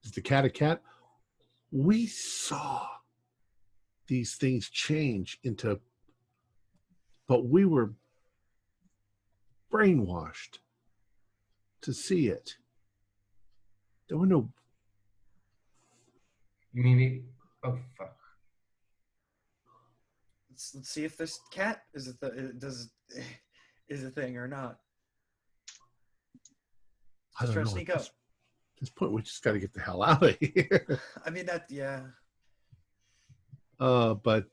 Speaker 1: Is the cat a cat? We saw these things change into... But we were brainwashed to see it. There were no...
Speaker 4: You mean oh fuck.
Speaker 3: Let's see if this cat is a thing or not.
Speaker 1: I don't
Speaker 3: Try to
Speaker 1: know.
Speaker 3: sneak
Speaker 1: At
Speaker 3: up.
Speaker 1: this point, we just got to get the hell out of here.
Speaker 3: I mean yeah.
Speaker 1: But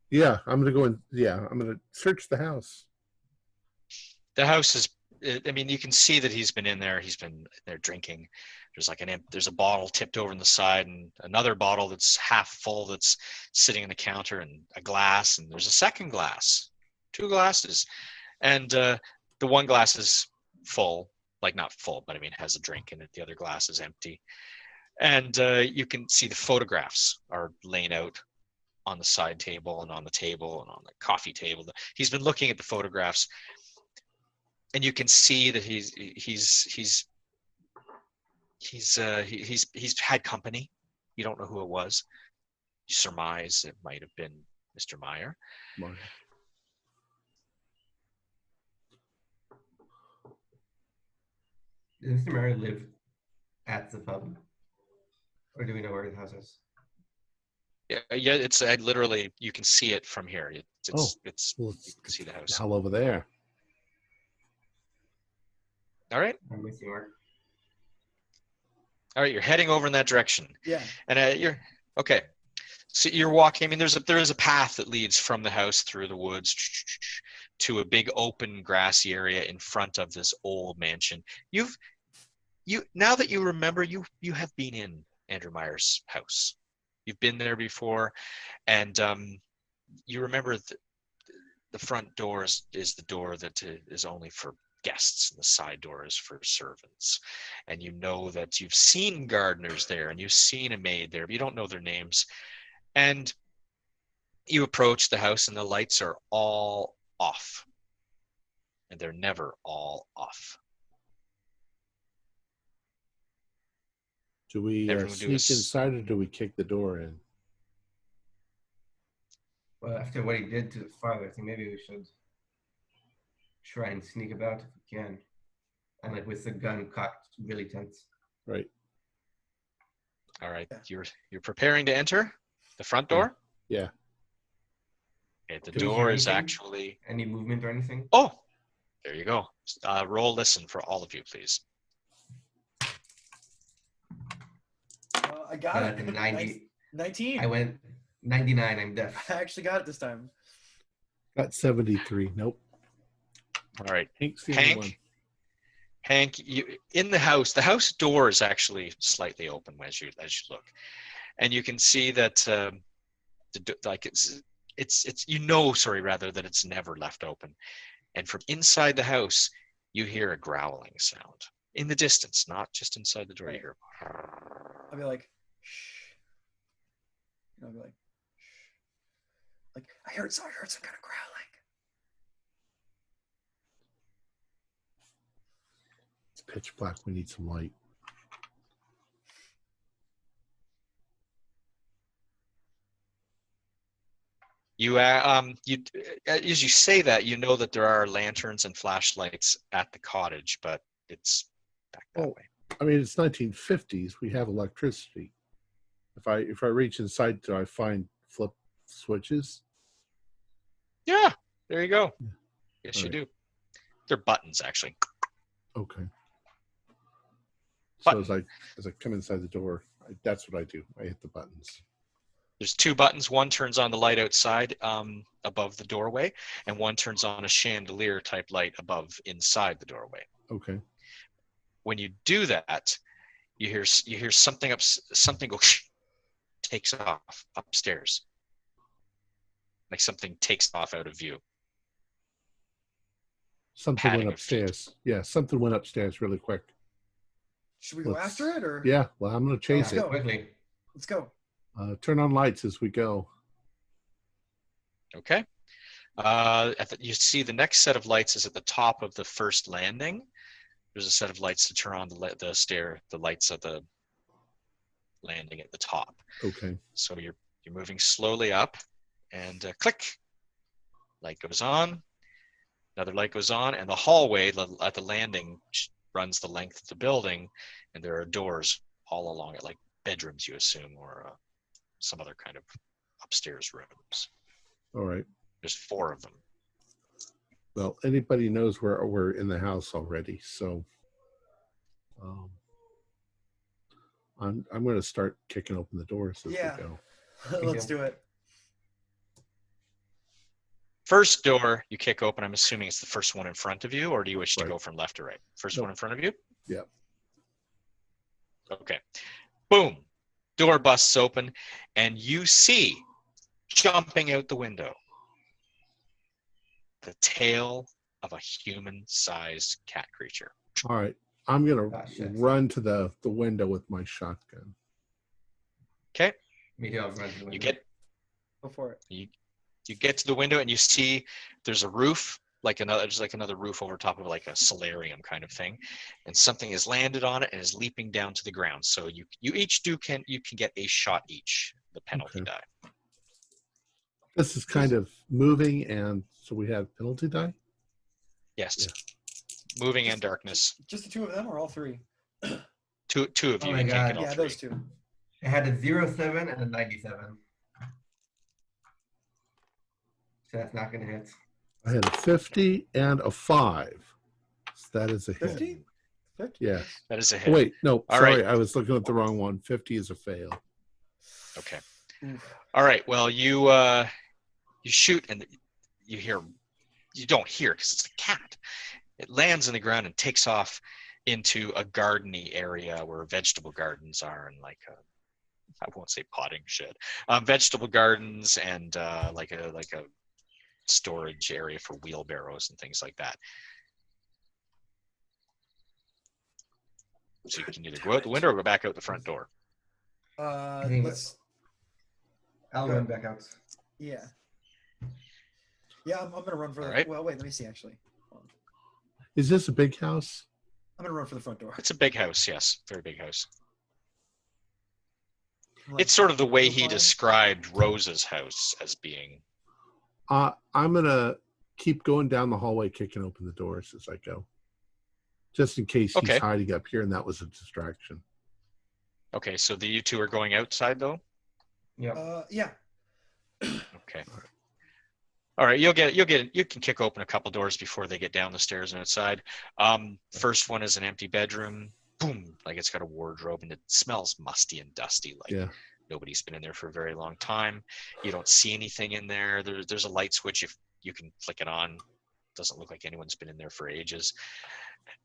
Speaker 1: yeah, I'm gonna go and I'm gonna search the house.
Speaker 2: The house is. I mean, you can see that he's been in there. He's been there drinking. There's like there's a bottle tipped over on the side, and another bottle that's half full that's sitting on the counter, and a glass, and there's a second glass, 2 glasses, and the one glass is full, like not full, but I mean has a drink in it. The other glass is empty, and you can see the photographs are laying out on the side table and on the table and on the coffee table. He's been looking at the photographs. And you can see that he's had company. You don't know who it was. You surmise it might have been Mr. Meyer.
Speaker 4: Does Mr. Meyer live at the pub, or do we know where the house is?
Speaker 2: Yeah. It's literally you can see it from here. You can see the house.
Speaker 1: Hell over there.
Speaker 2: All right.
Speaker 4: I'm with you, Mark.
Speaker 2: All right, you're heading over in that direction.
Speaker 3: Yeah.
Speaker 2: And you're okay. So you're walking. I mean, there is a path that leads from the house through the woods to a big open grassy area in front of this old mansion. Now that you remember, you have been in Andrew Meyer's house. You've been there before, and you remember the front door is the door that is only for guests, and the side door is for servants. And you know that you've seen gardeners there and you've seen a maid there, but you don't know their names. And you approach the house and the lights are all off, and they're never all off.
Speaker 1: Do we sneak inside, or do we kick the door in?
Speaker 4: Well, after what he did to the father, I think maybe we should try and sneak about if we can, and like with the gun cocked really tense.
Speaker 1: Right.
Speaker 2: All right. You're preparing to enter the front door?
Speaker 1: Yeah.
Speaker 2: Okay, the door is actually...
Speaker 4: Any movement or anything?
Speaker 2: Oh, there you go. Roll listen for all of you, please.
Speaker 3: I got it.
Speaker 4: 90.
Speaker 3: 19.
Speaker 4: I went 99. I'm deaf.
Speaker 3: I actually got it this time.
Speaker 1: Got 73. Nope.
Speaker 2: All right.
Speaker 1: Hank,
Speaker 2: you in the house door is actually slightly open as you look, and you can see that that it's never left open, and from inside the house you hear a growling sound in the distance, not just inside the door. You hear.
Speaker 3: I'll be like, shh. I'll be like, shh. Like I heard some kind of growling.
Speaker 1: Pitch black. We need some light.
Speaker 2: as you say that, you know that there are lanterns and flashlights at the cottage, but it's back that way.
Speaker 1: I mean, it's 1950s. We have electricity. If I reach inside, do I find flip switches?
Speaker 2: Yeah, there you go. Yes,
Speaker 1: All
Speaker 2: you
Speaker 1: right.
Speaker 2: do. They're buttons, actually.
Speaker 1: Okay.
Speaker 2: Button.
Speaker 1: So as I come inside the door, that's what I do. I hit the buttons.
Speaker 2: There's two buttons. One turns on the light outside above the doorway, and one turns on a chandelier type light above inside the doorway.
Speaker 1: Okay.
Speaker 2: When you do that, you hear something go takes off upstairs, like something takes off out of view.
Speaker 1: Something
Speaker 2: Padding
Speaker 1: went
Speaker 2: of feet.
Speaker 1: upstairs. Yeah, something went upstairs really quick.
Speaker 3: Should we go after it or?
Speaker 1: Yeah, well, I'm going to chase
Speaker 3: Yeah.
Speaker 1: it.
Speaker 3: Go.
Speaker 4: Quickly.
Speaker 3: Let's go.
Speaker 1: Turn on lights as we go.
Speaker 2: Okay. You see the next set of lights is at the top of the first landing. There's a set of lights to turn on the lights at the landing at the top.
Speaker 1: Okay.
Speaker 2: So you're moving slowly up, and click, light goes on. Another light goes on, and the hallway at the landing runs the length of the building, and there are doors all along it, like bedrooms, you assume, or some other kind of upstairs rooms.
Speaker 1: All right.
Speaker 2: There's 4 of them.
Speaker 1: Well, anybody knows we're in the house already, so I'm going to start kicking open the doors as we go.
Speaker 3: Let's do it.
Speaker 2: First door you kick open, I'm assuming it's the first one in front of you, or do you wish to
Speaker 1: Right.
Speaker 2: go from left to right? First
Speaker 1: Nope.
Speaker 2: one in front of you?
Speaker 1: Yeah.
Speaker 2: Okay. Boom. Door busts open, and you see, jumping out the window, the tail of a human-sized cat creature.
Speaker 1: All right. I'm going to
Speaker 4: shit.
Speaker 1: run to the window with my shotgun.
Speaker 2: Okay.
Speaker 4: Me too. I'll run to the window.
Speaker 3: Go for it.
Speaker 2: You get to the window, and you see there's a roof, there's another roof over top of like a solarium kind of thing, and something has landed on it and is leaping down to the ground. So you each can get a shot each, the penalty
Speaker 1: Okay.
Speaker 2: die.
Speaker 1: This is kind of moving, and so we have penalty die?
Speaker 2: Yes.
Speaker 1: Yeah.
Speaker 2: Moving and darkness.
Speaker 3: Just the 2 of them or all 3?
Speaker 2: Two of you.
Speaker 4: Oh
Speaker 2: You
Speaker 4: my
Speaker 2: can't
Speaker 4: God.
Speaker 2: get all
Speaker 3: Yeah,
Speaker 2: 3.
Speaker 3: those 2.
Speaker 4: I had a 07 and a 97. So that's not going to hit.
Speaker 1: I had a 50 and a 5. So that is a hit.
Speaker 3: 50? 50?
Speaker 1: Yeah.
Speaker 2: That is a hit.
Speaker 1: Wait, no,
Speaker 2: All
Speaker 1: sorry.
Speaker 2: right.
Speaker 1: I was looking at the wrong one. 50 is a fail.
Speaker 2: Okay.
Speaker 3: Oof.
Speaker 2: All right. Well, you shoot, and you don't hear because it's a cat. It lands in the ground and takes off into a gardeny area where vegetable gardens are, and I won't say potting shed, vegetable gardens, and like a storage area for wheelbarrows and things like that. So you can either go out the window or go back out the front door.
Speaker 3: Let's.
Speaker 4: I'll run back out.
Speaker 3: Yeah. Yeah, I'm gonna run for the.
Speaker 2: All right.
Speaker 3: Well, wait. Let me see. Actually, hold on.
Speaker 1: Is this a big house?
Speaker 3: I'm gonna run for the front door.
Speaker 2: It's a big house, yes, very big house.
Speaker 3: Like,
Speaker 2: It's sort of the way he
Speaker 3: fine.
Speaker 2: described Rose's house as being.
Speaker 1: I'm going to keep going down the hallway, kicking open the doors as I go. Just in case
Speaker 2: Okay.
Speaker 1: he's hiding up here and that was a distraction.
Speaker 2: Okay, so you 2 are going outside though?
Speaker 4: Yeah.
Speaker 3: Yeah.
Speaker 2: Okay. All right, you can kick open a couple doors before they get down the stairs and outside. First one is an empty bedroom. Boom, like it's got a wardrobe, and it smells musty and dusty, like
Speaker 1: Yeah.
Speaker 2: nobody's been in there for a very long time. You don't see anything in there. There's a light switch if you can flick it on. Doesn't look like anyone's been in there for ages.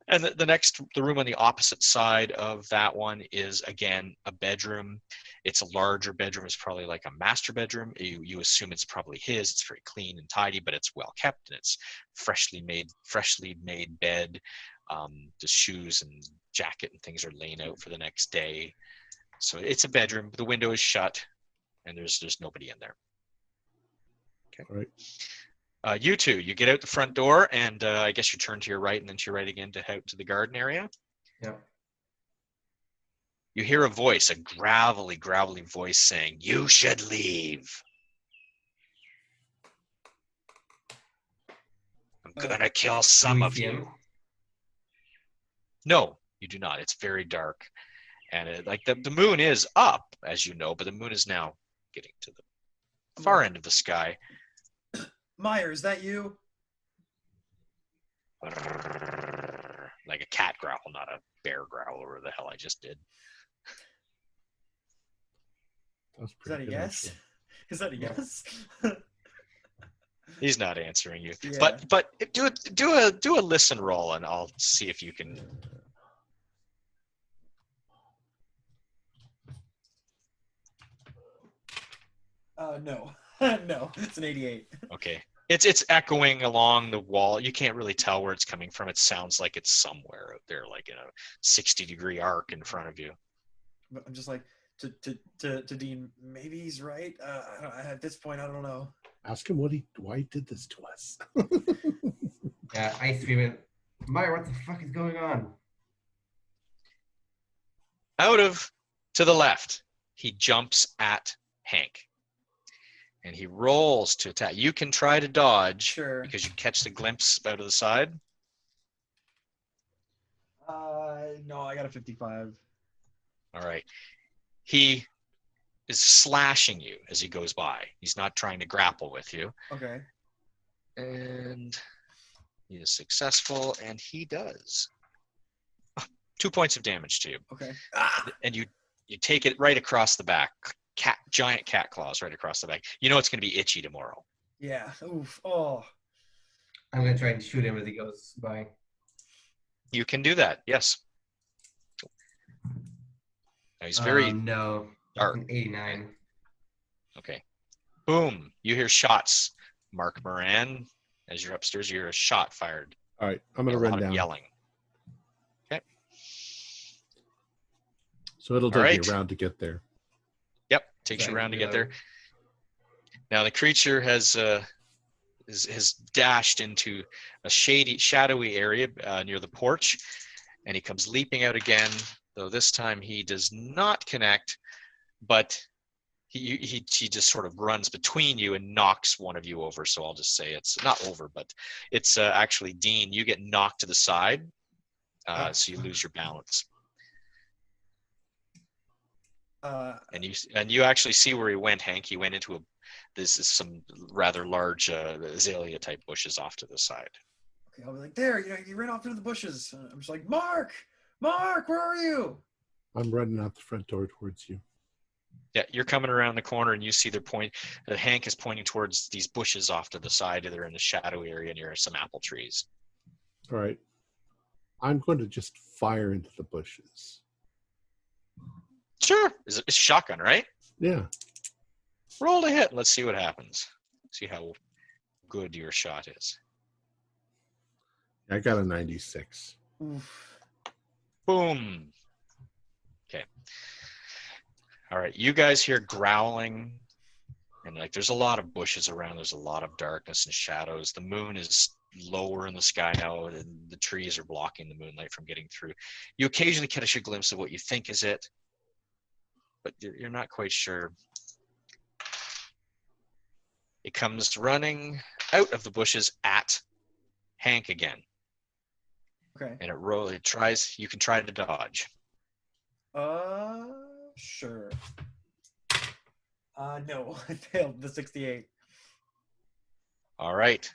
Speaker 2: And the room on the opposite side of that one is, again, a bedroom. It's a larger bedroom. It's probably like a master bedroom. You assume it's probably his. It's very clean and tidy, but it's well kept, and it's freshly made bed. The shoes and jacket and things are laying out for the next day. So it's a bedroom. The window is shut, and there's nobody in there. Okay.
Speaker 1: All right.
Speaker 2: You 2, you get out the front door, and I guess you turn to your right and then to your right again to out to the garden area.
Speaker 4: Yeah.
Speaker 2: You hear a voice, a gravelly voice saying, "You should leave." I'm gonna kill some of you. No, you do not. It's very dark. And the moon is up, as you know, but the moon is now getting to the far end of the sky.
Speaker 3: Meyer, is that you?
Speaker 2: Like a cat growl, not a bear growl, or whatever the hell I just did.
Speaker 1: That's
Speaker 3: Is that a
Speaker 1: pretty good,
Speaker 3: yes?
Speaker 1: actually.
Speaker 3: Is that a yes?
Speaker 2: He's not answering you.
Speaker 3: Yeah.
Speaker 2: But do a listen roll, and I'll see if you can.
Speaker 3: No. No, it's an 88.
Speaker 2: Okay. It's echoing along the wall. You can't really tell where it's coming from. It sounds like it's somewhere out there, like in a 60-degree arc in front of you.
Speaker 3: But I'm just like, to Dean, maybe he's right. At this point, I don't know.
Speaker 1: Ask him why he did this to us.
Speaker 4: Yeah, I scream it. Meyer, what the fuck is going on?
Speaker 2: To the left, he jumps at Hank. And he rolls to attack. You can try to dodge because you catch the glimpse out of the side.
Speaker 3: No, I got a 55.
Speaker 2: All right. He is slashing you as he goes by. He's not trying to grapple with you.
Speaker 3: Okay.
Speaker 2: And he is successful, and he does 2 points of damage to you.
Speaker 3: Okay.
Speaker 2: And you take it right across the back. Giant cat claws right across the back. You know it's going to be itchy tomorrow.
Speaker 3: Yeah. Oof. Oh.
Speaker 4: I'm going to try and shoot him as he goes by.
Speaker 2: You can do that, yes. Now he's very
Speaker 4: no.
Speaker 2: dark.
Speaker 4: 89.
Speaker 2: Okay. Boom. You hear shots, Mark Moran. As you're upstairs, you hear a shot fired.
Speaker 1: All right, I'm going to run down.
Speaker 2: Yelling. Okay.
Speaker 1: So it'll take you around to get there.
Speaker 2: Yep. Takes you around to get there. Now the creature has dashed into a shadowy area near the porch, and he comes leaping out again. Though this time he does not connect, but he just sort of runs between you and knocks one of you over. So I'll just say it's not over, but it's actually Dean. You get knocked to the side, so you lose your balance. And you actually see where he went, Hank. He went into this is some rather large azalea type bushes off to the side.
Speaker 3: Okay, I'll be like, there, he ran off into the bushes. I'm just like, Mark, where are you?
Speaker 1: I'm running out the front door towards you.
Speaker 2: Yeah, you're coming around the corner and you see Hank is pointing towards these bushes off to the side. They're in the shadowy area near some apple trees.
Speaker 1: All right. I'm going to just fire into the bushes.
Speaker 2: Sure. It's a shotgun, right?
Speaker 1: Yeah.
Speaker 2: Roll to hit. Let's see what happens. See how good your shot is.
Speaker 1: I got a 96.
Speaker 3: Oof.
Speaker 2: Boom. Okay. All right. You guys hear growling. And there's a lot of bushes around. There's a lot of darkness and shadows. The moon is lower in the sky now, and the trees are blocking the moonlight from getting through. You occasionally catch a glimpse of what you think is it, but you're not quite sure. It comes running out of the bushes at Hank again.
Speaker 3: Okay.
Speaker 2: And it tries. You can try to dodge.
Speaker 3: Sure. No, I failed the 68.
Speaker 2: All right.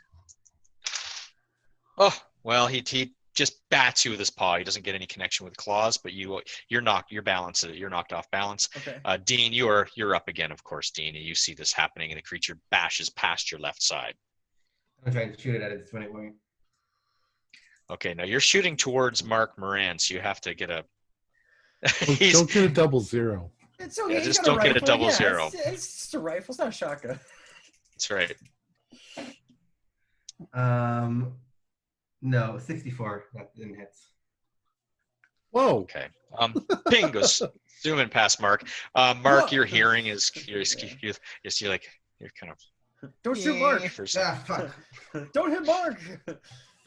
Speaker 2: Oh, well, he just bats you with his paw. He doesn't get any connection with claws, but you're knocked. You're knocked off balance.
Speaker 3: Okay.
Speaker 2: Dean, you're up again, of course, Dean, and you see this happening, and the creature bashes past your left side.
Speaker 4: I'm trying to shoot it at its 20 point.
Speaker 2: Okay, now you're shooting towards Mark Moran, so you have to get a.
Speaker 1: Don't get a double zero.
Speaker 3: It's okay.
Speaker 2: Just don't get a double zero.
Speaker 3: It's just a rifle. It's not a shotgun.
Speaker 2: That's right.
Speaker 4: No, 64. That didn't hit.
Speaker 1: Whoa.
Speaker 2: Okay. Ping goes zooming past Mark. Mark, your hearing is you're kind of.
Speaker 3: Don't shoot Mark.
Speaker 4: Fuck.
Speaker 3: Don't hit Mark.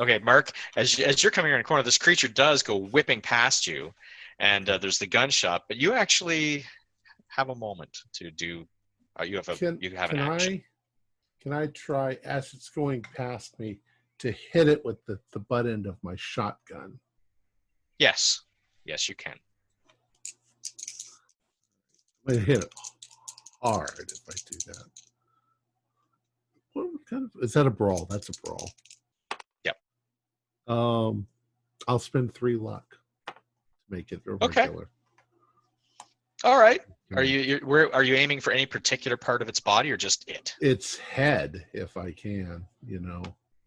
Speaker 2: Okay, Mark, as you're coming around the corner, this creature does go whipping past you, and there's the gunshot. But you actually have a moment to do. You have an action.
Speaker 1: Can I try, as it's going past me, to hit it with the butt end of my shotgun.
Speaker 2: Yes. Yes, you can.
Speaker 1: I'm going to hit it hard if I do that. What kind of, is that a brawl? That's a brawl.
Speaker 2: Yep.
Speaker 1: I'll spend 3 luck to make it a
Speaker 2: Okay.
Speaker 1: regular.
Speaker 2: All right. Are you aiming for any particular part of its body or just it?
Speaker 1: Its head, if I can,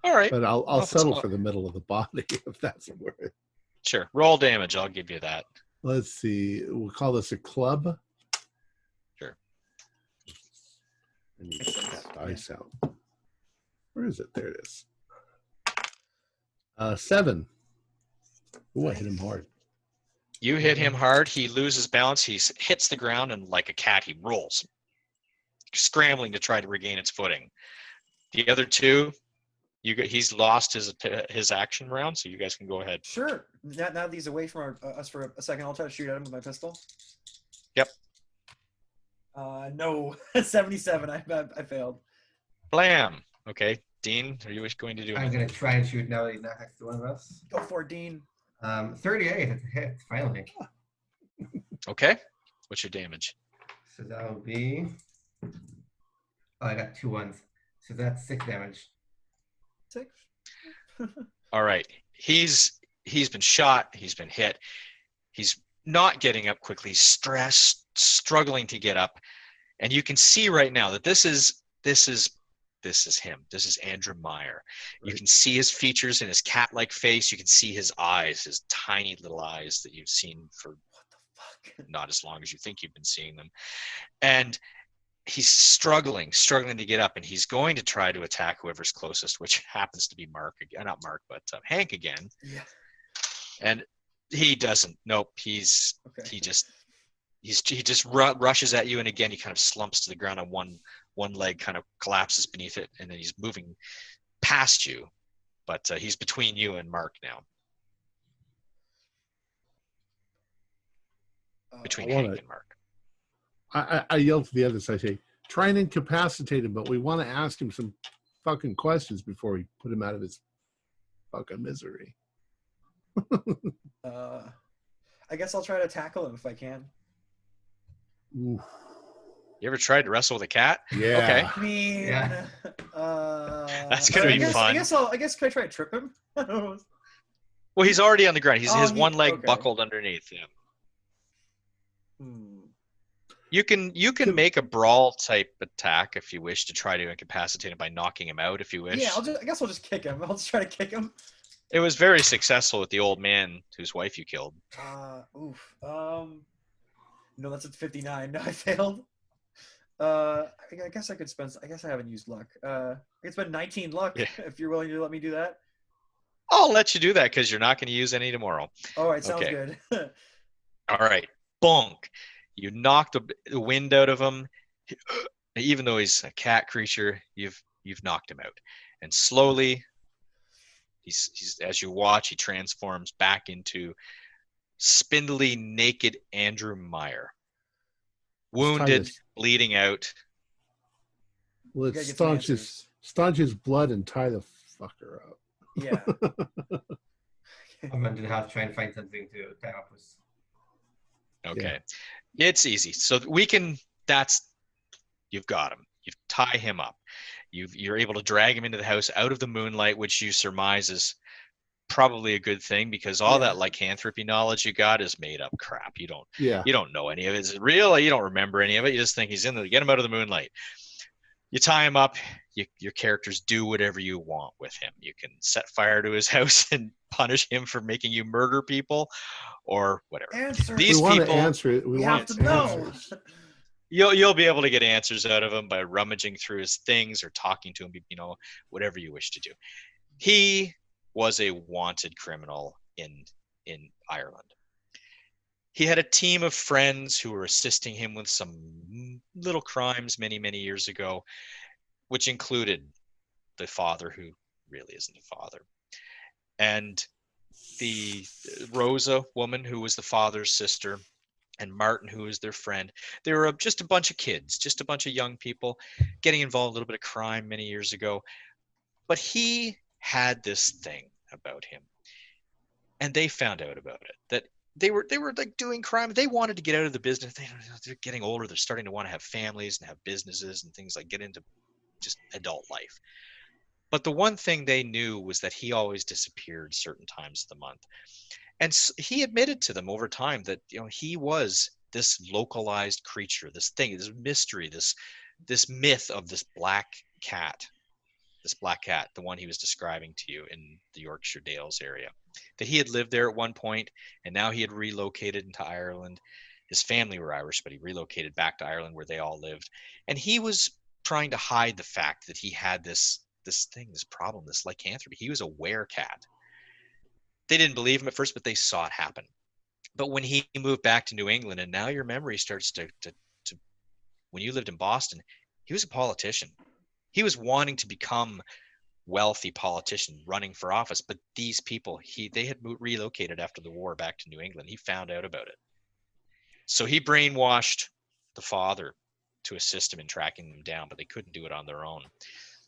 Speaker 2: All right.
Speaker 1: But I'll
Speaker 2: Well,
Speaker 1: settle for the middle of the body if that's worth it.
Speaker 2: Sure. Roll damage. I'll give you that.
Speaker 1: Let's see. We'll call this a club.
Speaker 2: Sure.
Speaker 1: I need to get that dice out. Where is it? There it is. 7. Ooh, I hit him hard.
Speaker 2: You hit him hard. He loses balance. He hits the ground, and like a cat, he rolls, scrambling to try to regain its footing. The other two, he's lost his action round, so you guys can go ahead.
Speaker 3: Sure. Now that he's away from us for a second, I'll try to shoot at him with my pistol.
Speaker 2: Yep.
Speaker 3: No, 77. I failed.
Speaker 2: Blam. Okay, Dean, are you going to do
Speaker 4: I'm
Speaker 2: anything?
Speaker 4: going to try and shoot now that he's not next to one of us.
Speaker 3: Go for it, Dean.
Speaker 4: 38. It's a hit, finally.
Speaker 2: Okay. What's your damage?
Speaker 4: So that would be... Oh, I got 2 ones. So that's 6 damage.
Speaker 3: 6.
Speaker 2: All right. He's been shot. He's been hit. He's not getting up quickly. Stressed, struggling to get up. And you can see right now that this is him. This is Andrew Meyer. You can see his features in his cat-like face. You can see his eyes, his tiny little eyes that you've seen for not as long as you think you've been seeing them. And he's struggling to get up, and he's going to try to attack whoever's closest, which happens to be Hank again.
Speaker 3: Yeah.
Speaker 2: And he doesn't. Nope. He just rushes at you, and again he kind of slumps to the ground on one leg, kind of collapses beneath it, and then he's moving past you, but he's between you and Mark now. Between Hank and Mark.
Speaker 1: I yelled to the others. I say, try and incapacitate him, but we want to ask him some fucking questions before we put him out of his fucking misery.
Speaker 3: I guess I'll try to tackle him if I can.
Speaker 1: Oof.
Speaker 2: You ever tried to wrestle with a cat?
Speaker 1: Yeah.
Speaker 2: Okay.
Speaker 3: I mean,
Speaker 4: Yeah.
Speaker 2: That's gonna be fun.
Speaker 3: I guess can I try to trip him?
Speaker 2: Well, he's already on the ground. His one leg
Speaker 3: okay.
Speaker 2: buckled underneath him.
Speaker 3: Hmm.
Speaker 2: You can make a brawl type attack if you wish to try to incapacitate him by knocking him out if you wish.
Speaker 3: Yeah, I guess I'll just kick him. I'll just try to kick him.
Speaker 2: It was very successful with the old man whose wife you killed.
Speaker 3: Oof. No, that's at 59. No, I failed. I guess I could spend. I guess I haven't used luck. I could spend 19 luck if you're willing to let me do that.
Speaker 2: I'll let you do that because you're not going to use any tomorrow.
Speaker 3: All right, sounds
Speaker 2: Okay.
Speaker 3: good.
Speaker 2: All right, bonk. You knocked the wind out of him. Even though he's a cat creature, you've knocked him out. And slowly, he's as you watch, he transforms back into spindly, naked Andrew Meyer. Wounded, bleeding out.
Speaker 1: Let's
Speaker 3: gotta get some answers.
Speaker 1: staunch his blood and tie the fucker up.
Speaker 3: Yeah.
Speaker 4: I'm going to have to try and find something to tie up with.
Speaker 2: Okay. It's easy. So you've got him. You tie him up. You're able to drag him into the house out of the moonlight, which you surmise is probably a good thing because all that lycanthropy knowledge you got is made up crap. You don't know any of it. Is it real? You don't remember any of it. You just think he's in there. Get him out of the moonlight. You tie him up. Your characters do whatever you want with him. You can set fire to his house and punish him for making you murder people or whatever.
Speaker 3: Answer.
Speaker 2: These
Speaker 1: we want
Speaker 2: people,
Speaker 1: to answer it.
Speaker 3: We have to know.
Speaker 2: you'll be able to get answers out of him by rummaging through his things or talking to him, whatever you wish to do. He was a wanted criminal in Ireland. He had a team of friends who were assisting him with some little crimes many, many years ago, which included the father who really isn't a father. And the Rosa woman who was the father's sister, and Martin, who was their friend. They were just a bunch of kids, just a bunch of young people getting involved in a little bit of crime many years ago. But he had this thing about him, and they found out about it. That they were like doing crime. They wanted to get out of the business. They're getting older. They're starting to want to have families and have businesses and things, like get into just adult life. But the one thing they knew was that he always disappeared certain times of the month. And he admitted to them over time that, you know, he was this localized creature, this thing, this mystery, this myth of this black cat, the one he was describing to you in the Yorkshire Dales area, that he had lived there at one point, and now he had relocated into Ireland. His family were Irish, but he relocated back to Ireland where they all lived. And he was trying to hide the fact that he had this thing, this problem, this lycanthropy. He was a werecat. They didn't believe him at first, but they saw it happen. But when he moved back to New England, and now your memory starts to when you lived in Boston, he was a politician. He was wanting to become wealthy politician running for office, but these people, they had relocated after the war back to New England. He found out about it. So he brainwashed the father to assist him in tracking them down, but they couldn't do it on their own.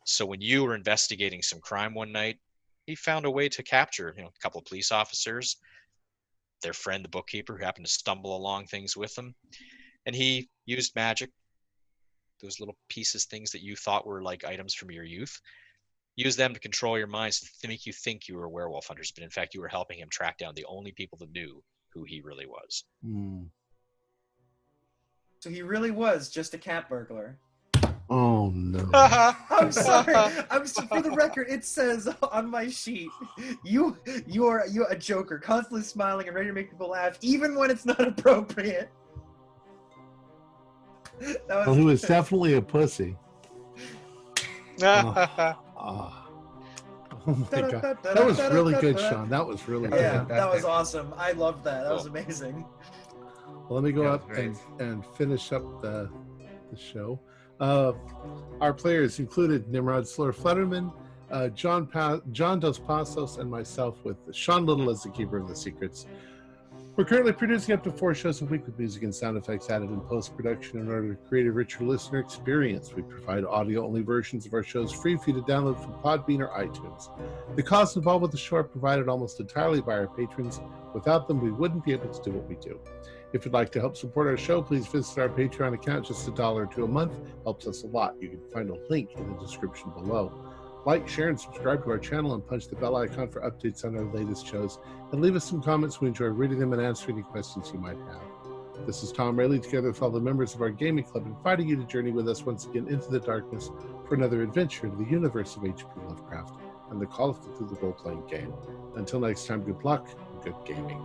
Speaker 2: So when you were investigating some crime one night, he found a way to capture, a couple of police officers, their friend, the bookkeeper, who happened to stumble along things with them. And he used magic, those little pieces, things that you thought were like items from your youth, use them to control your minds to make you think you were werewolf hunters. But in fact, you were helping him track down the only people that knew who he really was.
Speaker 1: Mm.
Speaker 3: So he really was just a cat burglar.
Speaker 1: Oh no!
Speaker 3: I'm sorry. For the record, it says on my sheet, you are a joker, constantly smiling and ready to make people laugh, even when it's not appropriate.
Speaker 1: Well, he was definitely a pussy. Oh my god, that was really good, Sean. That was really good.
Speaker 3: Yeah, that was awesome. I loved that. That was amazing.
Speaker 1: Well, let me go up and finish up the show. Our players included Nimrod Slur Flutterman, John Dos Passos, and myself, with Sean Little as the keeper of the secrets. We're currently producing up to 4 shows a week with music and sound effects added in post-production in order to create a richer listener experience. We provide audio-only versions of our shows free for you to download from Podbean or iTunes. The costs involved with the show are provided almost entirely by our patrons. Without them, we wouldn't be able to do what we do. If you'd like to help support our show, please visit our Patreon account. Just $1 or $2 a month helps us a lot. You can find a link in the description below. Like, share, and subscribe to our channel, and punch the bell icon for updates on our latest shows. And leave us some comments. We enjoy reading them and answering any questions you might have. This is Tom Rayleigh, together with all the members of our gaming club, inviting you to journey with us once again into the darkness for another adventure into the universe of H.P. Lovecraft and the Call of Cthulhu role-playing game. Until next time, good luck and good gaming.